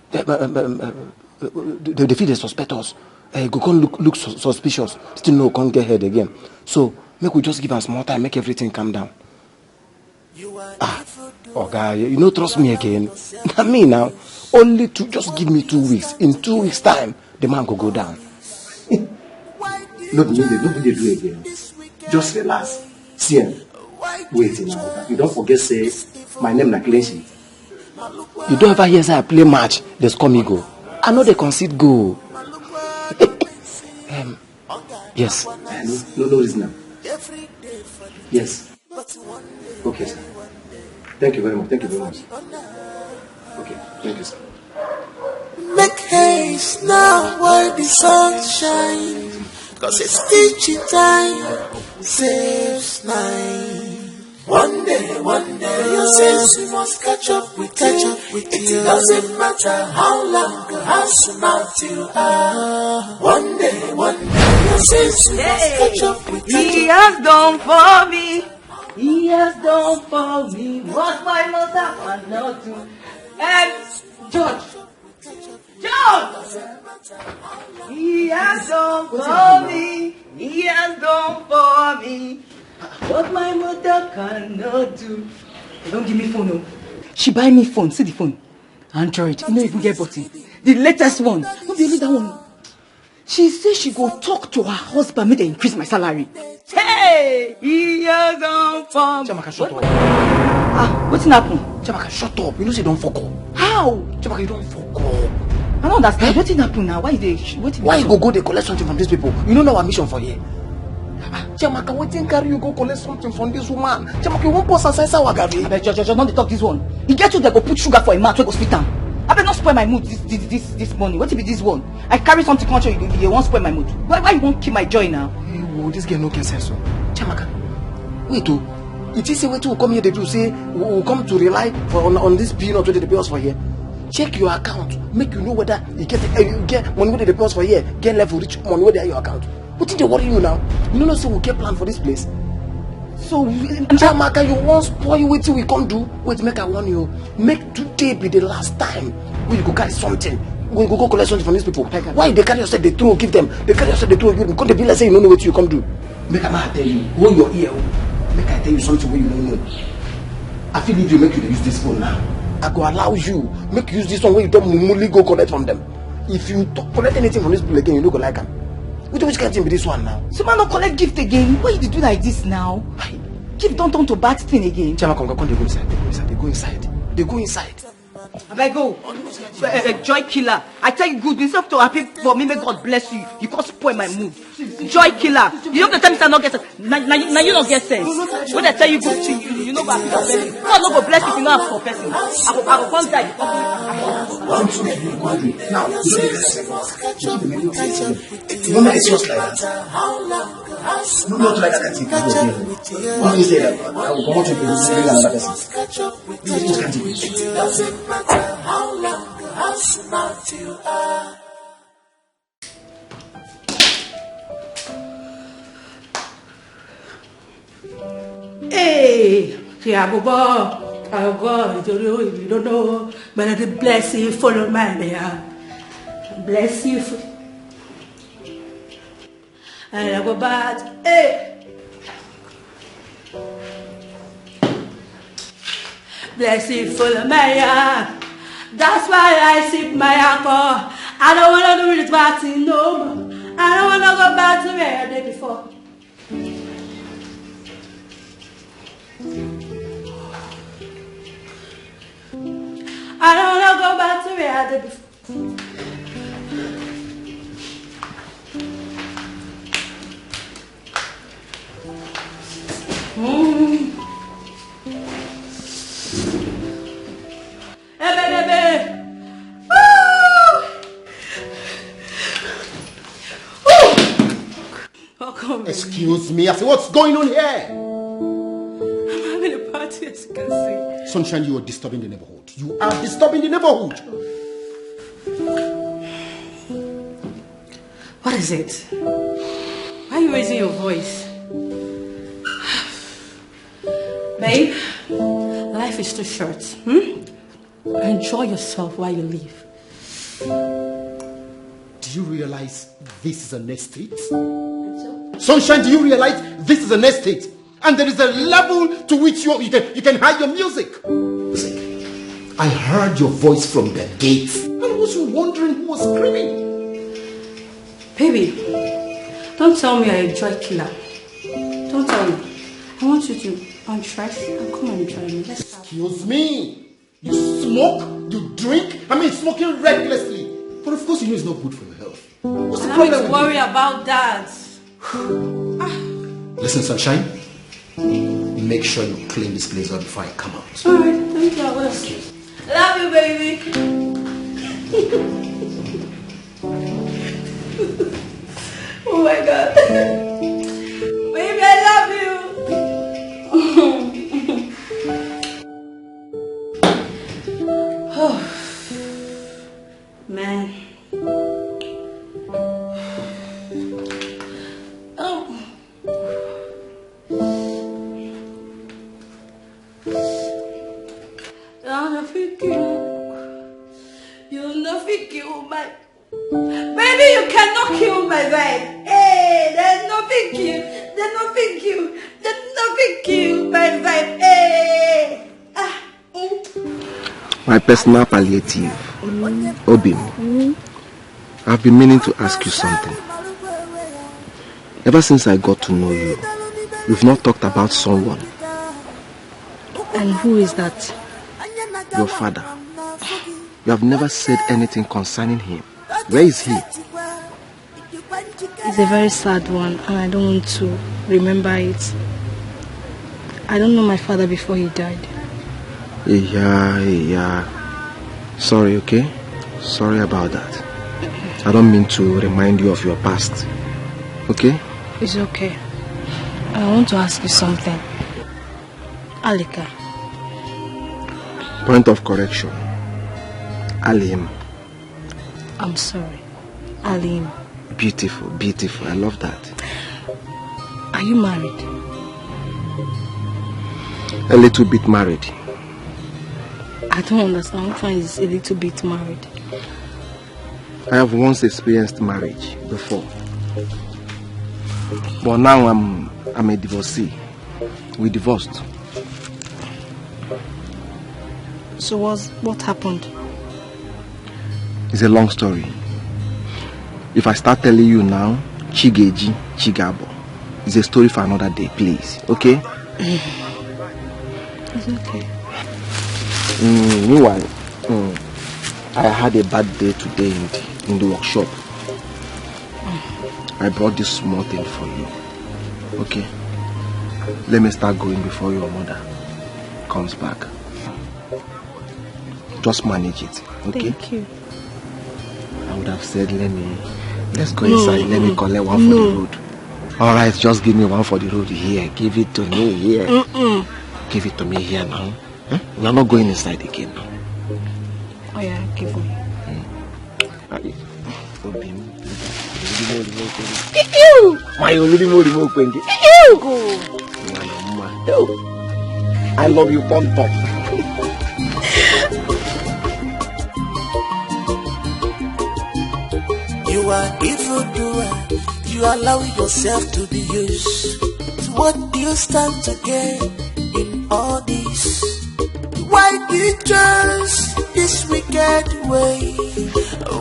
they feel they suspect us. Go can look suspicious. Still no, can't get head again. So make we just give us more time, make everything calm down. Guy, you know, trust me again. Not me now. Only just give me 2 weeks. In 2 weeks' time, the man could go down. Not they do again. Just relax. See him. Wait now. You don't forget say my name na Clency. You don't ever hear say I play match, they score me goal. I know they concede goal. Yes. No reason now. Yes. Okay, sir. Thank you very much. Okay, thank you, sir. Make haste now while the sun shines, 'cause it's teaching time, saves nine. One day, your sins we must catch up with you. It doesn't matter how long or how smart you are. One day, your sins we must catch up with you. He has done for me. He has done for me what my mother cannot do. And George. He has done for me. He has done for me what my mother cannot do. They don't give me phone, no. She buy me phone. See the phone. Android. You don't even get button. The latest one. Not the only that one. She says she go talk to her husband, make they increase my salary. Hey, he has done for me. Chiamaka, shut up. What's happened? Chiamaka, shut up. You know say don't fuck up. How? Chiamaka, you don't fuck up. I don't understand. What's happened now? Why you go they collect something from these people? You don't know our mission for here. Chiamaka, waiting carry you go collect something from this woman. Chiamaka, you won't post aside our Gary. Just don't talk this one. You get to they go put sugar for a mouth we go spit am. I better not spoil my mood this morning. What if it this one? I carry something contrary, you won't spoil my mood. Why you won't keep my joy now? Hey, whoa, this girl no can sense so. Chiamaka, wait oh. It is a way to come here they do say we come to rely on this peanut where they pay us for here. Check your account. Make you know whether you get money where they pay us for here. Get level rich money where they are your account. What did they worry you now? You don't know say we get plan for this place. So Chiamaka, you won't spoil wait till we come do. Wait, make I warn you. Make today be the last time when you go carry something we go collect something from these people. Why they carry yourself, they throw, give them. They carry yourself, they throw, give them. Because they be like say you don't know what you come do. Make I tell you, hold your ear. Make I tell you something where you don't know. I feel if you make you use this phone now, I go allow you make you use this one where you don't normally go collect from them. If you collect anything from these people again, you don't go like them. Which can't be this one now? So man, not collect gift again. Why you do like this now? Gift don't turn to bad thing again. Chama, come, they go inside. They go inside. They go inside. I go. Joy killer. I tell you good. Instead of to happy for me, may God bless you. You can't spoil my mood. Joy killer. You know the time I not get sense. Now you don't get sense. When I tell you good thing, you know God bless you. God no go bless you if you not have for person. I will come die. Now, you know it's just like that. No, not like that. What you say that? I will come out to you and bring another person. You just can't do it. How long, how smart you are. Hey, yeah, Bobo. Oh God, you don't know, but I bless you, follow my man. Bless you. And I go back. Hey. Bless you, follow my man. That's why I sip my alcohol. I don't want to do this party no more. I don't want to go back to where I did before. I don't want to go back to where I did before. Hey, baby. Excuse me, I said, what's going on here? I'm having a party, as you can see. Sunshine, you are disturbing the neighborhood. You are disturbing the neighborhood. What is it? Why are you raising your voice? Babe, life is too short. Enjoy yourself while you live. Do you realize this is an estate? Sunshine, do you realize this is an estate? And there is a level to which you can hide your music. Listen, I heard your voice from the gates. And I was wondering who was screaming. Baby, don't tell me I enjoy killer. Don't tell me. I want you to undress and come and join me. Excuse me. You smoke, you drink. I mean, smoking recklessly. But of course, you know it's not good for your health. What's the problem? Don't worry about that. Listen, Sunshine. Make sure you clean this place up before I come out. Alright, thank you. I will. Love you, baby. Oh my God. Baby, I love you. Oh, man. Oh. You'll not kill my. Baby, you cannot kill my vibe. Hey, there's nothing kill. There's nothing kill. There's nothing kill my vibe. Hey. My personal palliative, Obim. I've been meaning to ask you something. Ever since I got to know you, we've not talked about someone. And who is that? Your father. You have never said anything concerning him. Where is he? It's a very sad one, and I don't want to remember it. I don't know my father before he died. Yeah. Sorry, okay? Sorry about that. I don't mean to remind you of your past. Okay? It's okay. I want to ask you something. Alika. Point of correction. Alim. I'm sorry. Alim. Beautiful, beautiful. I love that. Are you married? A little bit married. I don't understand. Which one is a little bit married? I have once experienced marriage before. But now I'm a divorcee. We divorced. So what happened? It's a long story. If I start telling you now, Chigeji, Chigabo. It's a story for another day, please. Okay? It's okay. Meanwhile, I had a bad day today in the workshop. I brought this small thing for you. Okay? Let me start going before your mother comes back. Just manage it, okay? Thank you. I would have said, let's go inside. Let me collect one for the road. All right, just give me one for the road here. Give it to me here. Give it to me here now. Huh? We are not going inside again now. Oh yeah, give me. My only remote. I love you, Pom Pom. You are evildoer. You allow yourself to be used. What do you stand to gain in all this? Why do you choose this wicked way?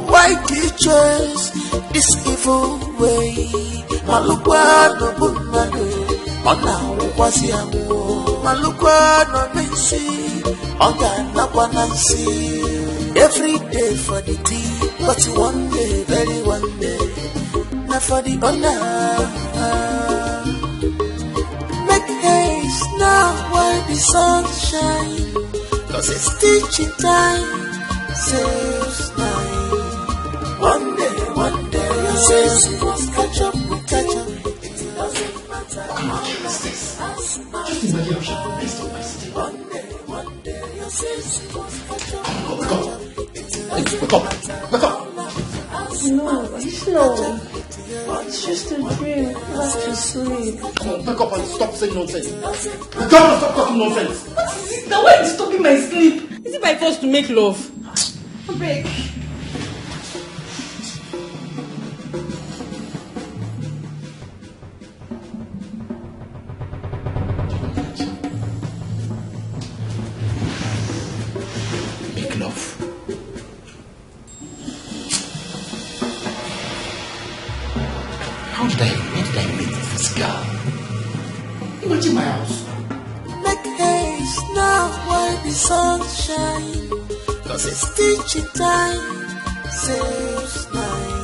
Why do you choose this evil way? Malukwa no bunmanu, ona ukwasi amu. Malukwa no mensi, ona nakwanansi. Every day for the tea, but one day, very one day. Not for the honor. Make haste now while the sun shine, 'cause it's teaching time. Saves nine. One day, your sins must catch up. It doesn't matter. Come on, what's this? Just imagine how she messed up my city. One day, your sins must catch up. Wake up. No. It's just a dream. Let's just sleep. Come on, wake up and stop saying nonsense. Wake up and stop talking nonsense. What is it? Now why is it stopping my sleep? Is it by force to make love? Break. Make love. How did I meet this girl? Imagine my house. Make haste now while the sun shine, 'cause it's teaching time. Saves nine.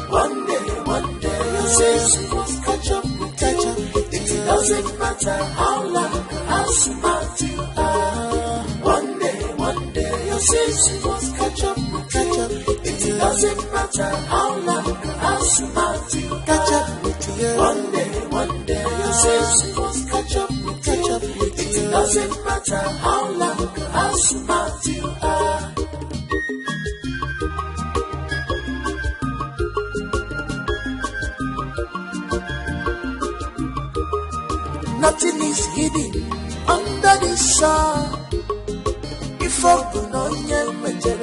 One day, your sins must catch up. It doesn't matter how long, how smart you are. One day, your sins must catch up. It doesn't matter how long, how smart you catch up with you. One day, your sins must catch up. It doesn't matter how long, how smart you are. Nothing is hidden under the sun. If I do not yell, nature,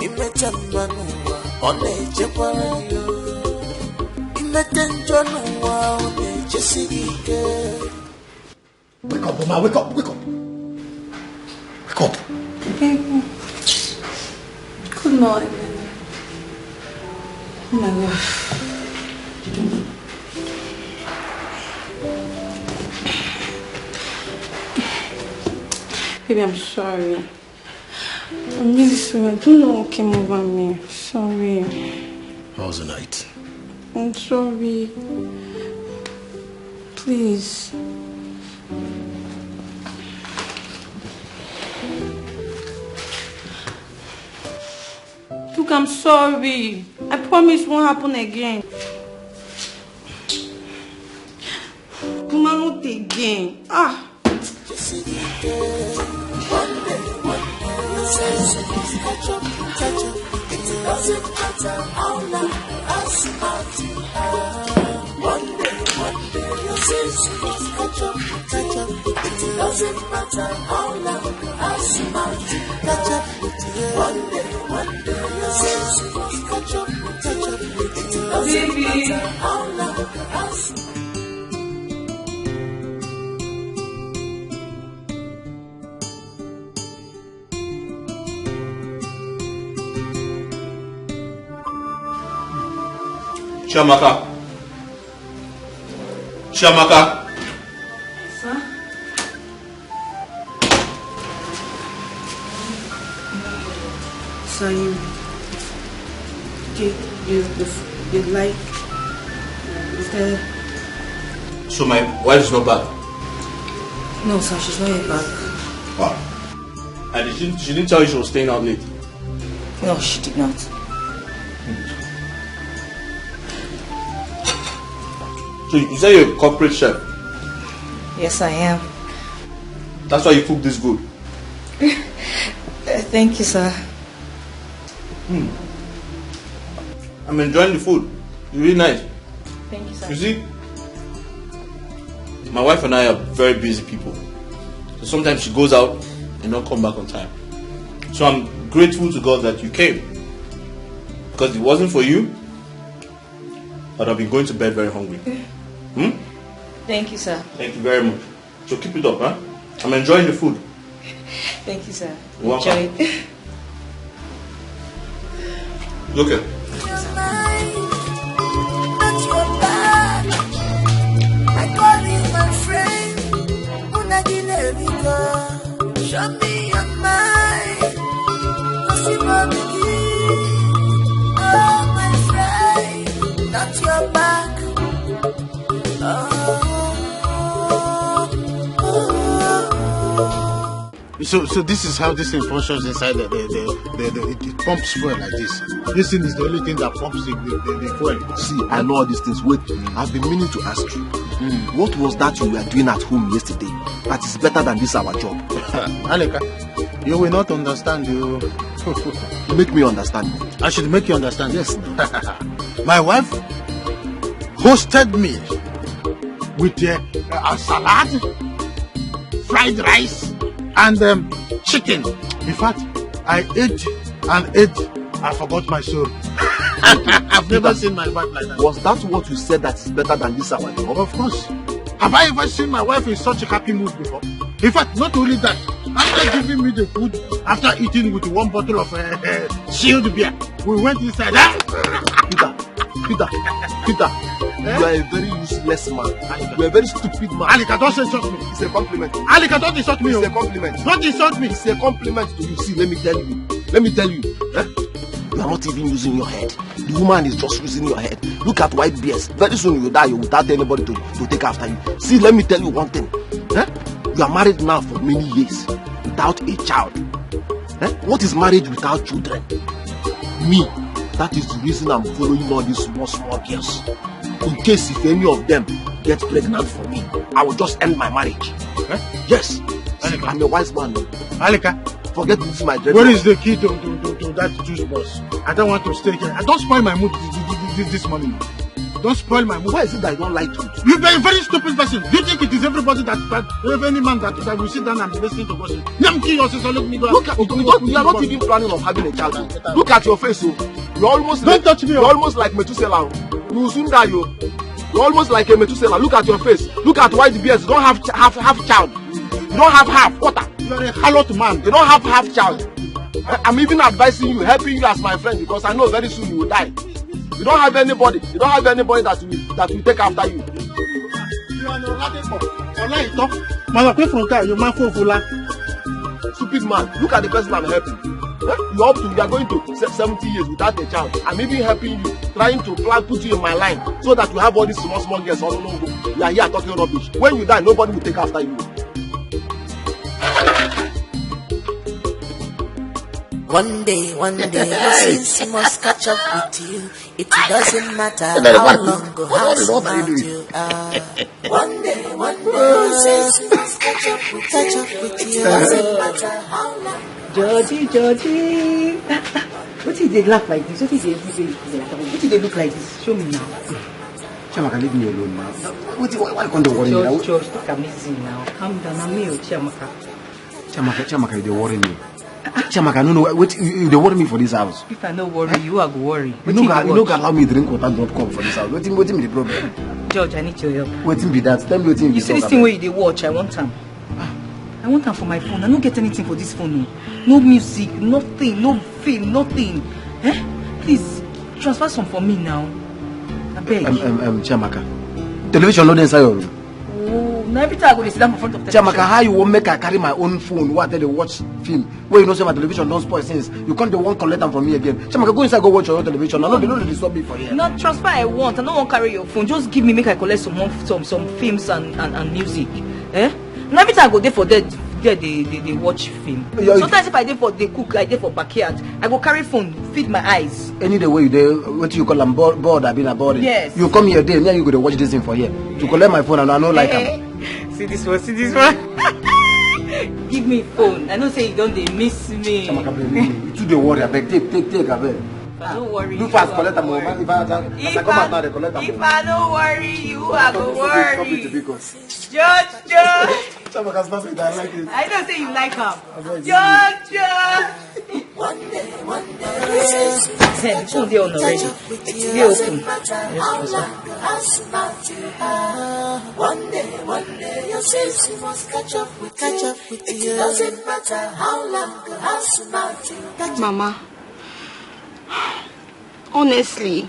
imagine on nature, imagine Wake up, Mama, wake up. Baby. Good morning. Oh my God. Baby, I'm sorry. I'm really sorry. I don't know what came over me. Sorry. How was the night? I'm sorry. Please. Look, I'm sorry. I promise it won't happen again. Kuma, not again. It doesn't matter how long, how smart you are. One day, your sins must catch up. It doesn't matter how long, how smart you catch up with you. One day, baby. Chiamaka. Chiamaka. Sir? So you like, is there... So my wife is not back? No, sir, she's not yet back. Wow. And she didn't tell you she was staying out late? No, she did not. So you say you're a corporate chef? Yes, I am. That's why you cook this good? Thank you, sir. I'm enjoying the food. It's really nice. Thank you, sir. You see, my wife and I are very busy people. So sometimes she goes out and not come back on time. So I'm grateful to God that you came. Because if it wasn't for you, I'd have been going to bed very hungry. Thank you, sir. Thank you very much. So keep it up, huh? I'm enjoying the food. Thank you, sir. You're welcome. Enjoy it. Look at. I call you my friend. Show me your mind. Oh, my friend, not your back. So this is how this thing functions inside it pumps fuel like this. This thing is the only thing that pumps the fuel. See, I know all these things. Wait, I've been meaning to ask you. What was that you were doing at home yesterday that is better than this our job? Aleka, you will not understand. You make me understand. I should make you understand. Yes. My wife hosted me with a salad, fried rice, and chicken. In fact, I ate and ate. I forgot my soul. I've never seen my wife like that. Was that what you said that is better than this our job? Of course. Have I ever seen my wife in such a happy mood before? In fact, not only that, after giving me the food, after eating with one bottle of chilled beer, we went inside. Peter, you are a very useless man. You are a very stupid man. Alika, don't insult me. It's a compliment. Alika, don't insult me. It's a compliment. Don't insult me. It's a compliment to you. See, let me tell you. You are not even using your head. The woman is just using your head. Look at white bears. Very soon you will die without anybody to take after you. See, let me tell you one thing. You are married now for many years without a child. What is marriage without children? Me. That is the reason I'm following all these small girls. In case if any of them get pregnant for me, I will just end my marriage. Yes. See, I'm a wise man. Alika, forget this is my dream. Where is the key to that juice box? I don't want to stay here. Don't spoil my mood this morning. Don't spoil my mood. Why is it that I don't like you? You're a very stupid person. Do you think it is everybody that any man that will sit down and be listening to gossip? Look at you are not even planning on having a child. Look at your face. You almost don't touch me. You're almost like Methuselah. You will soon die. You're almost like a Methuselah. Look at your face. Look at white beards. You don't have half child. You don't have half quarter. You're a halot man. You don't have half child. I'm even advising you, helping you as my friend, because I know very soon you will die. You don't have anybody. You don't have anybody that will take after you. You are not stupid man. Look at the person I'm helping. You are going to 70 years without a child. I'm even helping you, trying to put you in my line so that you have all these small girls all over. You are here talking rubbish. When you die, nobody will take after you. One day, since he must catch up with you. It doesn't matter how long or how smart you are. One day, since he must catch up with you. It doesn't matter how long. Georgie. What did they laugh like this? What did they look like this? Show me now. Chiamaka, leave me alone now. Why can't you worry me now? George, look at me now. Calm down, I'm me, Chiamaka. Chiamaka, you worry me. Chiamaka, no, wait, they worry me for this house. If I no worry, you are go worry. You know, allow me drink water, not come for this house. Waiting be the problem. George, I need your help. Waiting be that. Tell me what you see this thing where you watch, I want time. I want time for my phone. I don't get anything for this phone. No music, nothing, no film, nothing. Please, transfer some for me now. I beg. Chiamaka, television not inside your room. Oh, now every time I go to sit down in front of television. Chiamaka, how you won't make I carry my own phone? What they watch film? Where you know say my television don't spoil since you can't the one collect them from me again. Chiamaka, go inside, go watch your own television. I know they don't disturb me for here. Not transfer I want. I don't want to carry your phone. Just give me, make I collect some films and music. And every time I go there for that, they watch film. Sometimes if I dey for they cook, I dey for backyard. I go carry phone, feed my eyes. Any the way you there, what you call them board, I've been aboard. Yes. You come here, then you go to watch this thing for here. To collect my phone, and I know like See this one. Give me phone. I know say you don't they miss me. You too the worry, I beg. Take, I beg. Don't worry. Do fast, collect them. If I come out now, they collect them. If I don't worry, you are go worry. Judge. I don't say you like her. Judge. One day. This one they on already. They open. One day, your sins must catch up with you. It doesn't matter how long or how smart you. Mama, honestly,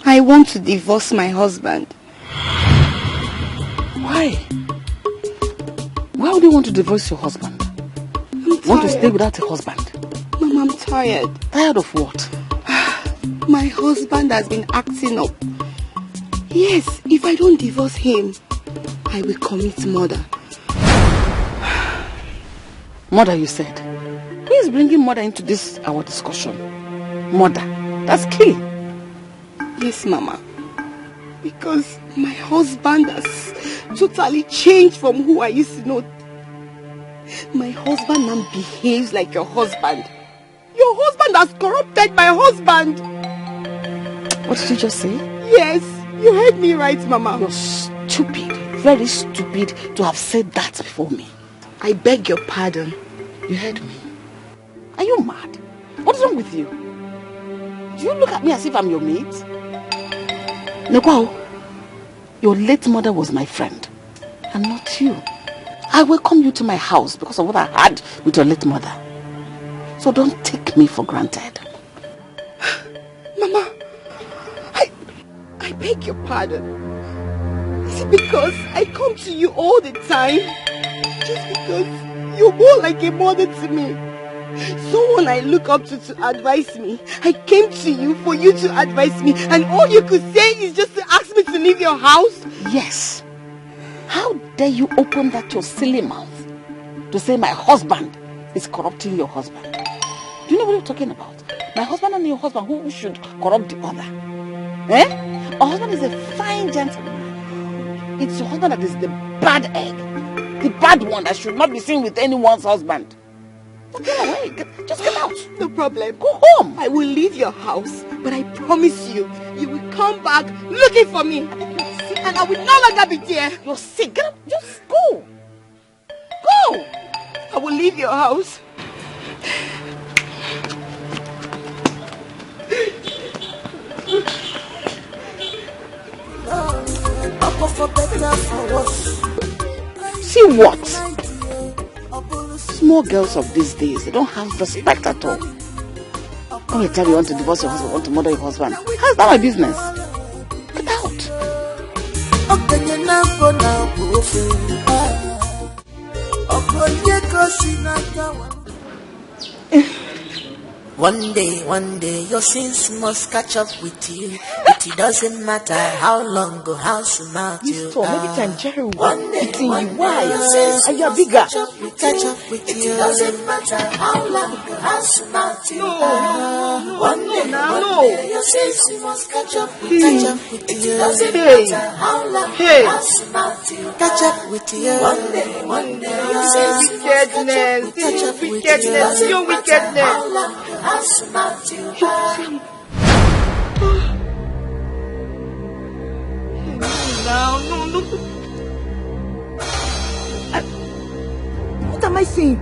I want to divorce my husband. Why? Why would you want to divorce your husband? Want to stay without a husband? Mama, I'm tired. Tired of what? My husband has been acting up. Yes, if I don't divorce him, I will commit murder. Murder, you said? Who is bringing murder into this our discussion? Murder. That's key. Yes, Mama. Because my husband has totally changed from who I used to know. My husband now behaves like your husband. Your husband has corrupted my husband. What did you just say? Yes, you heard me right, Mama. You're stupid, very stupid to have said that before me. I beg your pardon. You heard me. Are you mad? What's wrong with you? Do you look at me as if I'm your mate? Negwao, your late mother was my friend and not you. I welcome you to my house because of what I had with your late mother. So don't take me for granted. Mama, I beg your pardon. Is it because I come to you all the time? Just because you're more like a mother to me? Someone I look up to advise me. I came to you for you to advise me, and all you could say is just to ask me to leave your house? Yes. How dare you open that your silly mouth to say my husband is corrupting your husband? Do you know what you're talking about? My husband and your husband, who should corrupt the other? A husband is a fine gentleman. It's your husband that is the bad egg. The bad one that should not be seen with anyone's husband. Get away. Just get out. No problem. Go home. I will leave your house, but I promise you, you will come back looking for me. And I will no longer be there. You're sick. Get up. Just go. Go. I will leave your house. See what? Small girls of these days, they don't have respect at all. Come and tell you want to divorce your husband, want to murder your husband. How's that my business? Get out. One day, your sins must catch up with you. It doesn't matter how long or how smart you are. Every time Jerry one day, why? Your sins And you're bigger. Catch up with you. It doesn't matter how long or how smart you are. One day, your sins must catch up with you. It doesn't matter how long or how smart you are. Catch up with you. One day, your sins must catch up with you. It doesn't matter how long or how smart you are. No. What am I saying?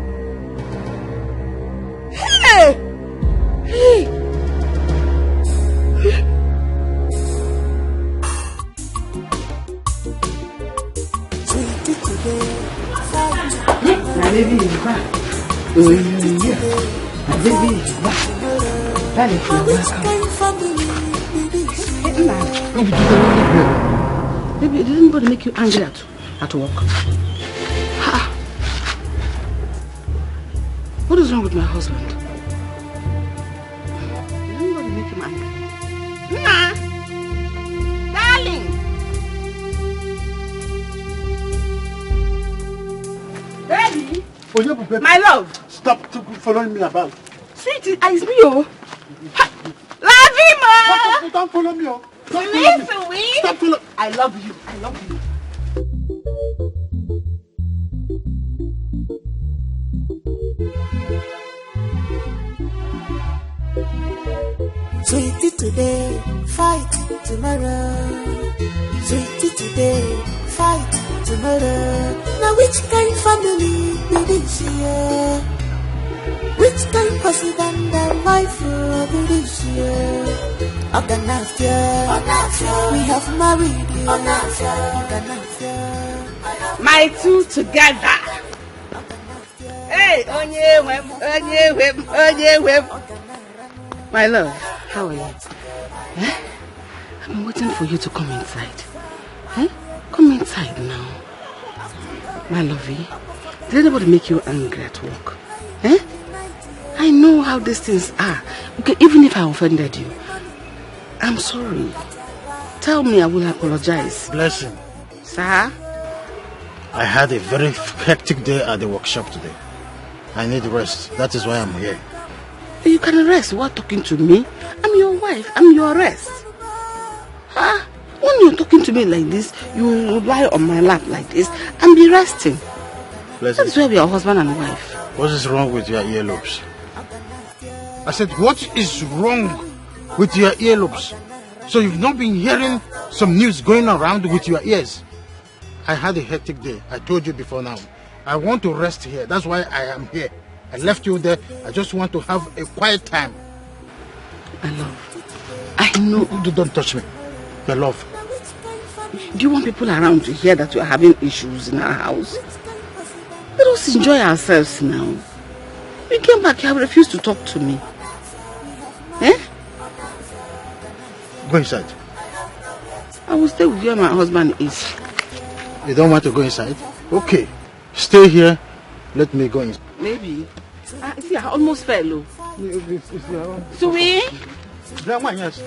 Baby, darling, Baby, did anybody make you angry at work? Ha. What is wrong with my husband? Did anybody make him angry? Nah. Darling. Baby. My love. Stop following me about. Sweetie, it's me, oh. Love you, ma. Don't follow me, oh. Sweet. Stop following. I love you. I love you. Sweetie today, fight tomorrow. Sweetie today, fight tomorrow. Now which kind family be this year? Which kind husband and wife be this year? Oganafia, we have married you. Oganafia, my two together. Hey, onye web. My love, how are you? Eh? I've been waiting for you to come inside. Eh? Come inside now. My lovey, did anybody make you angry at work? Eh? I know how these things are. Okay, even if I offended you, I'm sorry. Tell me, I will apologize. Blessing. Sir? I had a very hectic day at the workshop today. I need rest. That is why I'm here. You can rest while talking to me. I'm your wife. I'm your rest. Huh? When you're talking to me like this, you lie on my lap like this and be resting. Blessing. That's why we are husband and wife. What is wrong with your earlobes? I said, what is wrong with your earlobes? So you've not been hearing some news going around with your ears. I had a hectic day. I told you before now. I want to rest here. That's why I am here. I left you there. I just want to have a quiet time. My love, I know. Don't touch me. My love. Do you want people around to hear that you are having issues in our house? Let us enjoy ourselves now. You came back, you have refused to talk to me. Eh? Go inside. I will stay with you and my husband is. You don't want to go inside? Okay. Stay here. Let me go inside. Maybe. See, I almost fell. Sweet? Yes.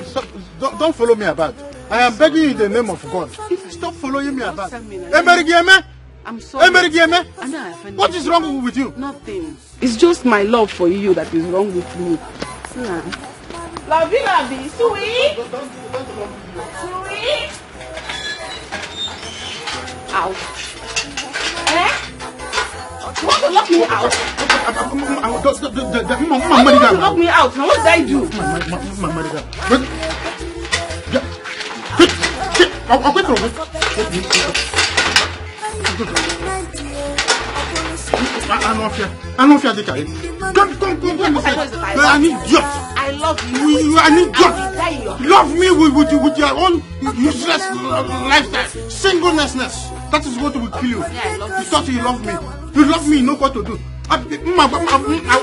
Don't follow me about. I am begging you in the name of God. Stop following me about. I'm sorry. What is wrong with you? Nothing. It's just my love for you that is wrong with me. Lovey, sweet. Sweet. Ow. Eh? You want to lock me out? You want to lock me out? Now what did I do? I don't fear Dikeh. Come. I need you. I love you. I need you. Love me with your own useless lifestyle. Singlenessness. That is what will kill you. You thought you love me. You love me, you know what to do. Come on, get out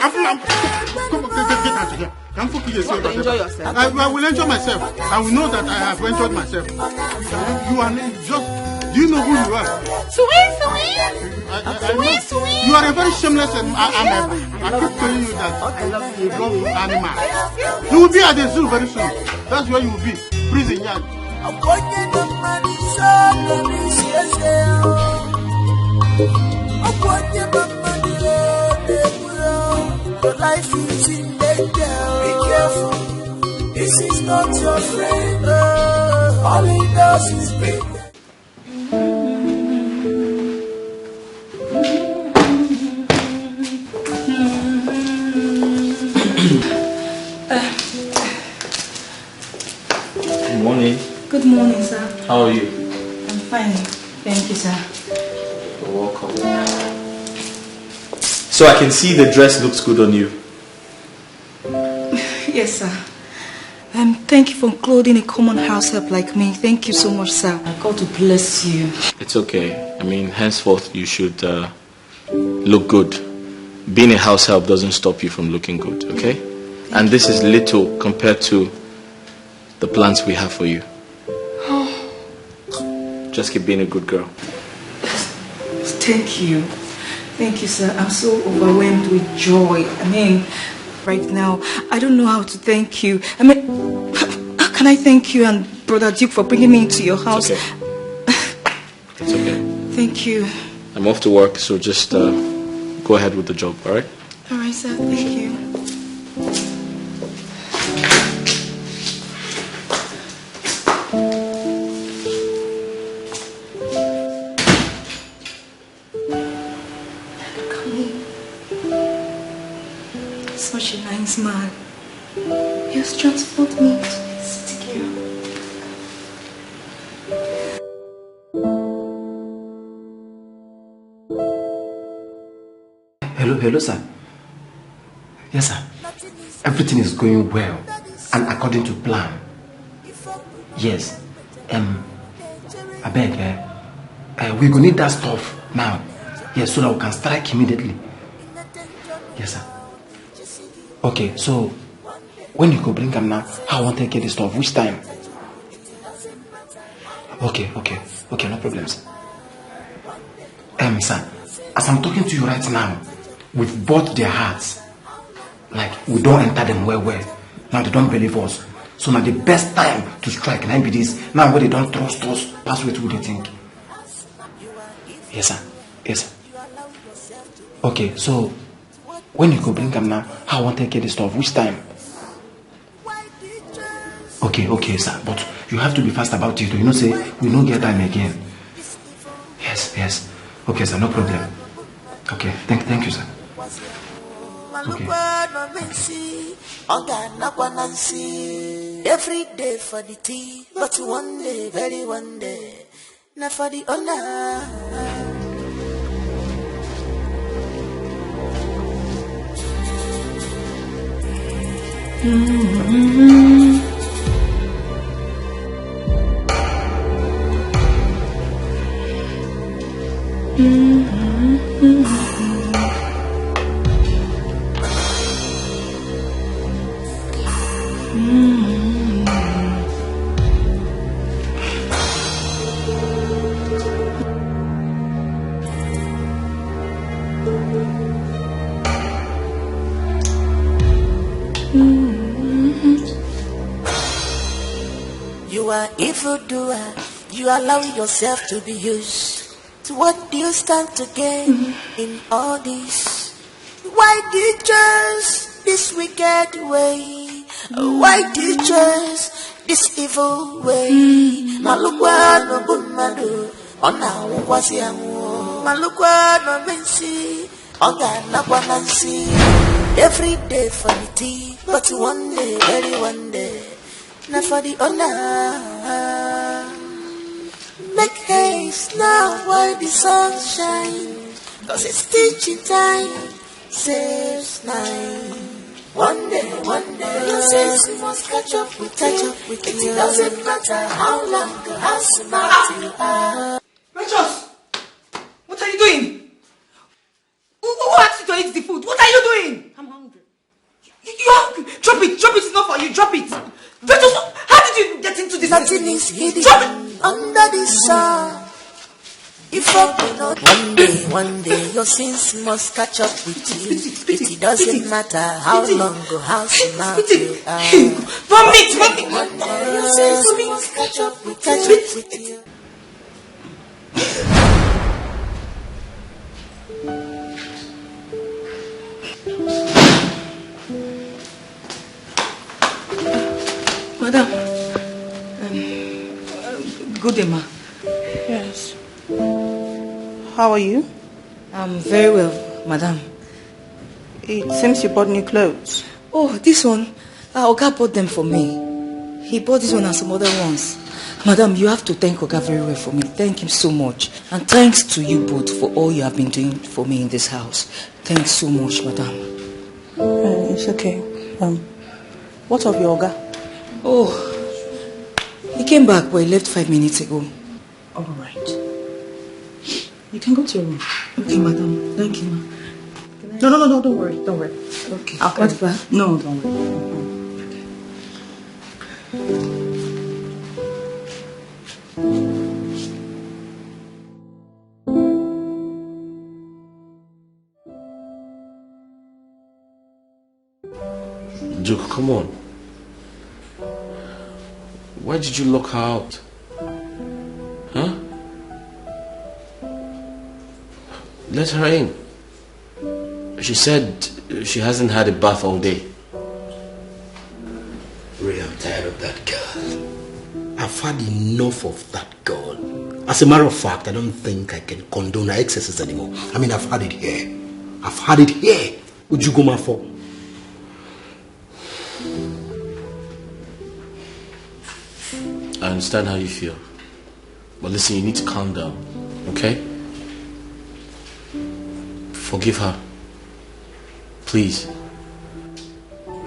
of here. Enjoy yourself. I will enjoy myself. I will know that I have enjoyed myself. You are just... Do you know who you are? Sweet. You are a very shameless animal. I keep telling you that. I love you. Love animal. You will be at the zoo very soon. That's where you will be. Prison yard. Your life is in danger. Be careful. This is not your friend. All he does is bring. Good morning. Good morning, sir. How are you? I'm fine. Thank you, sir. You're welcome. So I can see the dress looks good on you. Yes, sir. Thank you for clothing a common house help like me. Thank you so much, sir. God to bless you. It's okay. I mean, henceforth you should look good. being a house help doesn't stop you from looking good, okay? And this is little compared to the plans we have for you. Just keep being a good girl. Thank you. Thank you, sir. I'm so overwhelmed with joy. I mean, right now, I don't know how to thank you. I mean, how can I thank you and Brother Duke for bringing me into your house? It's okay. It's okay. Thank you. I'm off to work, so just go ahead with the job, all right? All right, sir. Thank you. Such a nice man. He has transformed me into this city girl. Hello, sir. Yes, sir. Everything is going well and according to plan. Yes. I beg, we gonna need that stuff now. Yes, so that we can strike immediately. Yes, sir. Okay, so when you go bring them now, I want to get the stuff. Which time? Okay, no problems. Sir, as I'm talking to you right now, we've bought their hearts. Like, we don't enter them well. Now they don't believe us. So now the best time to strike now be this. Now where they don't trust us, pass what they think. Yes, sir. Okay, so when you go bring them now, I want to get the stuff. Which time? Okay, sir. But you have to be fast about it. You know, say we don't get time again. Yes. Okay, sir. No problem. Okay. Thank you, sir. Okay. Every day for the tea, but one day, very one day, not for the honor. You are evildoer, you allow yourself to be used. So what do you stand to gain in all this? Why do you choose this wicked way? Why do you choose this evil way? Malukwa no bumadu, ona wasi amu. Malukwa no mensi, onga na kwanansi. Every day for the tea, but one day, very one day, not for the honor. Make haste now while the sun shines, 'cause it's teaching time, saves nine. One day, your sins must catch up with you. It doesn't matter how long or how smart you are. Righteous! What are you doing? Who asked you to eat the food? What are you doing? I'm hungry. You're hungry? Drop it, it's not for you, drop it. Righteous, how did you get into this? Nothing is hidden under the sun. If you not one day, your sins must catch up with you. It doesn't matter how long or how smart you are. Vomit! One day, your sins must catch up with you. Madam, good day, ma. Yes. How are you? I'm very well, madam. It seems you bought new clothes. Oh, this one. Oga bought them for me. He bought this one and some other ones. Madam, you have to thank Oga very well for me. Thank him so much. And thanks to you both for all you have been doing for me in this house. Thanks so much, madam. It's okay. What of your Oga? Oh, he came back, but he left 5 minutes ago. All right. You can go to your room. Okay, madam. Thank you, ma. Good No, don't worry. Okay. I'll come back. No, don't worry. Duke, come on. Why did you lock her out? Huh? Let her in. She said she hasn't had a bath all day. Ray, I'm tired of that girl. I've had enough of that girl. As a matter of fact, I don't think I can condone her excesses anymore. I mean, I've had it here. Would you go my fault? I understand how you feel. But listen, you need to calm down, okay? Forgive her. Please.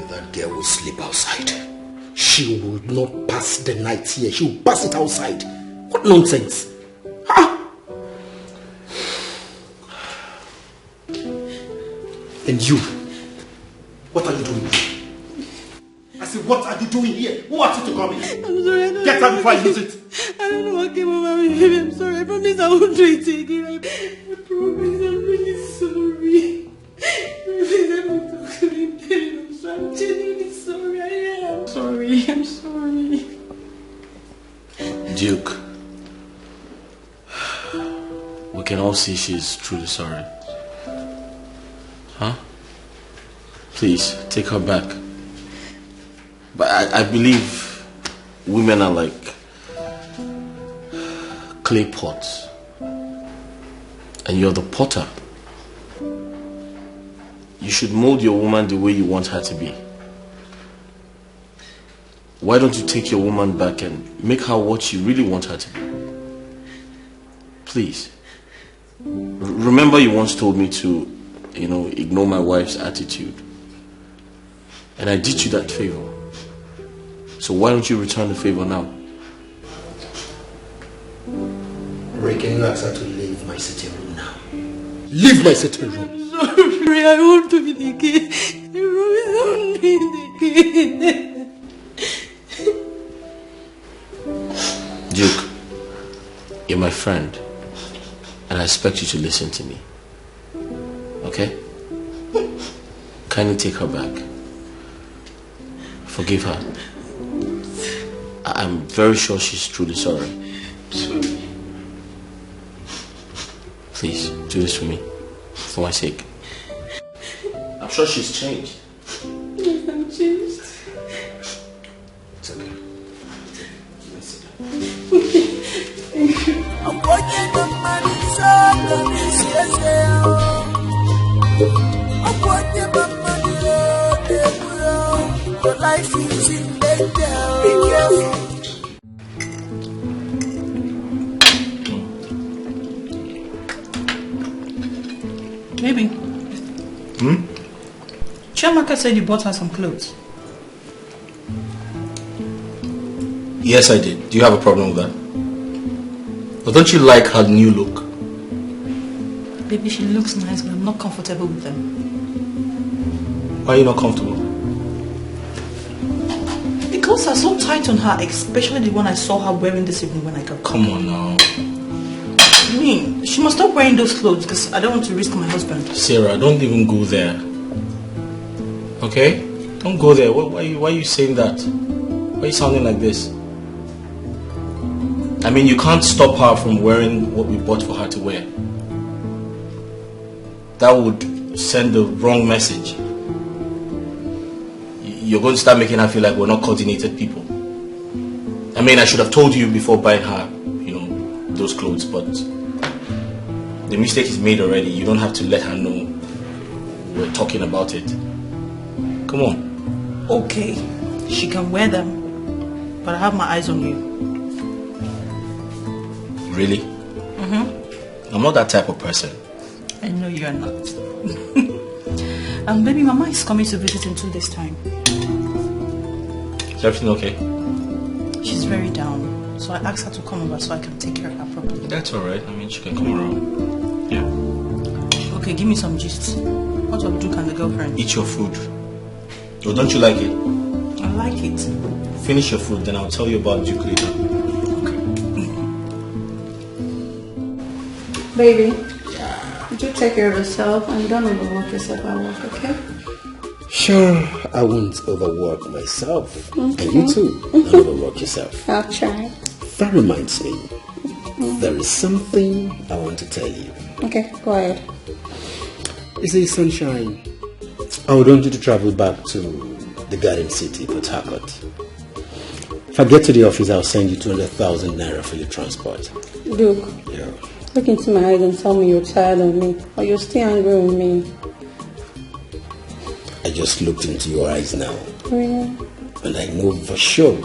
That girl will sleep outside. She will not pass the night here. She will pass it outside. What nonsense. And you, what are you doing here? I said, what are you doing here? Who asked you to come in? I'm sorry, I don't Get her before I use it. I don't know what came over me, baby. I'm sorry. I promise I won't do it again. I promise. I'm really sorry. Please let me talk to him. I'm genuinely sorry. I am sorry. I'm sorry. Duke, we can all see she's truly sorry. Huh? Please, take her back. But I believe women are like clay pots. And you're the potter. You should mold your woman the way you want her to be. Why don't you take your woman back and make her what you really want her to be? Please. Remember you once told me to, ignore my wife's attitude. And I did you that favor. So why don't you return the favor now? Ray, can you ask her to leave my sitting room now? Leave my sitting room! I'm sorry, I won't do it again. I promise I won't do it again. Duke, you're my friend. And I expect you to listen to me. Okay? Kindly take her back. Forgive her. I'm very sure she's truly sorry. Sorry. Please, do this for me. For my sake. I'm sure she's changed. Yes, I'm changed. It's okay. Thank you. I'm watching the money, so I'm watching the money, your life is in danger. Be careful. Baby. Chiamaka said you bought her some clothes. Yes, I did. Do you have a problem with that? Or don't you like her new look? Baby, she looks nice, but I'm not comfortable with them. Why are you not comfortable? The clothes are so tight on her, especially the one I saw her wearing this evening when I got. Come on now. I mean, she must stop wearing those clothes because I don't want to risk my husband. Sarah, don't even go there. Okay? Don't go there. Why are you saying that? Why are you sounding like this? I mean, you can't stop her from wearing what we bought for her to wear. That would send the wrong message. You're going to start making her feel like we're not coordinated people. I mean, I should have told you before buying her, those clothes, but the mistake is made already. You don't have to let her know we're talking about it. Come on. Okay, she can wear them, but I have my eyes on you. Really? I'm not that type of person. I know you're not. Baby, Mama is coming to visit in 2 days' time. Is everything okay? She's very down, so I asked her to come over so I can take care of her properly. That's alright. I mean, she can come around. Yeah. Okay, give me some gist. What of Duke and the girlfriend? Eat your food. Oh, don't you like it? I like it. Finish your food, then I'll tell you about Duke later. Baby, would you take care of yourself and don't overwork yourself at work, okay? Sure, I won't overwork myself. And you too, don't overwork yourself. I'll try. That reminds me, there is something I want to tell you. Okay, go ahead. You see, Sunshine, I would want you to travel back to the Garden City, Port Harcourt. If I get to the office, I'll send you 200,000 naira for your transport. Duke, Yeah. look into my eyes and tell me you're tired of me, or you're still angry with me. I just looked into your eyes now, Really? and I know for sure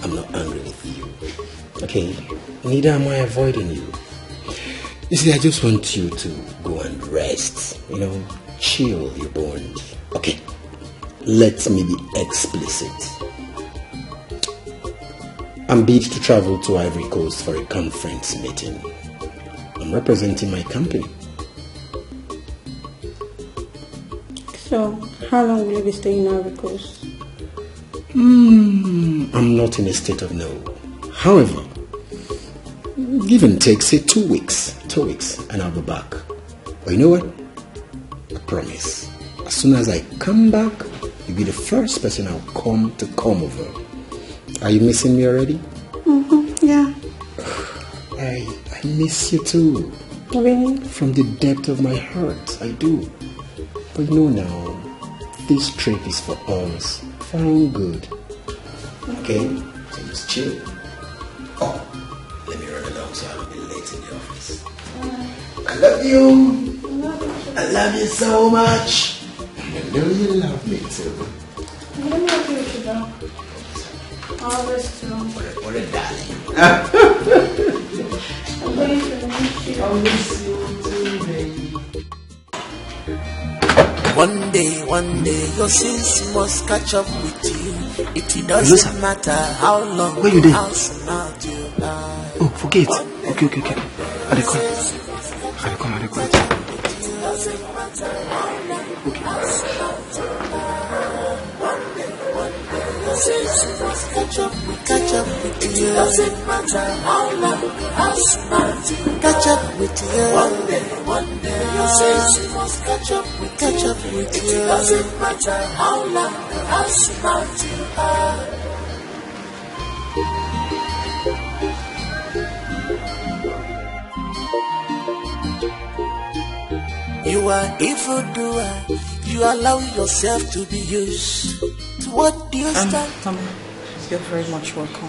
I'm not angry with you. Okay? Neither am I avoiding you. You see, I just want you to go and rest. Chill your bones. Okay, let me be explicit. I'm bid to travel to Ivory Coast for a conference meeting. I'm representing my company. So, how long will you be staying in Ivory Coast? I'm not in a state of no. However, give and take, say 2 weeks. 2 weeks, and I'll be back. But you know what? I promise. As soon as I come back, you'll be the first person I'll come over. Are you missing me already? Yeah. I miss you too. Really? From the depth of my heart, I do. But you know now, this trip is for us. For our own good. Okay? So just chill. Oh, let me run along so I won't be late in the office. I love you. I love you so much. I know you love me too. I love you too. Always too. What a darling. I'm going to miss you. I'll miss you too, baby. One day, your sins must catch up with you. It doesn't matter how long, where you there? how smart you are. Oh, forget. Okay. I dey come. Your sins must catch up with you. It doesn't matter how long, how smart you catch up with you. One day, your sins must catch up with you. It doesn't matter how long, how smart you are. You are evildoer. You allow yourself to be used. To what do you stand? You're very much welcome.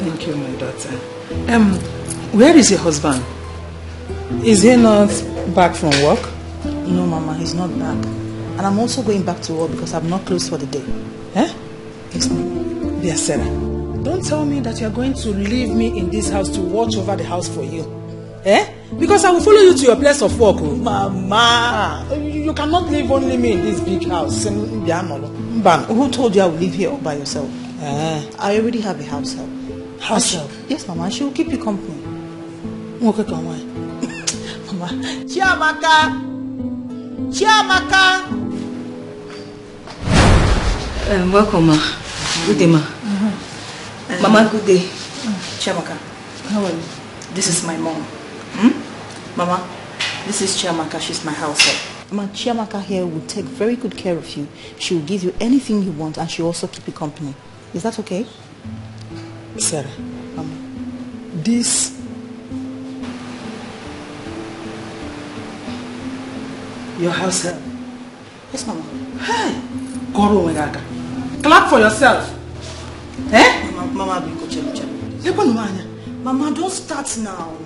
Thank you, my daughter. Where is your husband? Is he not back from work? No, Mama, he's not back. And I'm also going back to work because I'm not closed for the day. Yes, Mama. Dear Sarah, don't tell me that you're going to leave me in this house to watch over the house for you. Because I will follow you to your place of work. Mama, you cannot leave only me in this big house. Who told you I will live here all by yourself? I already have a house help. House help? Yes, Mama. She will keep you company. Okay, come on. Mama. Chiamaka! Welcome, Ma. Good day, Ma. Mama, good day. Chiamaka. How are you? This is my mom. Mama, this is Chiamaka. She's my house help. Ma, Chiamaka here will take very good care of you. She will give you anything you want and she will also keep you company. Is that okay? Sarah, this your house help? Yes, Mama. Hey, clap for yourself. Mama, Mama, don't start now.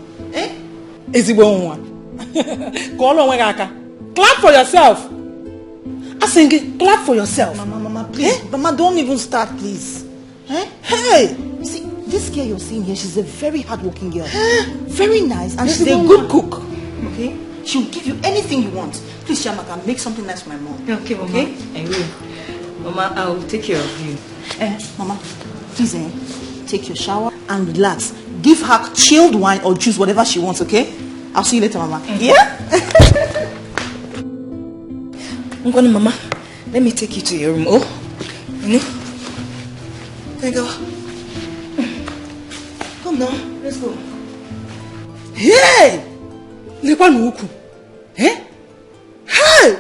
Clap for yourself. I think clap for yourself. Mama, please. Mama, don't even start, please. Hey! See, this girl you're seeing here, she's a very hardworking girl. Very nice, and she's a good cook. Okay? She'll give you anything you want. Please, Chiamaka, make something nice for my mom. Okay, Mama. Okay? I will. Mama, I will take care of you. Mama, please, take your shower and relax. Give her chilled wine or juice, whatever she wants, okay? I'll see you later, Mama. Yeah? I'm going, Mama. Let me take you to your room. Oh, you know? Can I go? Come now, let's go. Hey! Lebanuku. Eh? Hey!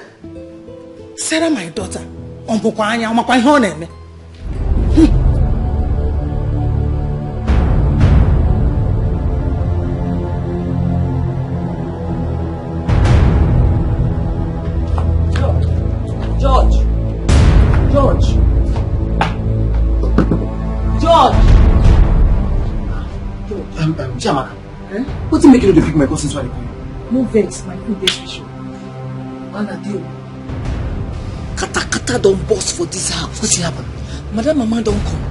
Sarah, my daughter. Ompokwanya, omakwa ihe ọ na-eme. Chiamaka, what do you make you to pick my cousins while they come? No vex, my food is special. What a deal. Kata don't boss for this house. What's happened? Madam Mama don't come.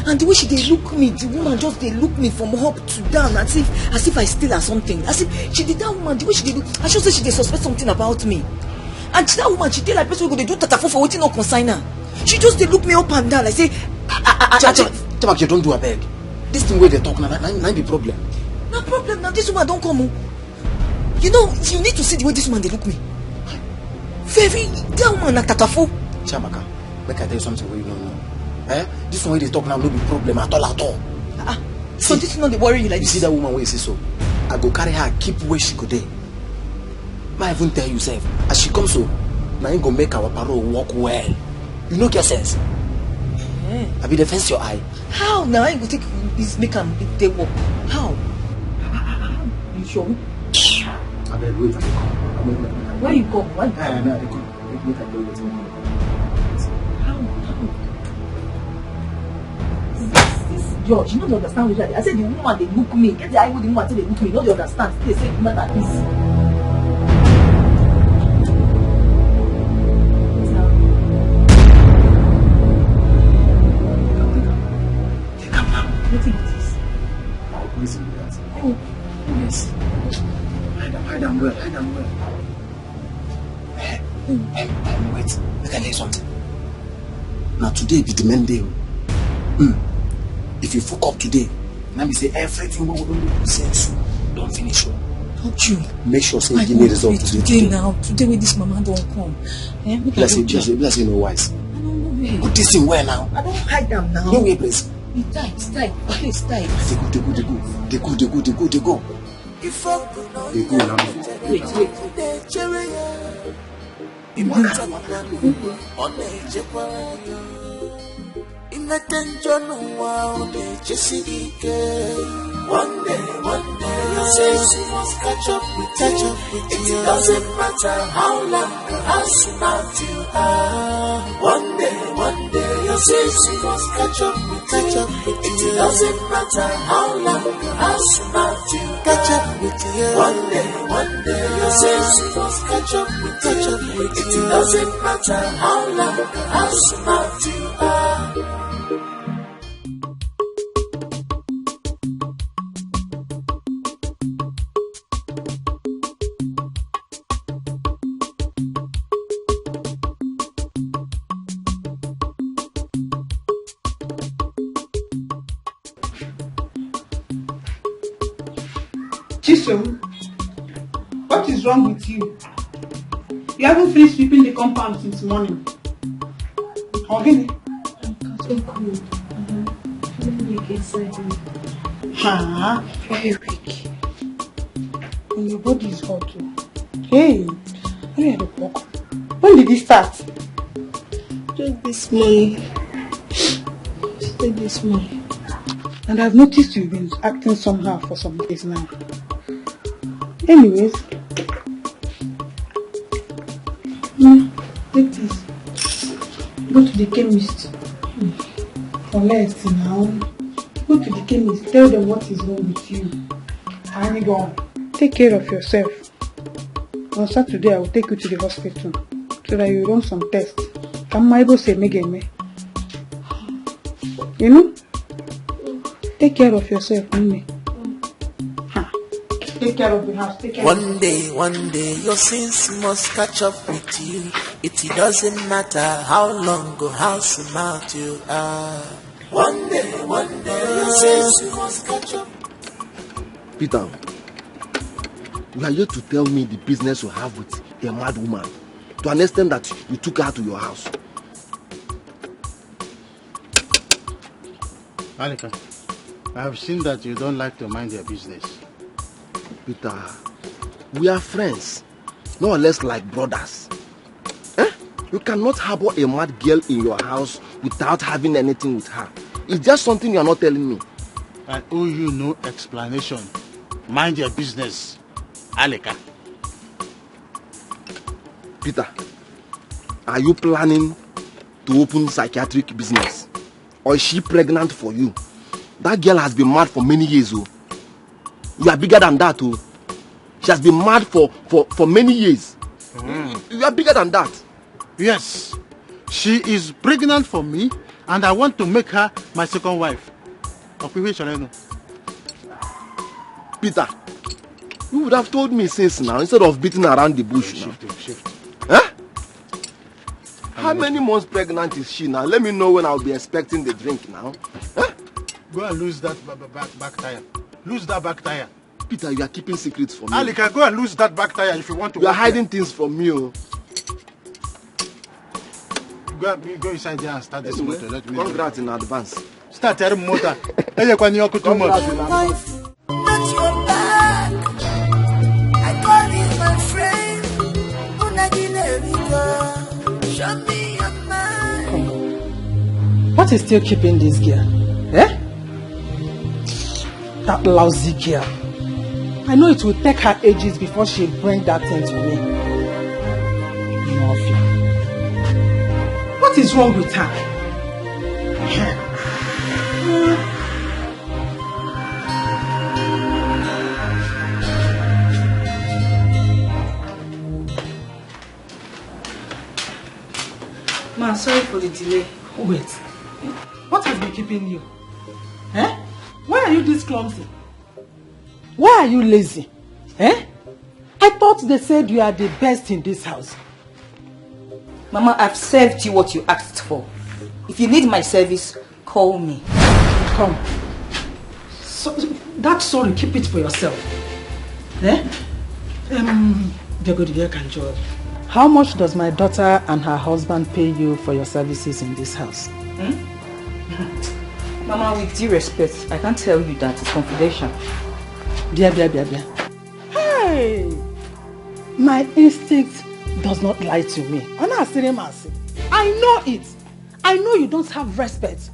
And the way they look me, the woman just they look me from up to down as if I steal her something. As if she did that woman, the way she did, I should say she did suspect something about me. And that woman, she did like person who go they do tatafo for waiting no consign her. She just they look me up and down. I say, Chiamaka, you don't do a beg. This thing where they talk now, not be problem. No problem. Now this woman don't come. You know, you need to see the way this woman they look me. Very that woman na tatafo. Chiamaka, make I tell you something where you don't know. This one where they talk now no be problem at all. So this is not the worry you like. You see that woman where you say so? I go carry her, keep where she go there. Might even tell you, self, as she comes so, now you go make our parole work well. You know get sense. I be defense your eye. How now? I go take this make them they work. How? You sure? I better wait for you come. Where you come? Why? No, they come. Make I go with you. How? This George, you don't understand what I said. The woman they look me. Get the eye with the woman say they look me. You don't understand. They say the matter is. Oh, yes. Hide them well. Wait, let me tell you something. Now today be the main day. If you fuck up today, let me say everything we will do sense. Don't finish. Don't you? Make sure say give me result today. Today when this mama don't come. Let's say no wise. I don't know. Put this in where now? I don't hide them now. No way, please. It's tight. It's tight. They go now. Wait. One day, you say she must catch up with you. It doesn't matter how long or how smart you are. One day, you say she must catch up with you. It doesn't matter how long or how smart you catch up with you. One day, you say she must catch up with you. It doesn't matter how long or how smart you are. What is wrong with you? You haven't finished sweeping the compound since morning. Okay? I'm catching cold. Feeling weak inside me. Very weak. And your body is hot too. Hey, how are you walk? When did it start? Just this morning. This morning. And I've noticed you've been acting somehow for some days now. Anyways, take this. Go to the chemist. For less now. Go to the chemist. Tell them what is wrong with you. And go. Take care of yourself. On Saturday, I will take you to the hospital so that you run some tests. Come, my boss say, me. You know? Take care of yourself, Mimi. Take care of the house. Take care One day, your sins must catch up with you. It doesn't matter how long or how smart you are. One day, your sins must catch up. Peter, you are here to tell me the business you have with a mad woman. to an extent that you took her to your house. Alika, I have seen that you don't like to mind your business. Peter, we are friends, more or less like brothers. You cannot harbor a mad girl in your house without having anything with her. It's just something you are not telling me. I owe you no explanation. Mind your business, Alika. Peter, are you planning to open psychiatric business? Or is she pregnant for you? That girl has been mad for many years. Oh. You are bigger than that. Oh. She has been mad for many years. You are bigger than that. Yes, she is pregnant for me and I want to make her my second wife. Peter, you would have told me since now instead of beating around the bush. Shift. Huh? How many months pregnant is she now? Let me know when I'll be expecting the drink now. Huh? Go and lose that back tire. Lose that back tire. Peter, you are keeping secrets from me. Alika, go and lose that back tire if you want to. You are hiding things from me. Oh. Go inside there and start this motor. Let me Congrats in advance. Start your motor. Congrats in advance. Not your back. I call you my friend. Show me your mind. What is still keeping this girl? Eh? That lousy girl. I know it will take her ages before she bring that thing to me. What is wrong with her? Ma, sorry for the delay. Wait. What has been keeping you? Eh? Why are you this clumsy? Why are you lazy? Eh? I thought they said you are the best in this house. Mama, I've served you what you asked for. If you need my service, call me. Come. So, that sorry, keep it for yourself. Eh? How much does my daughter and her husband pay you for your services in this house? Mama, with due respect, I can't tell you that. It's confidential. Bia. Hey! My instinct does not lie to me. I know it. I know you don't have respect.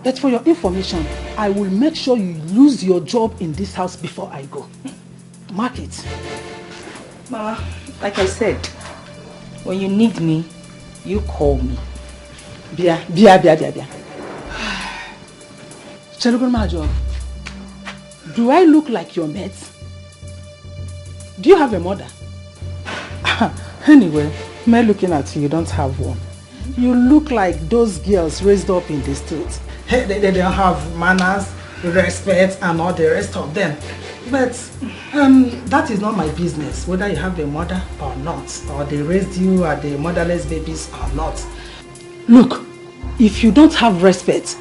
But for your information, I will make sure you lose your job in this house before I go. Mark it. Mama, like I said, when you need me, you call me. Bia. Do I look like your mate? Do you have a mother? Anyway, me looking at you, you don't have one. You look like those girls raised up in the street. They don't have manners, respect, and all the rest of them. But that is not my business, whether you have a mother or not, or they raised you or the motherless babies or not. Look, if you don't have respect,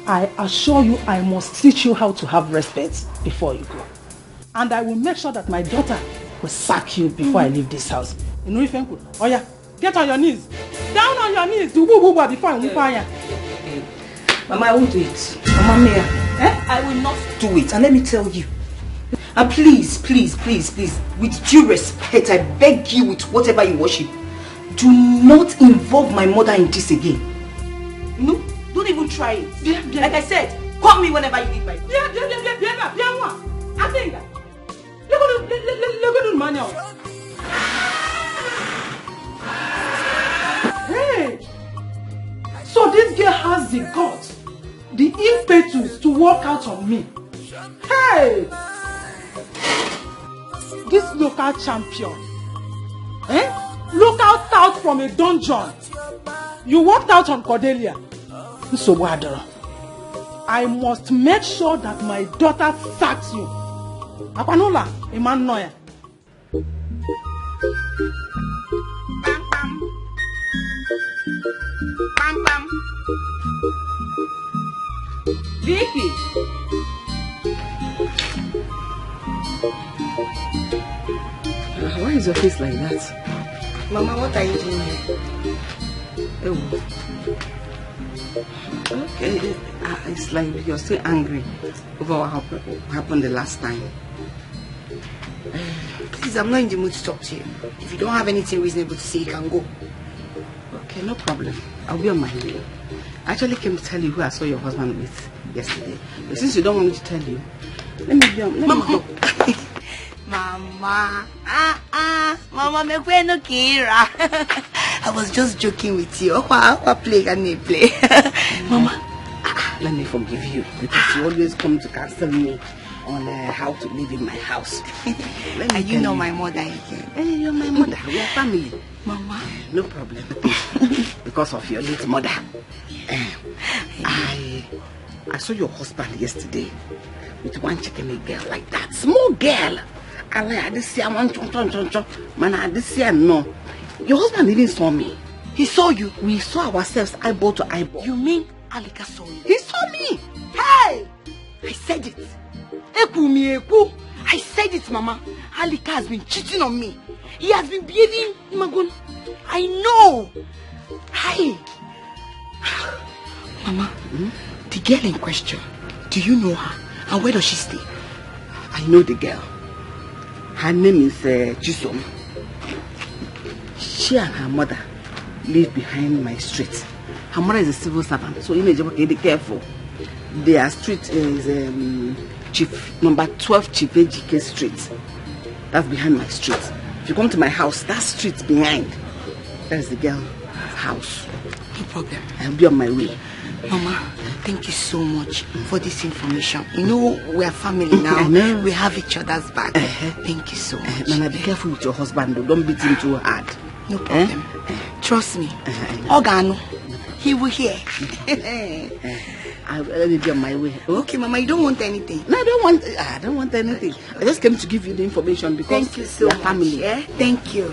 I assure you I must teach you how to have respect before you go. And I will make sure that my daughter will sack you before I leave this house. You know if you could. Oh yeah, get on your knees. Down on your knees. Do boo before I move fire. Mama, I won't do it. Mama Mia, I will not do it. And let me tell you. And please, with due respect, I beg you with whatever you worship, do not involve my mother in this again. No, don't even try it. Like I said, call me whenever you need my help. I think that. Look at the manual. Hey! So this girl has the guts, the impetus to walk out on me. Hey! This local champion, local tout from a dungeon. You walked out on Cordelia. So I must make sure that my daughter sacks you. Apanola, a man noya. Vicky! Why is your face like that? Mama, what are you doing here? Oh. Okay, it's like you're still angry over what happened the last time. Please, I'm not in the mood to talk to you. If you don't have anything reasonable to say, you can go. Okay, no problem. I'll be on my way. I actually came to tell you who I saw your husband with yesterday. But since you don't want me to tell you, let me go. Mama. Mama, me no Kira. I was just joking with you. What play can you play? Mama, let me forgive you because you always come to counsel me on how to live in my house. And you know my mother again. Hey, you're my mother. We are family. Mama, no problem. Because of your late mother. I saw your husband yesterday with one chicken girl like that. Small girl. I this year man, this year no. Your husband even saw me. He saw you. We saw ourselves eyeball to eyeball. You mean Alika saw you? He saw me. Hey! I said it. I said it, Mama. Alika has been cheating on me. He has been behaving Magun. I know. Hi. Mama, the girl in question, do you know her? And where does she stay? I know the girl. Her name is Chisom. She and her mother live behind my street. Her mother is a civil servant, so you need to be careful. Their street is Chief number 12 Chief Dikeh Street. That's behind my street. If you come to my house, that street behind, that's the girl's house. No problem. I'll be on my way. Mama, thank you so much for this information. You know, we are family now. I know. We have each other's back. Thank you so much. Nana, be careful with your husband. Don't beat him too hard. No problem. Trust me. Ogano, he will hear. Let me be on my way. Okay, Mama, you don't want anything? No, I don't want anything. I just came to give you the information because thank you so much. Family. Thank you.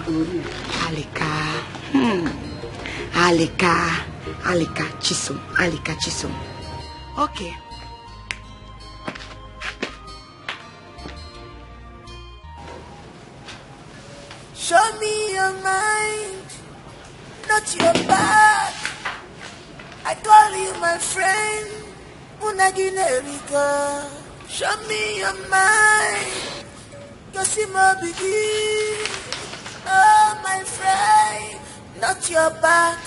Alika. Alika Chisom. Okay. Show me your mind, not your back. I call you my friend, Unaginerika. Show me your mind, Yosimo begin. Oh, my friend, not your back.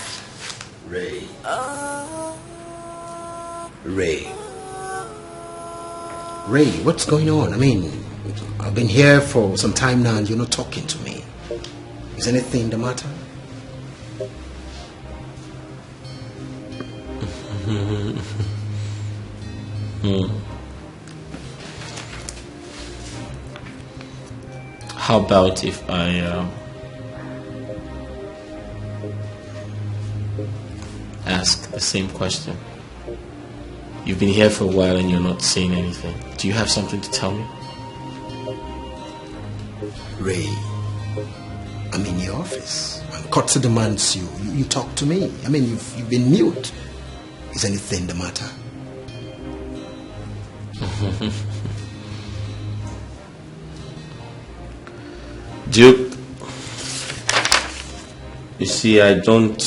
Ray. Ray, what's going on? I mean, I've been here for some time now and you're not talking to me. Is anything the matter? How about if I ask the same question? You've been here for a while and you're not saying anything. Do you have something to tell me? Ray, I'm in your office. And Kotze demands you talk to me. I mean, you've been mute. Is anything the matter? Duke, you see, I don't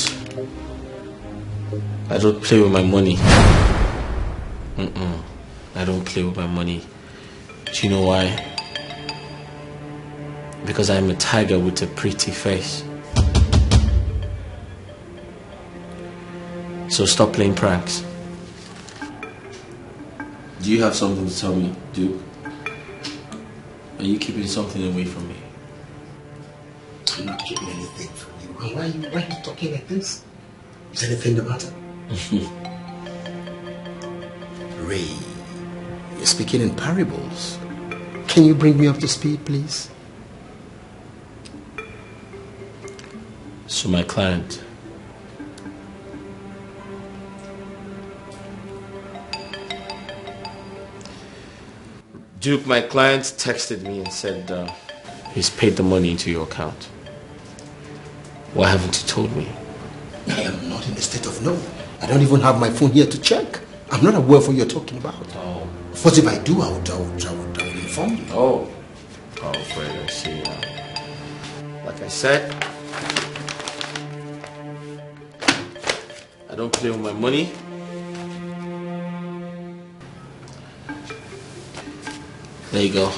play with my money. I don't play with my money. Do you know why? Because I'm a tiger with a pretty face. So stop playing pranks. Do you have something to tell me, Duke? Are you keeping something away from me? I'm not keeping anything from you. Why are you talking like this? Is anything the matter? Ray, you're speaking in parables. Can you bring me up to speed, please? So my client, Duke, my client texted me and said he's paid the money into your account. Why haven't you told me? I am not in a state of no. I don't even have my phone here to check. I'm not aware of what you're talking about. Oh. First, if I do, I would inform you. Oh, great, I see. Like I said, I don't play with my money. There you go.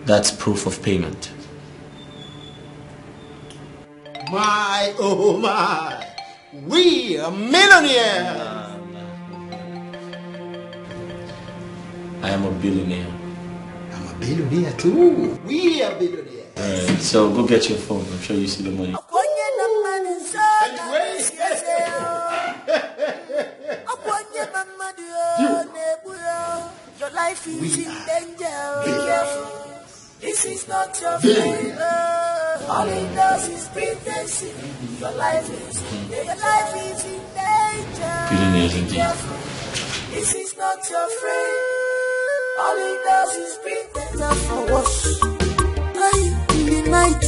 That's proof of payment. My, oh my. We are millionaires. I am a billionaire. I'm a billionaire too. We are billionaires. Alright, so go get your phone. I'm sure you see the money. Your life is in danger. Be careful. This is not your fault. All it does is pretending. Your life is in danger. Billionaires indeed. This is not your friend. All it does is pretend for wash. In the night,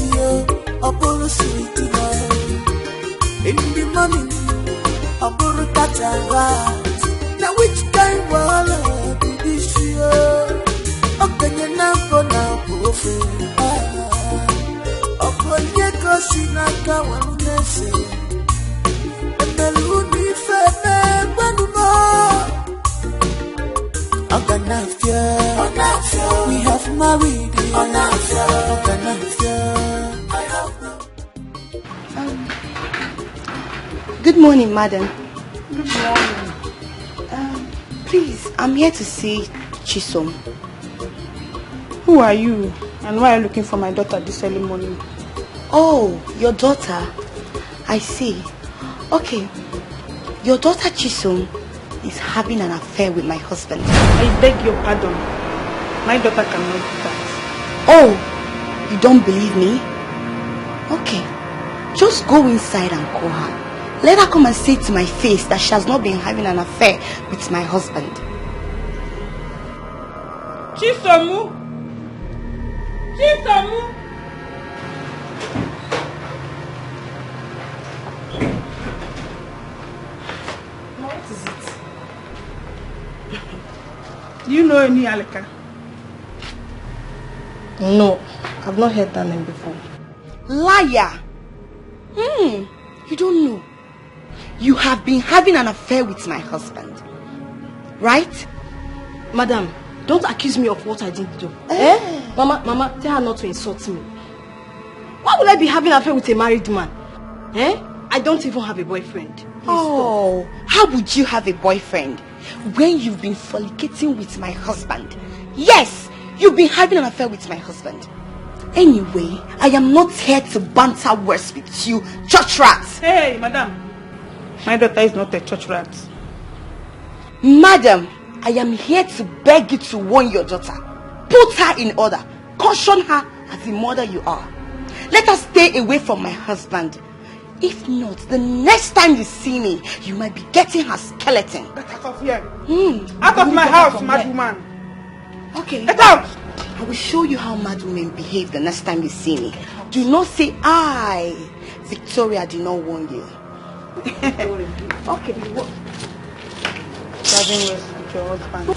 Apollo sweet tonight. In the morning, Apollo catch a rat. Now which kind will be this year? Okay, you're not gonna profit. Upon your cousin, I can't want to say. And the loony femme, one more. We have married. Good morning, madam. Good morning. Please, I'm here to see Chisom. Who are you? And why are you looking for my daughter this early morning? Oh, your daughter. I see. Okay. Your daughter Chisom is having an affair with my husband. I beg your pardon. My daughter cannot do that. Oh, you don't believe me? Okay. Just go inside and call her. Let her come and say to my face that she has not been having an affair with my husband. Chisomu! Chisomu! What is it? Do you know any Alika? No, I've not heard that name before. Liar! You don't know. You have been having an affair with my husband. Right? Madam, don't accuse me of what I didn't do. Mama, tell her not to insult me. Why would I be having an affair with a married man? I don't even have a boyfriend. Please how would you have a boyfriend when you've been fornicating with my husband? Yes, you've been having an affair with my husband. Anyway, I am not here to banter words with you, church rats. Hey, madam. My daughter is not a church rat. Madam, I am here to beg you to warn your daughter. Put her in order. Caution her as the mother you are. Let her stay away from my husband. If not, the next time you see me, you might be getting her skeleton. Get out of here. Out of my house, mad woman. Okay. Get out. I will show you how mad women behave the next time you see me. Do not say I, Victoria, did not warn you. Okay.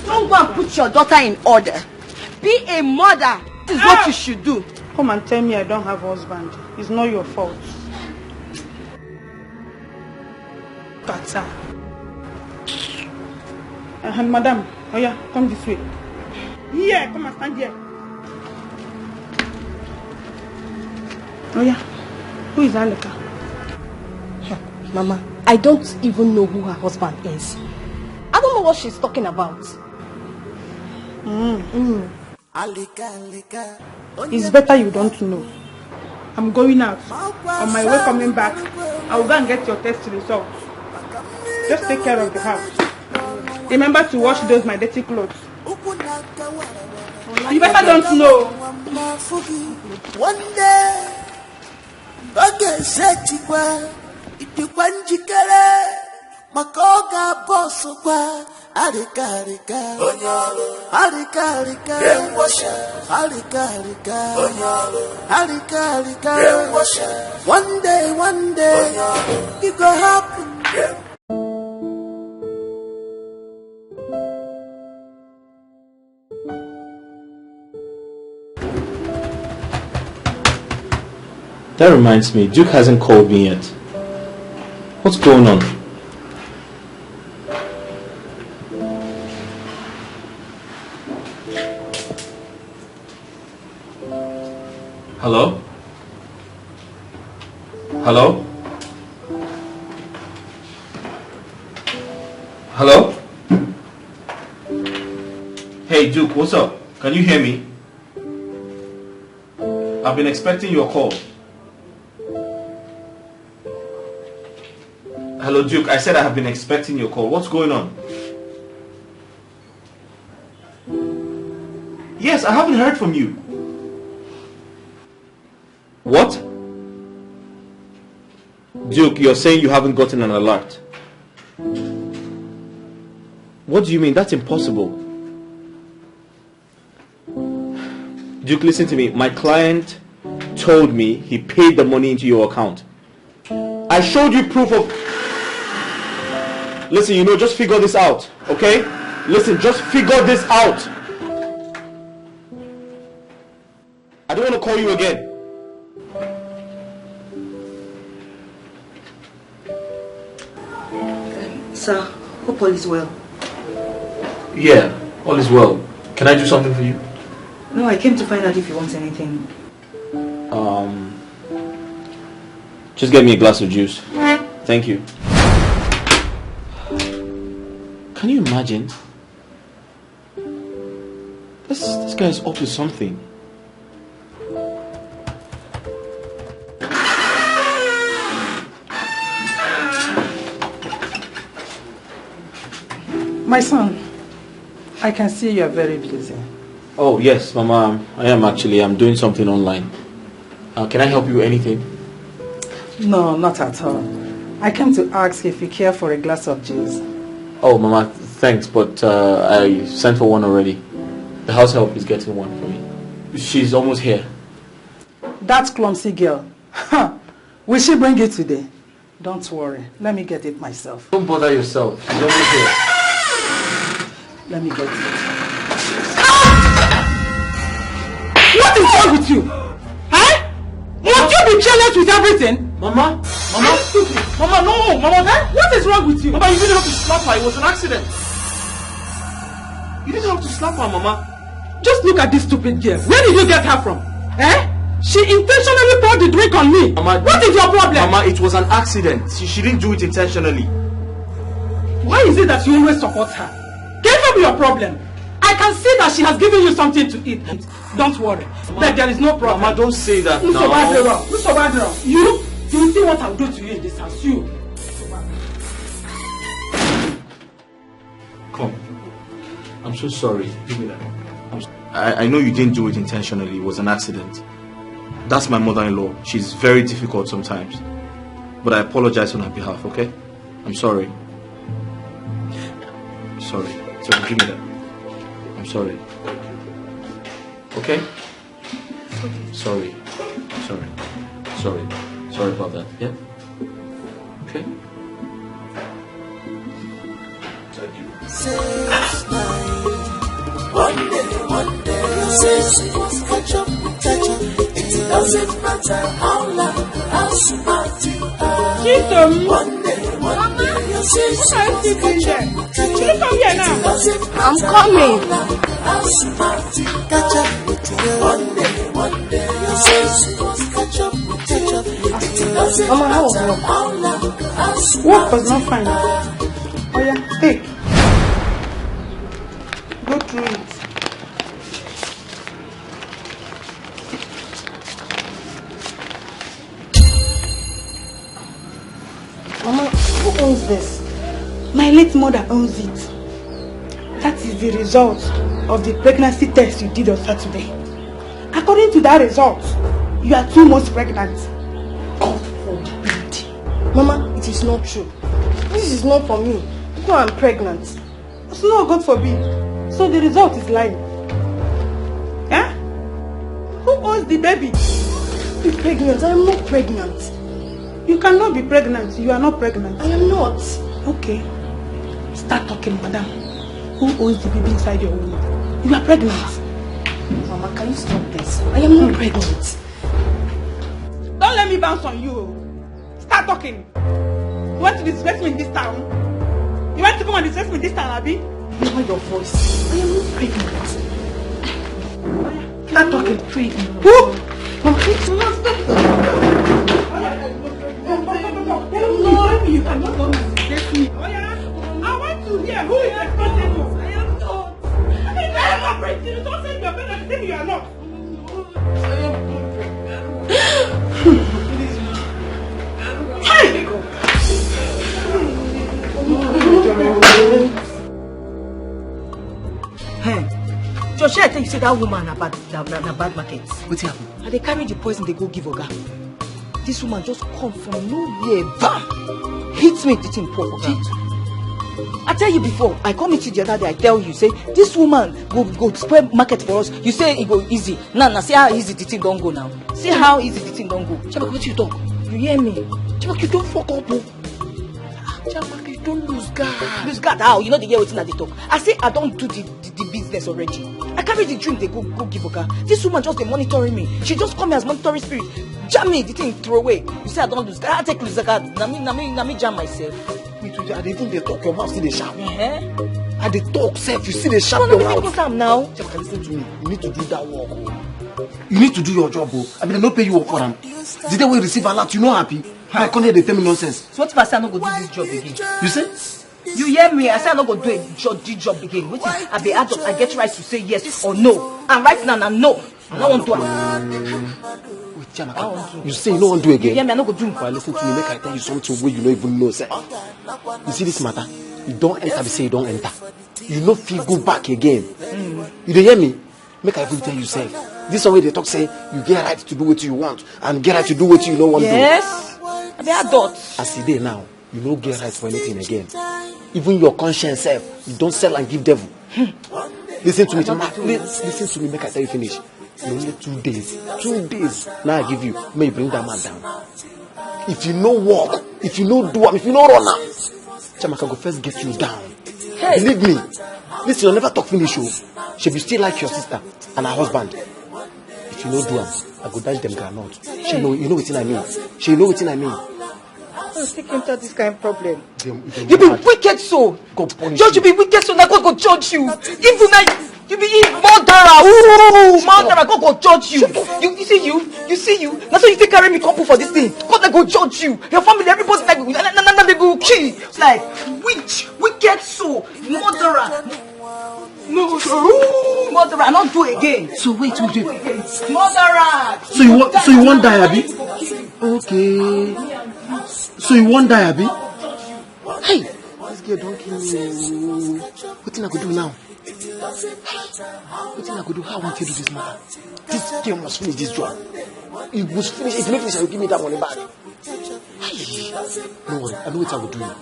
Don't go and put your daughter in order. Be a mother. This is what you should do. Come and tell me I don't have a husband. It's not your fault. Kata. Madam, oh yeah, come this way. Here, come and stand here. Oh yeah, who is Alika? Mama, I don't even know who her husband is. I don't know what she's talking about. It's better you don't know. I'm going out. On my way coming back, I will go and get your test results. Just take care of the house. Remember to wash those my dirty clothes. You better don't know. One day, okay, set you if you want to get it, Makoga Bossoba, Arika, one day, it go happen. That reminds me, Duke hasn't called me yet. What's going on? Hello? Hello? Hello? Hey Duke, what's up? Can you hear me? I've been expecting your call. Hello Duke, I said I have been expecting your call. What's going on? Yes, I haven't heard from you. What? Duke, you're saying you haven't gotten an alert. What do you mean? That's impossible. Duke, listen to me. My client told me he paid the money into your account. I showed you proof of... Listen, you know, just figure this out, okay? Listen, just figure this out. I don't want to call you again. Sir, hope all is well. Yeah, all is well. Can I do something for you? No, I came to find out if you want anything. Just get me a glass of juice. Thank you. Can you imagine? This guy is up to something. My son, I can see you are very busy. Oh yes, Mama, I am actually. I'm doing something online. Can I help you with anything? No, not at all. I came to ask if you care for a glass of juice. Oh, Mama, thanks, but I sent for one already. The house help is getting one for me. She's almost here. That clumsy girl. Will she bring it today? Don't worry. Let me get it myself. Don't bother yourself. She's almost here. Let me get it. What is wrong with you? Huh? Won't you be jealous with everything? Mama? Mama, no! Mama, what is wrong with you? Mama, you didn't have to slap her. It was an accident. You didn't have to slap her, Mama. Just look at this stupid girl. Where did you get her from? Eh? She intentionally poured the drink on me. Mama, what is your problem? Mama, it was an accident. She didn't do it intentionally. Why is it that you always support her? Can be your problem? I can see that she has given you something to eat. Don't worry. But there is no problem. Mama, don't say that now. You will see what I'll do to you in this house. You. Come. I'm so sorry. Give me that. I know you didn't do it intentionally. It was an accident. That's my mother-in-law. She's very difficult sometimes. But I apologize on her behalf, okay? I'm sorry. Sorry. So give me that. I'm sorry. Okay? Sorry. Sorry about that. Yeah? Okay? Thank you. One day, you say she must catch up. It doesn't matter how long, how smart you are. One day, you say she must catch up. It doesn't matter how smart you catch up with you. One day, you say she must catch up. It doesn't matter how long, how smart work was not fine. Oh yeah, take. Go through it. Mama, who owns this? My late mother owns it. That is the result of the pregnancy test you did on Saturday. According to that result, you are 2 months pregnant. God forbid. Mama, it is not true. This is not for me. No, I'm pregnant. It's not God forbid. So the result is lying. Eh? Who owns the baby? Be pregnant. I am not pregnant. You cannot be pregnant. You are not pregnant. I am not. Okay. Start talking, madam. Who owns the baby inside your womb? You are pregnant. Mama, can you stop this? I am not pregnant. Don't let me bounce on you. Start talking. You want to disrespect me in this town? You want to come and disrespect me in this town, Abby? Lower your voice. I am not pregnant. Stop talking. Pregnant. Who? Mama, it's not. No, you cannot come and disrespect me. I want to hear who is responsible. I am not. I am not pregnant. Don't say you are pregnant. Say you are not. I am not pregnant. Hey, Josh, I think you say that woman na bad market. What's happening? And they carry the poison, they go give Oga. This woman just come from nowhere, bam! Hits me, the thing pour Oga. I tell you before, I come meet you the other day, I tell you, say, this woman go spread market for us. You say it go easy. Now, see how easy the thing don't go now. See how easy the thing don't go. Chabak, what you talk? You hear me? Chabak, you don't fuck up, bro. Chabak, you don't lose guard. Lose guard how? You know the year waiting that they talk. I say I don't do the business already. I carry the drink, they go give Oga. This woman just monitoring me. She just come here as monitoring spirit. Jam me, the thing throw away. You say I don't lose guard. I take lose guard. Na me jam myself. I didn't they talk, your mouth see the sharp. I they talk self, you see the sharp your mouth. Now. Listen to me, you need to do that work. You need to do your job, bro. I mean, they don't pay you work for them. The day we receive a lot, you not happy. I can't hear the tell me nonsense. So what if I say I not go do this job again? You say? You hear me? I say I not go do this job again. What if I be adult? I get right to say yes or no. And right now, no. I don't want to. Wait, Jamaka, you say you don't want to do again? You hear me? I not go do. Well, listen to me. Make I tell you something where you don't even know, sir. You see this matter? You don't enter. They say you don't enter. You no feel go back again. You don't hear me? Make I even tell you, sir. This way they talk say you get right to do what you want and get right to do what you don't want to do. Yes. I be adult. As it is now, you don't get right for anything again. Even your conscience self, you don't sell and give devil. Listen to me, listen to me, make I tell you finish. You only 2 days. 2 days. Now I give you. May you bring that man down. If you no walk, if you no do, if you no run now, Chamaka go first get you down. Hey. Believe me. Listen, you'll never talk finish you. She be still like your sister and her husband. If you no do am, I go dash them granite. She know, you know what I mean. She know what I mean. I'm stick into this kind of problem. You be wicked so. God punish Judge, you be wicked so. Now God go judge you. Even now, you be murderer. Ooh, murderer. God go judge you. You see you. Now so you take carry me couple for this thing. God go judge you. Your family, everybody's like, they go kill. Like witch, wicked so, murderer. No, murderer. I not do again. So wait. Murderer. So you want die, Abi? Okay. So you want die, Abi? Hey, this girl don't kill me. What thing I could do now? What thing I could do? How I want to do this matter? This girl must finish this job. It must finish. If you don't finish, I will give me that money back. Hey, no worry. I know what I will do now.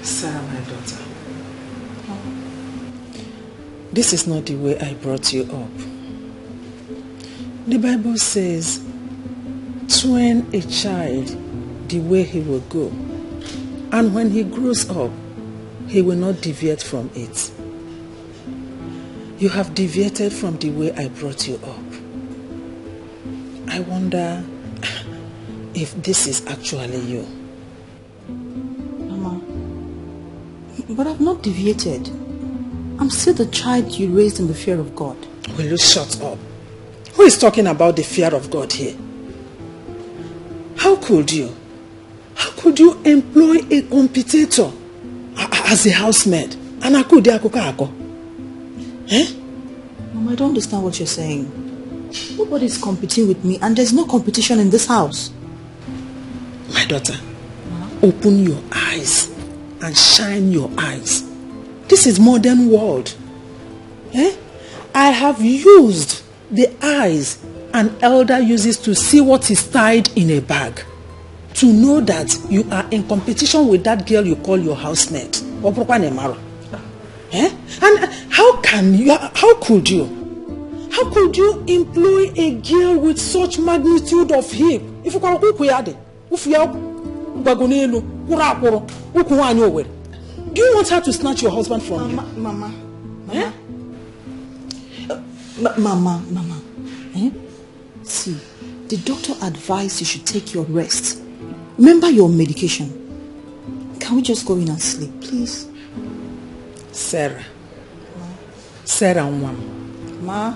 Sarah, my daughter. This is not the way I brought you up. The Bible says, train a child the way he will go, and when he grows up, he will not deviate from it. You have deviated from the way I brought you up. I wonder if this is actually you. Mama, but I've not deviated. I'm still the child you raised in the fear of God. Will you shut up? Who is talking about the fear of God here? How could you? How could you employ a competitor as a housemaid? Eh? Mama, I don't understand what you're saying. Nobody's competing with me, and there's no competition in this house. My daughter, open your eyes and shine your eyes. This is modern world. I have used the eyes an elder uses to see what is tied in a bag, to know that you are in competition with that girl you call your housemate. And how could you employ a girl with such magnitude of hip? Do you want her to snatch your husband from you? Mama. Mama. See, the doctor advised you should take your rest. Remember your medication. Can we just go in and sleep, please? Sarah. Sarah Nwam. Ma?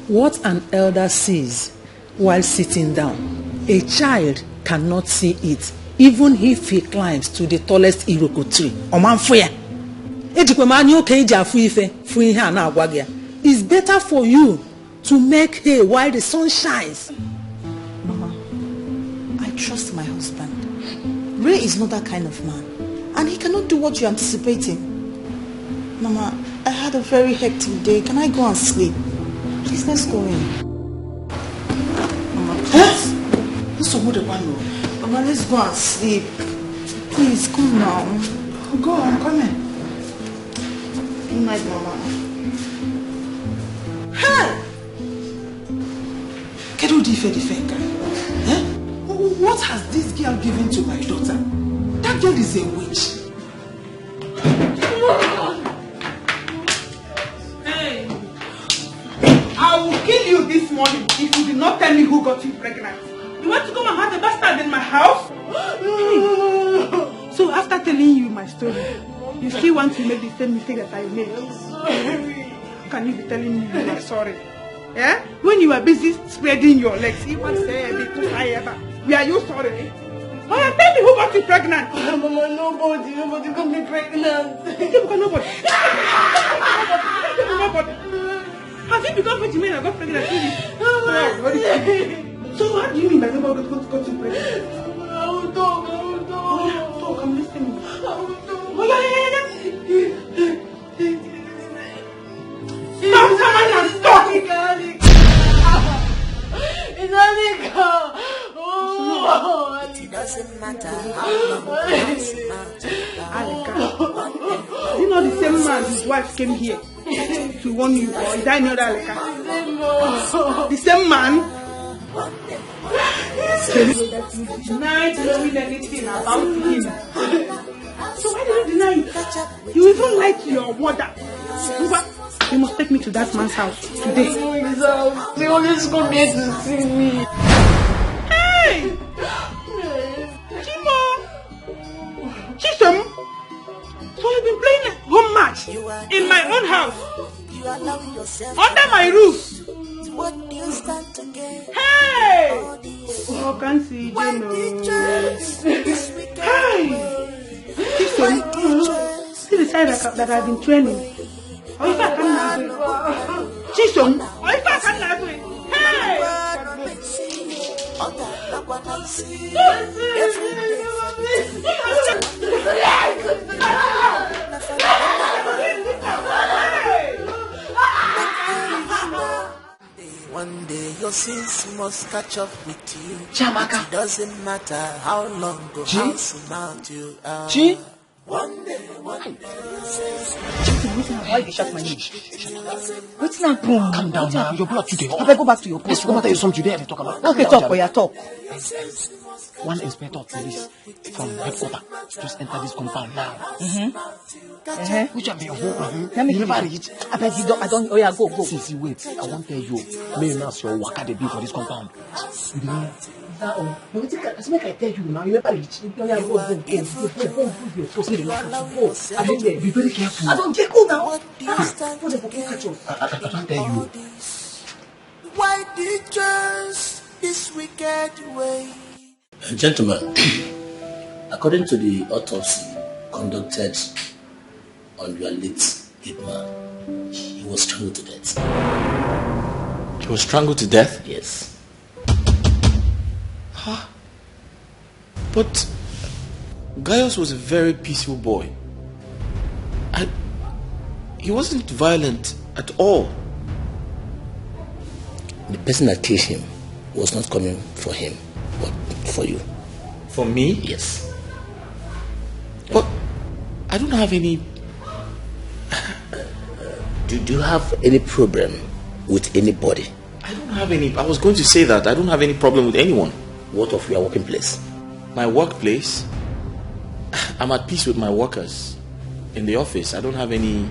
What an elder sees while sitting down, a child cannot see it, even if he climbs to the tallest iroko tree. It's better for you to make hay while the sun shines. Mama, I trust my husband. Ray is not that kind of man, and he cannot do what you're anticipating. Mama, I had a very hectic day. Can I go and sleep? Please, let's go in. Mama, please. Mama, let's go and sleep. Please, come now. Go on, come in. Good night, Mama. Hey! What has this girl given to my daughter? That girl is a witch. Hey! I will kill you this morning if you do not tell me who got you pregnant. You want to come and have a bastard in my house? So after telling you my story, you still want to make the same mistake that I made? I'm sorry. How can you be telling me you are sorry? Yeah? When you are busy spreading your legs, you want to say we are you sorry? Oh, tell me who got you pregnant? Mama, nobody got me pregnant. Nobody. Have you become what you mean I got pregnant? So what do you mean by nobody got you pregnant? I will talk. Talk, I'm listening. Stop, someone and stop! It's Anika! It doesn't matter how long You know the same man, his wife came here to warn you, or is that another Aleka? The same man? Denied knowing anything about him. So why did you deny it? You even lied to your mother. You must take me to that man's house today. They always come here to see me. Hey! Chimo! Chisom! So you've been playing a home match in my own house? Under my roof? Hey! Oh, can't see you. Hey! Chisom! See the side that I've been training. Oh, if I can't do it. Chisom! Oh, if I can't do it. Hey! One day your sins must catch up with you. Chamaka. It doesn't matter how long or how smart you are. Chi? One day. Why you shut my name? What's not boom? Calm down now. Your blood today. I go back to your post. What matter is something today? Talk about. Okay, talk. Oya, talk. One inspector of police from headquarters just enter this compound now. Which one be your home? Let me you never reach. I bet you don't. I don't. Oya, go. See, wait. I won't tell you. May you not your waka dey be for this compound. You dey hear? That all. No, wait. Let's make I tell you now. You never reach. Oya, go. Go. I don't dare. Be very careful. I don't get cool now. I can't tell you. Why did just this wicked way? Gentlemen, according to the autopsy conducted on your late good man, he was strangled to death. He was strangled to death? Yes. Huh? But Gaius was a very peaceful boy. He wasn't violent at all. The person that killed him was not coming for him, but for you. For me? Yes. But I don't have any... Do you have any problem with anybody? I don't have any... I was going to say that. I don't have any problem with anyone. What of your working place? My workplace? I'm at peace with my workers. In the office, I don't have any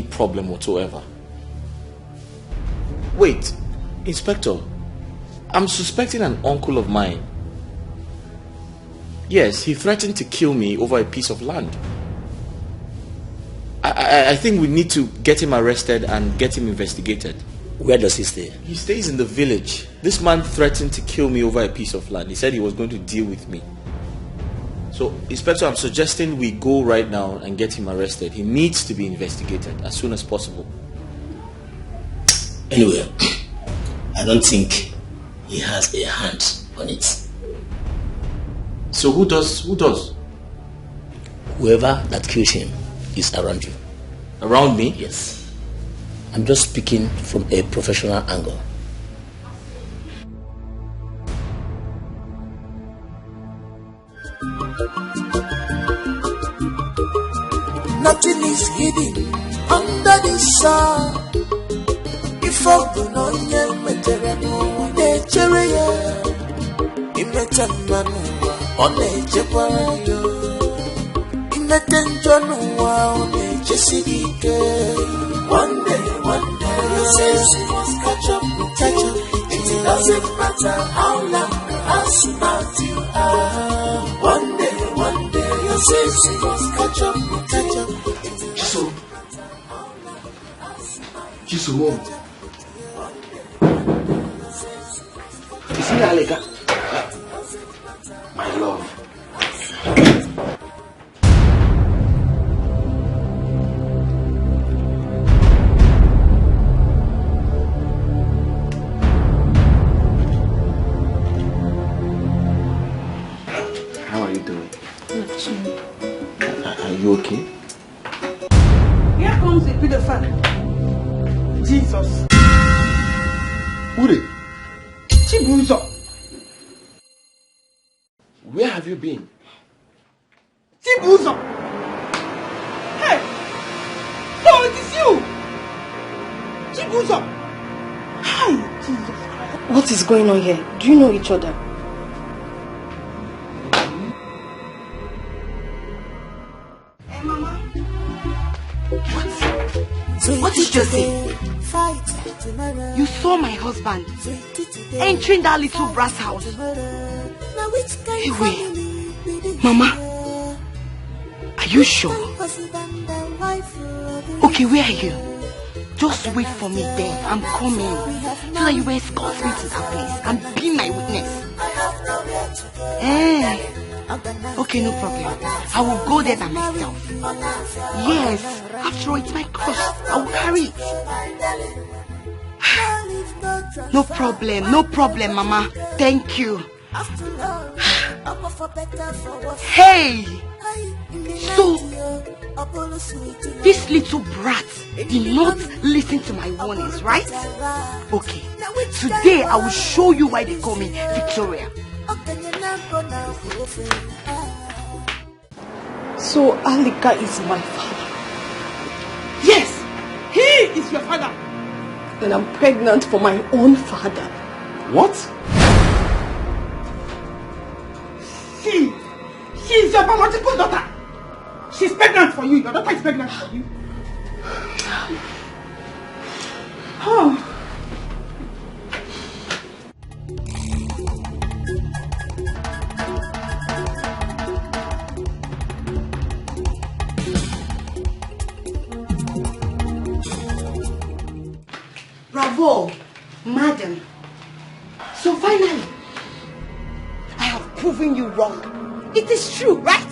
problem whatsoever. Wait, Inspector, I'm suspecting an uncle of mine. Yes, he threatened to kill me over a piece of land. I think we need to get him arrested and get him investigated. Where does he stay? He stays in the village. This man threatened to kill me over a piece of land. He said he was going to deal with me. So, Inspector, I'm suggesting we go right now and get him arrested. He needs to be investigated as soon as possible. Anyway, I don't think he has a hand on it. So who does? Whoever that killed him is around you. Around me? Yes. I'm just speaking from a professional angle. Nothing is hidden under the sun. If I do not yet material, nature, immaterial, on nature, immaterial, on nature, city. One day, you say she must catch up. It doesn't matter how long or how smart you are. One day, you say she must catch up. Jisoo, mom. Is he Aleka? My love. How are you doing? Are you okay? Here comes the pedophile. Jesus. Uri, Chibuzo. where have you been? Chibuzo. Hey! So it is you! Chibuzo. Hi, Jesus. What is going on here? Do you know each other? Hey, Mama. What did you say? You saw my husband entering that little brass house. Hey, wait. Mama, are you sure? Okay, where are you? Just wait for me there. I'm coming. So that you will escort me to that place and be my witness. Eh? Okay, no problem. I will go there by myself. Yes, after all, it's my cross. I will carry it. No problem, Mama. Thank you. Hey! So, this little brat did not listen to my warnings, right? Okay. Today, I will show you why they call me Victoria. So Alika is my father? Yes! He is your father! And I'm pregnant for my own father. What? She is your biological daughter. She's pregnant for you. Your daughter is pregnant for you. Oh. Bravo, madam. So finally, I have proven you wrong. It is true, right?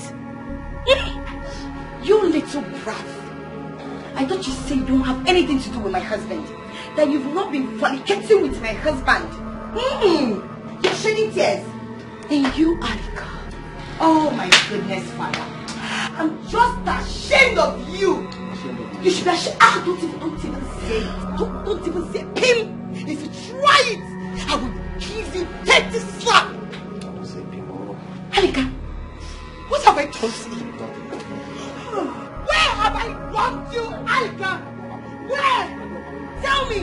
You little brat. I thought you said you don't have anything to do with my husband. That you've not been fornicating with my husband. You're shedding tears. And you, Alika. Oh my goodness, Father. I'm just ashamed of you. You should be ashamed. Don't even say it. Don't even say Pim. If you try it, I will give you 30 slaps. Alika, what have I done to you? Where have I wronged you, Alika? Where? Tell me.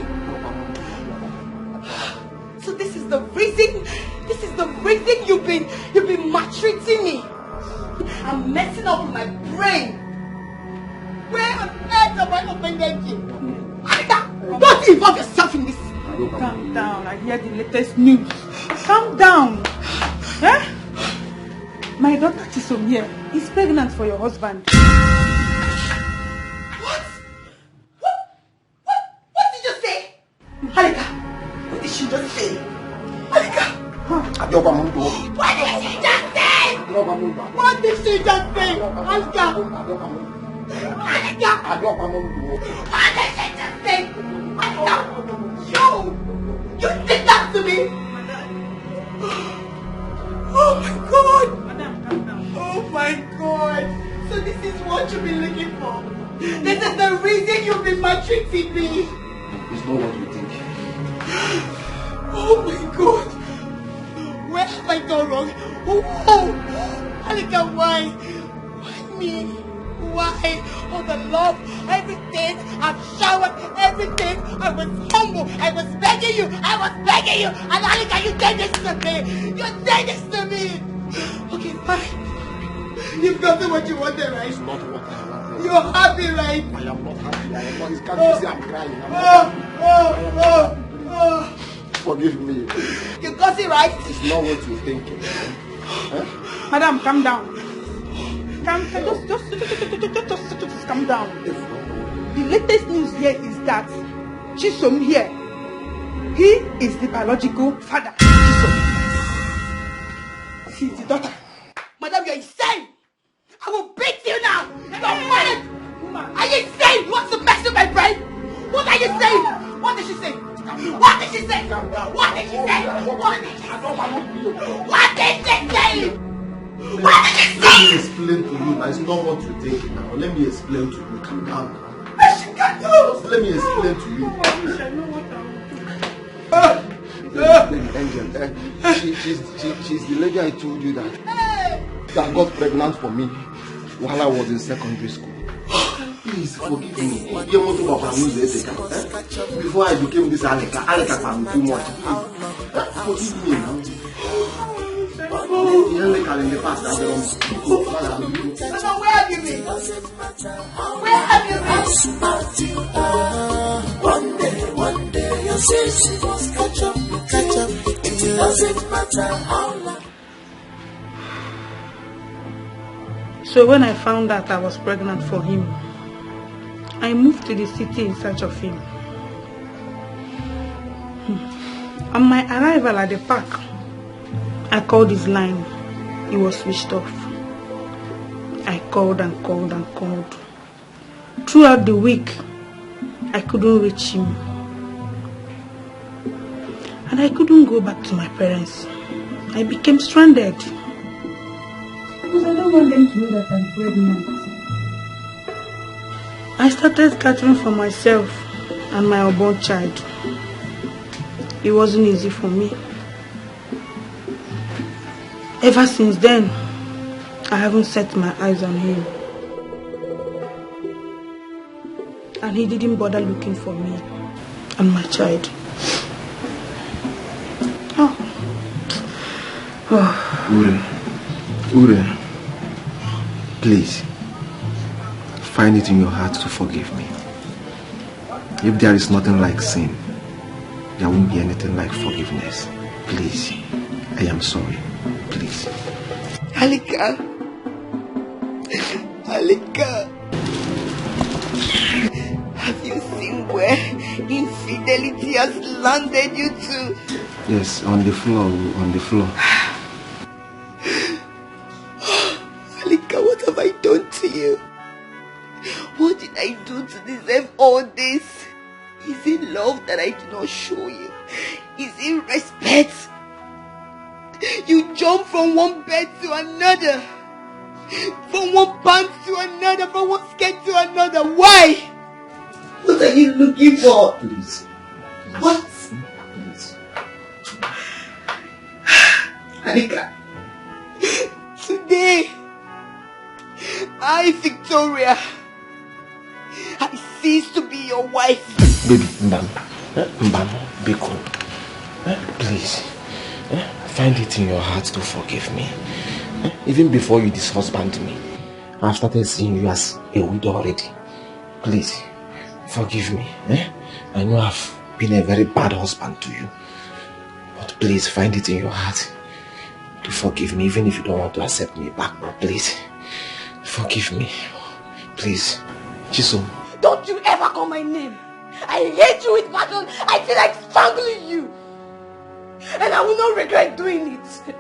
So this is the reason you've been maltreating me. I'm messing up with my brain. Where on earth have I offended you? Alika, don't involve yourself in this. Calm down. I hear the latest news. Calm down. Eh? My daughter Chisom here is pregnant for your husband. What did you say? Halika, what did she just say? Halika! What did she just say? What did she just say? Halika! Halika! What did she just say? Halika! You did that to me! Oh my God! Oh my God! So this is what you've been looking for? This is the reason you've been maltreating me! It's not what you think. Oh my God! Where have I gone wrong? Oh! Halika, why? Why me? Why? All the love, everything, I've showered everything. I was humble, I was begging you, and Halika, you did this to me! You did this to me! Okay, fine. You've gotten what you wanted, right? It's not what I wanted. You're happy, right? I am not happy. I am not. Can't you see I'm crying? Forgive me. You got it right? It's not what you're thinking. Madam, calm down. Just calm down. The latest news here is that Chisom here, he is the biological father. Chisom. She's the daughter. Madam, you're insane! I will beat you now! You're mad! Are you insane? You want to mess with my brain? What are you saying? What did she say? What did she say? What did she say? What did she say? What did she say? What did she say? Let me explain to you. That's not what you're thinking now. Let me explain to you. Calm down now. She can't do. Just let me explain to you. Angel, she's the lady I told you that got pregnant for me while I was in secondary school. Please forgive me. Before I became this Aleka can do much. Forgive me now. In the past, Mama, where have you been? Where have you been? One day, your sins must catch up. It doesn't matter how long. So when I found out I was pregnant for him, I moved to the city in search of him. On my arrival at the park, I called his line. He was switched off. I called and called and called. Throughout the week, I couldn't reach him. And I couldn't go back to my parents. I became stranded. Because I don't want them to know that I'm pregnant. I started catering for myself and my unborn child. It wasn't easy for me. Ever since then, I haven't set my eyes on him. And he didn't bother looking for me and my child. Ure, please, find it in your heart to forgive me. If there is nothing like sin, there won't be anything like forgiveness. Please, I am sorry. Please. Halika. Have you seen where infidelity has landed you to? Yes, on the floor. Halika, what have I done to you? What did I do to deserve all this? Is it love that I do not show you? Is it respect? You jump from one bed to another, from one pants to another, from one skirt to another. Why? What are you looking for? Please. What? Please. Halika, today, I, Victoria, I cease to be your wife. Baby, Mbam, Biko, please. Find it in your heart to forgive me. Even before you dishusband me, I've started seeing you as a widow already. Please, forgive me. I know I've been a very bad husband to you. But please find it in your heart to forgive me, even if you don't want to accept me back, but please, forgive me. Please. Chisom. Don't you ever call my name. I hate you with passion. I feel like strangling you. And I will not regret doing it.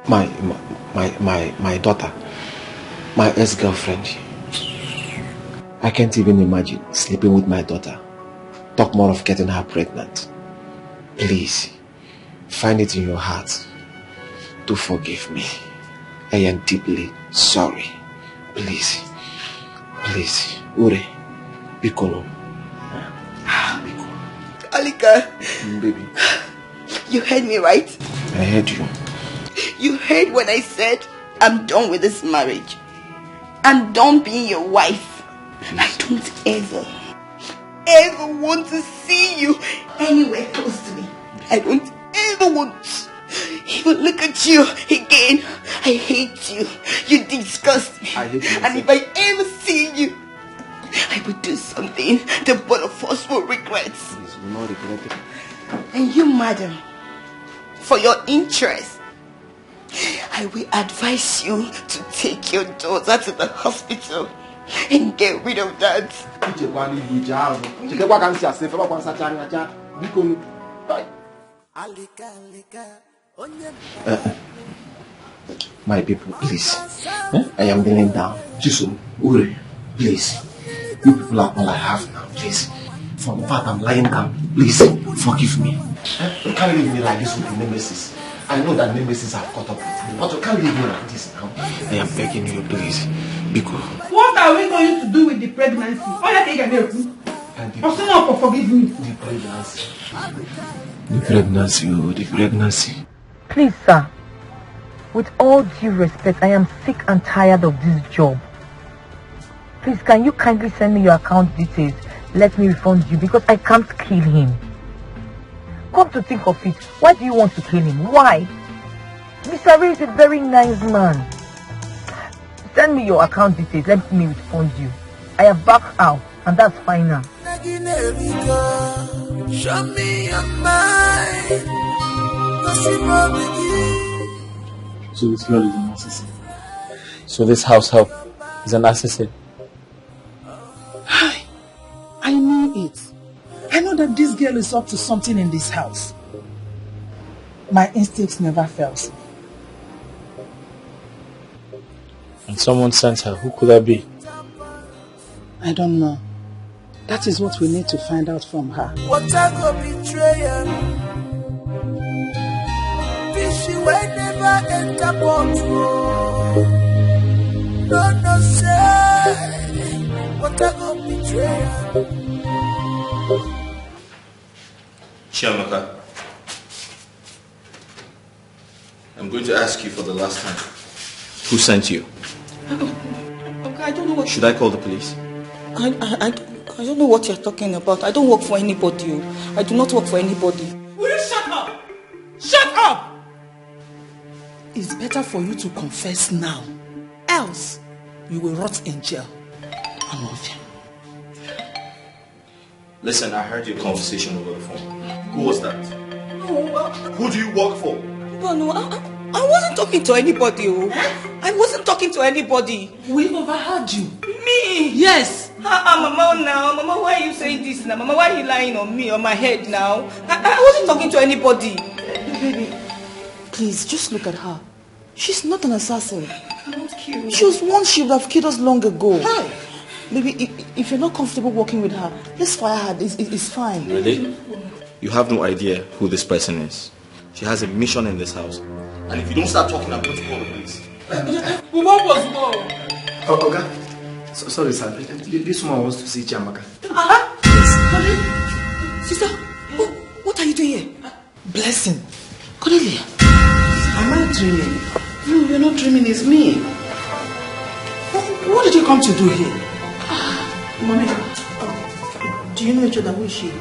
My daughter, my ex-girlfriend. I can't even imagine sleeping with my daughter. Talk more of getting her pregnant. Please, find it in your heart to forgive me. I am deeply sorry. Please. Please. Ure. Bikolo. Alika. Baby. You heard me, right? I heard you. You heard when I said I'm done with this marriage. I'm done being your wife. Please. I don't ever want to see you anywhere close to me. I don't ever want to even look at you again. I hate you. You disgust me. I hate you. And if I ever see you, I will do something the both of us will regret. Please, we'll not regret it. And you, madam, for your interest, I will advise you to take your daughter to the hospital and get rid of that. My people, please. I am kneeling down. Jisoo, Ure, please. You people are all I have now, please. For the fact I'm lying down, please forgive me. You can't leave me like this with the nemesis. I know that nemesis have caught up with me, but you can't leave me like this now. I am begging you, please. Biko. What are we going to do with the pregnancy? Oh, yeah, take a look. Forgive me. The pregnancy. The pregnancy, the pregnancy. Please, sir. With all due respect, I am sick and tired of this job. Please, can you kindly send me your account details? Let me refund you because I can't kill him. Come to think of it, why do you want to kill him? Why? Mr. Ray is a very nice man. Send me your account details, let me refund you. I have backed out, and that's fine now. Show me your mind. So this girl is an assassin. So this house help is an assassin. I knew it. I know that this girl is up to something in this house. My instincts never fails. And someone sent her. Who could that be? I don't know. That is what we need to find out from her. What I go betrayal. Fishy will never enter control. No say. What I go betrayal. Chiamaka, I'm going to ask you for the last time. Who sent you? Okay, I don't know what... Should I call the police? I don't know what you're talking about. I don't work for anybody. I do not work for anybody. Will you shut up? Shut up! It's better for you to confess now. Else, you will rot in jail. I'm off you. Listen, I heard your conversation over the phone. Who was that? No, who do you work for? No, I wasn't talking to anybody. I wasn't talking to anybody. We overheard you. Me? Yes. Mama, now. Mama, why are you saying this now? Mama, why are you lying on me, on my head now? I wasn't talking to anybody. Baby, please, just look at her. She's not an assassin. I cannot kill her. She was one she would have killed us long ago. Hi. Baby, if you're not comfortable working with her, let's fire her. It's fine. Really? You have no idea who this person is. She has a mission in this house. And if you don't start talking, I'm going to call the police. What was more? Okay. Sorry, sir. This woman wants to see Chiamaka. Yes. Sister, what are you doing here? Blessing. Cornelia. Am I dreaming? No, you're not dreaming. It's me. What did you come to do here? Mommy, do you know each other? Who is she?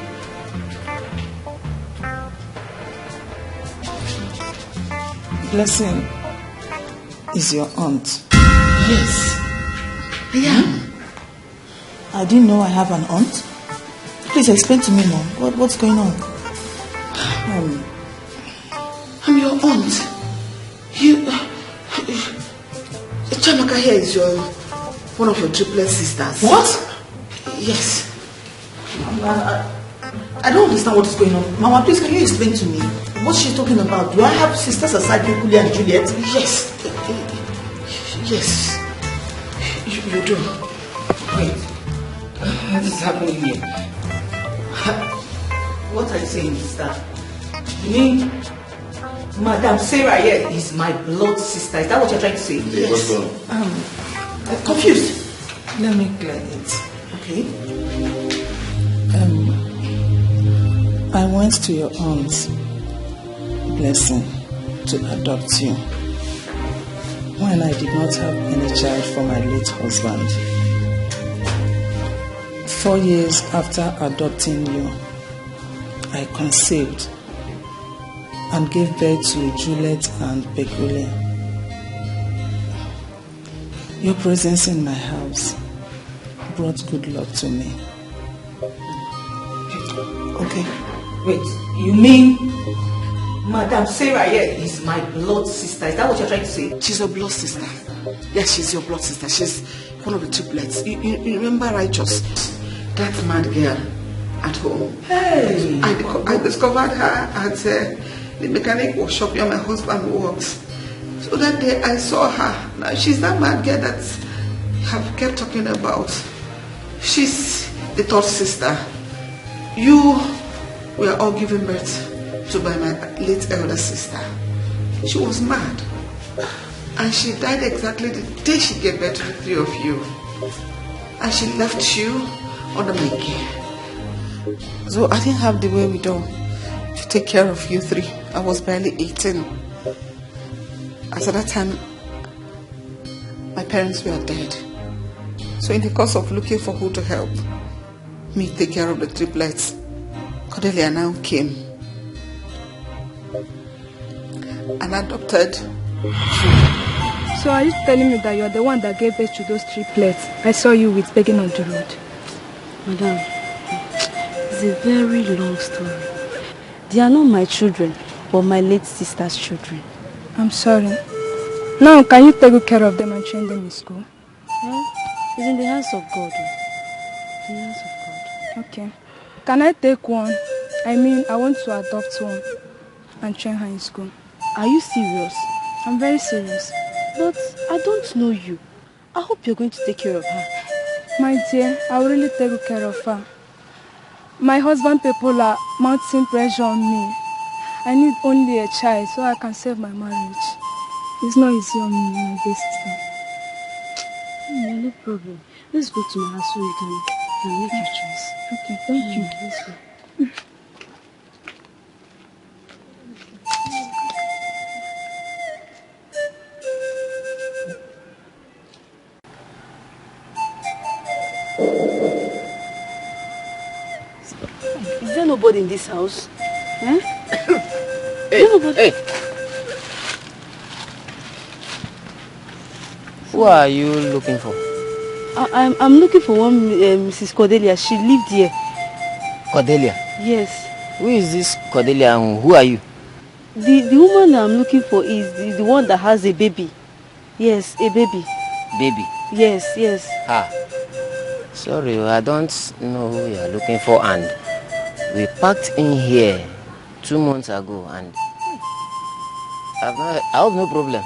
Blessing is your aunt. Yes. Yeah. I didn't know I have an aunt. Please explain to me, Mom. What's going on? your aunt. Chiamaka here is one of your triplet sisters. What? Yes. I don't understand what is going on. Mama, please, can you explain to me what she's talking about? Do I have sisters aside from Julia and Juliet? Yes. Yes. You do. Wait. What is happening here? What are you saying, sister? You mean Madam Sarah here is my blood sister? Is that what you're trying to say? Yes. What's going on? I'm confused. Let me clear it. Okay. I went to your aunt's blessing to adopt you when I did not have any child for my late husband. 4 years after adopting you, I conceived and gave birth to Juliet and Pekule. Your presence in my house brought good luck to me. Okay. Wait, you mean Madam Sarah here is my blood sister? Is that what you're trying to say? She's your blood sister. Yes, she's your blood sister. She's one of the triplets. You remember Righteous? That mad girl at home. Hey! I discovered her at the mechanic workshop where my husband works. So that day I saw her. Now she's that mad girl that I've kept talking about. She's the third sister. You were all given birth to by my late elder sister. She was mad. And she died exactly the day she gave birth to the three of you. And she left you under my care. So I didn't have the wherewithal to take care of you three. I was barely 18. As at that time, my parents were dead. So in the course of looking for who to help me take care of the triplets, Cordelia now came and adopted. So are you telling me that you're the one that gave birth to those triplets I saw you with begging on the road? Madam, it's a very long story. They are not my children, but my late sister's children. I'm sorry. Now, can you take good care of them and train them in school? Yeah, it's in the hands of God. In the hands of God. Okay. Can I take one? I mean, I want to adopt one and train her in school. Are you serious? I'm very serious. But I don't know you. I hope you're going to take care of her. My dear, I will really take good care of her. My husband people are mounting pressure on me. I need only a child so I can save my marriage. It's not easy on me, my dear sister. No problem. Let's go to my house so you can make your choice. Okay, thank you. Let's go. Is there nobody in this house? Eh? Hey, hey. Who are you looking for? I'm looking for one Mrs. Cordelia. She lived here. Cordelia? Yes. Who is this Cordelia and who are you? The woman I'm looking for is the one that has a baby. Yes, a baby. Baby? Yes, yes. Ah. Sorry, I don't know who you are looking for, and we packed in here 2 months ago and I have no problem.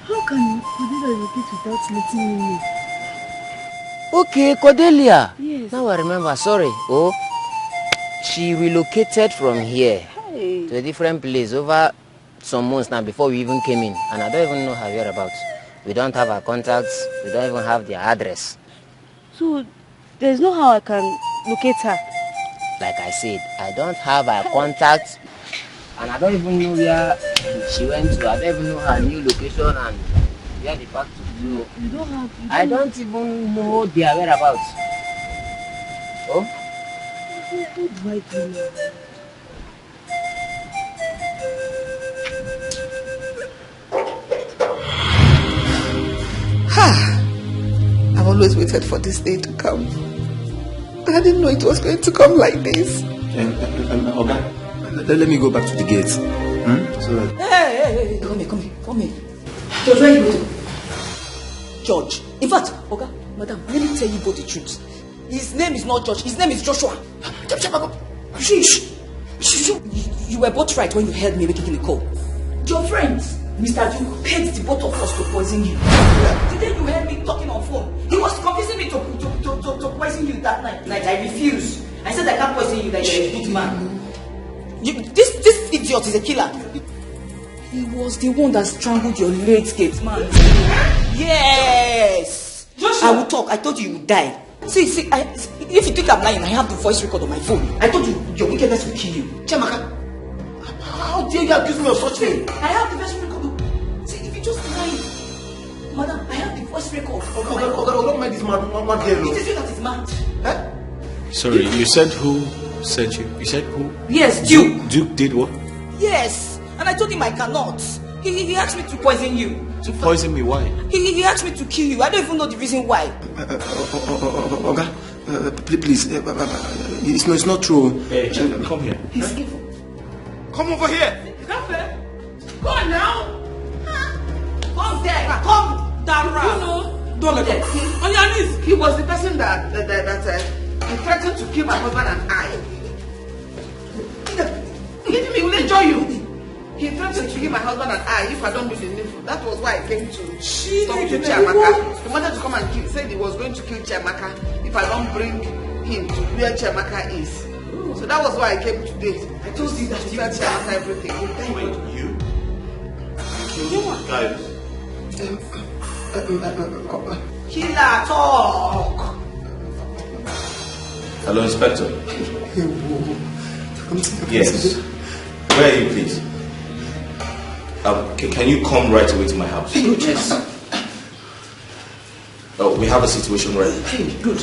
How can Cordelia repeat without letting me know? Okay, Cordelia. Yes. Now I remember, sorry. Oh, she relocated from here to a different place over some months now before we even came in. And I don't even know her whereabouts. We don't have her contacts. We don't even have their address. So, there's no how I can locate her? Like I said, I don't have her contacts. And I don't even know where she went to. I don't even know her new location and where they packed to do. You don't have... I don't even know their whereabouts. Oh? What do I do now? I've always waited for this day to come. But I didn't know it was going to come like this. Oga, Let me go back to the gates. So that... Hey, come here. George, where are you going? George. In fact, okay, madam, let me tell you both the truth. His name is not George, his name is Joshua. You were both right when you heard me making the call. Your friends, Mr. Duke, paid the both of us to poison you. The day you heard me talking on phone, he was convincing me to poison you that night. I refused. I said I can't poison you, that you're a good man. This idiot is a killer. He was the one that strangled your late gate man. Yes! Joshua. I will talk. I told you would die. See, if you think I'm lying, I have the voice record on my phone. I told you your wickedness will kill you. Chiamaka, how dare you accuse me of such thing? I have the voice record. See, if you just lie, madam, I have the voice record. Don't mind this man here. It is you that is mad. Sorry, you said who sent you? You said who? Yes, Duke. Duke did what? Yes, and I told him I cannot. He asked me to poison you. To poison me? Why? He asked me to kill you. I don't even know the reason why. Oga, please, it's not true. Hey, come here. He's evil. Come over here. Come on now. Come there. Come down round. Don't let him. On your knees. He was the person that he threatened to kill my husband and I. He will enjoy you. He threatened to kill my husband and I if I don't do the needful. That was why I came to talk to Chiamaka. He wanted to come and kill. Said he was going to kill Chiamaka if I don't bring him to where Chiamaka is. So that was why I came today. I told you that you had Chiamaka everything. Wait, you killed guys? Killer talk. Hello, Inspector. Yes. Where are you, please? Can you come right away to my house? Yes. Oh, we have a situation right now. Good.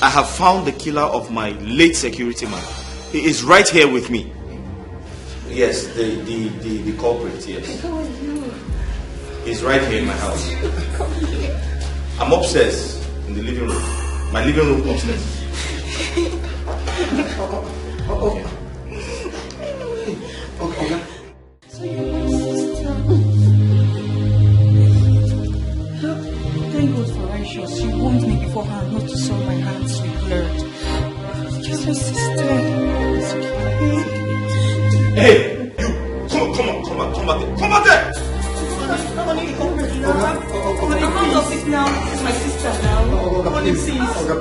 I have found the killer of my late security man. He is right here with me. Yes, the culprit, yes. He's right here in my house. I'm upstairs in the living room. My living room upstairs. Okay. So you're my sister. Thank God for Righteous. She warned me beforehand not to soil my hands with blood. You're my sister. It's okay. Hey, you! Come back there! I'm out of it now. This is my sister now.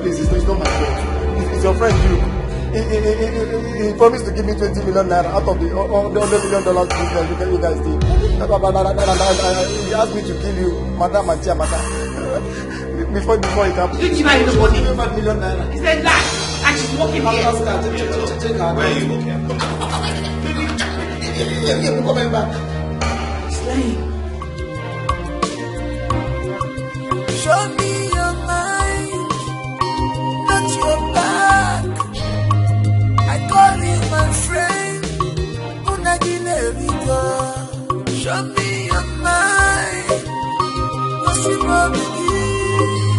Please, it's not my fault. It's your friend Duke. He promised to give me 20 million naira out of the $100 million business you guys did. He asked me to kill you, Madam and Chiamaka. Before it happened. You didn't give her anybody. 5 million naira. He said that. And she's walking here. Where are you looking? Come coming back. He's lying. Show me your mind, not your back. I call you my friend, Unagile Vigo. Show me your mind, what's your begin?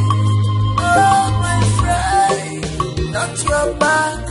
Oh, my friend, not your back.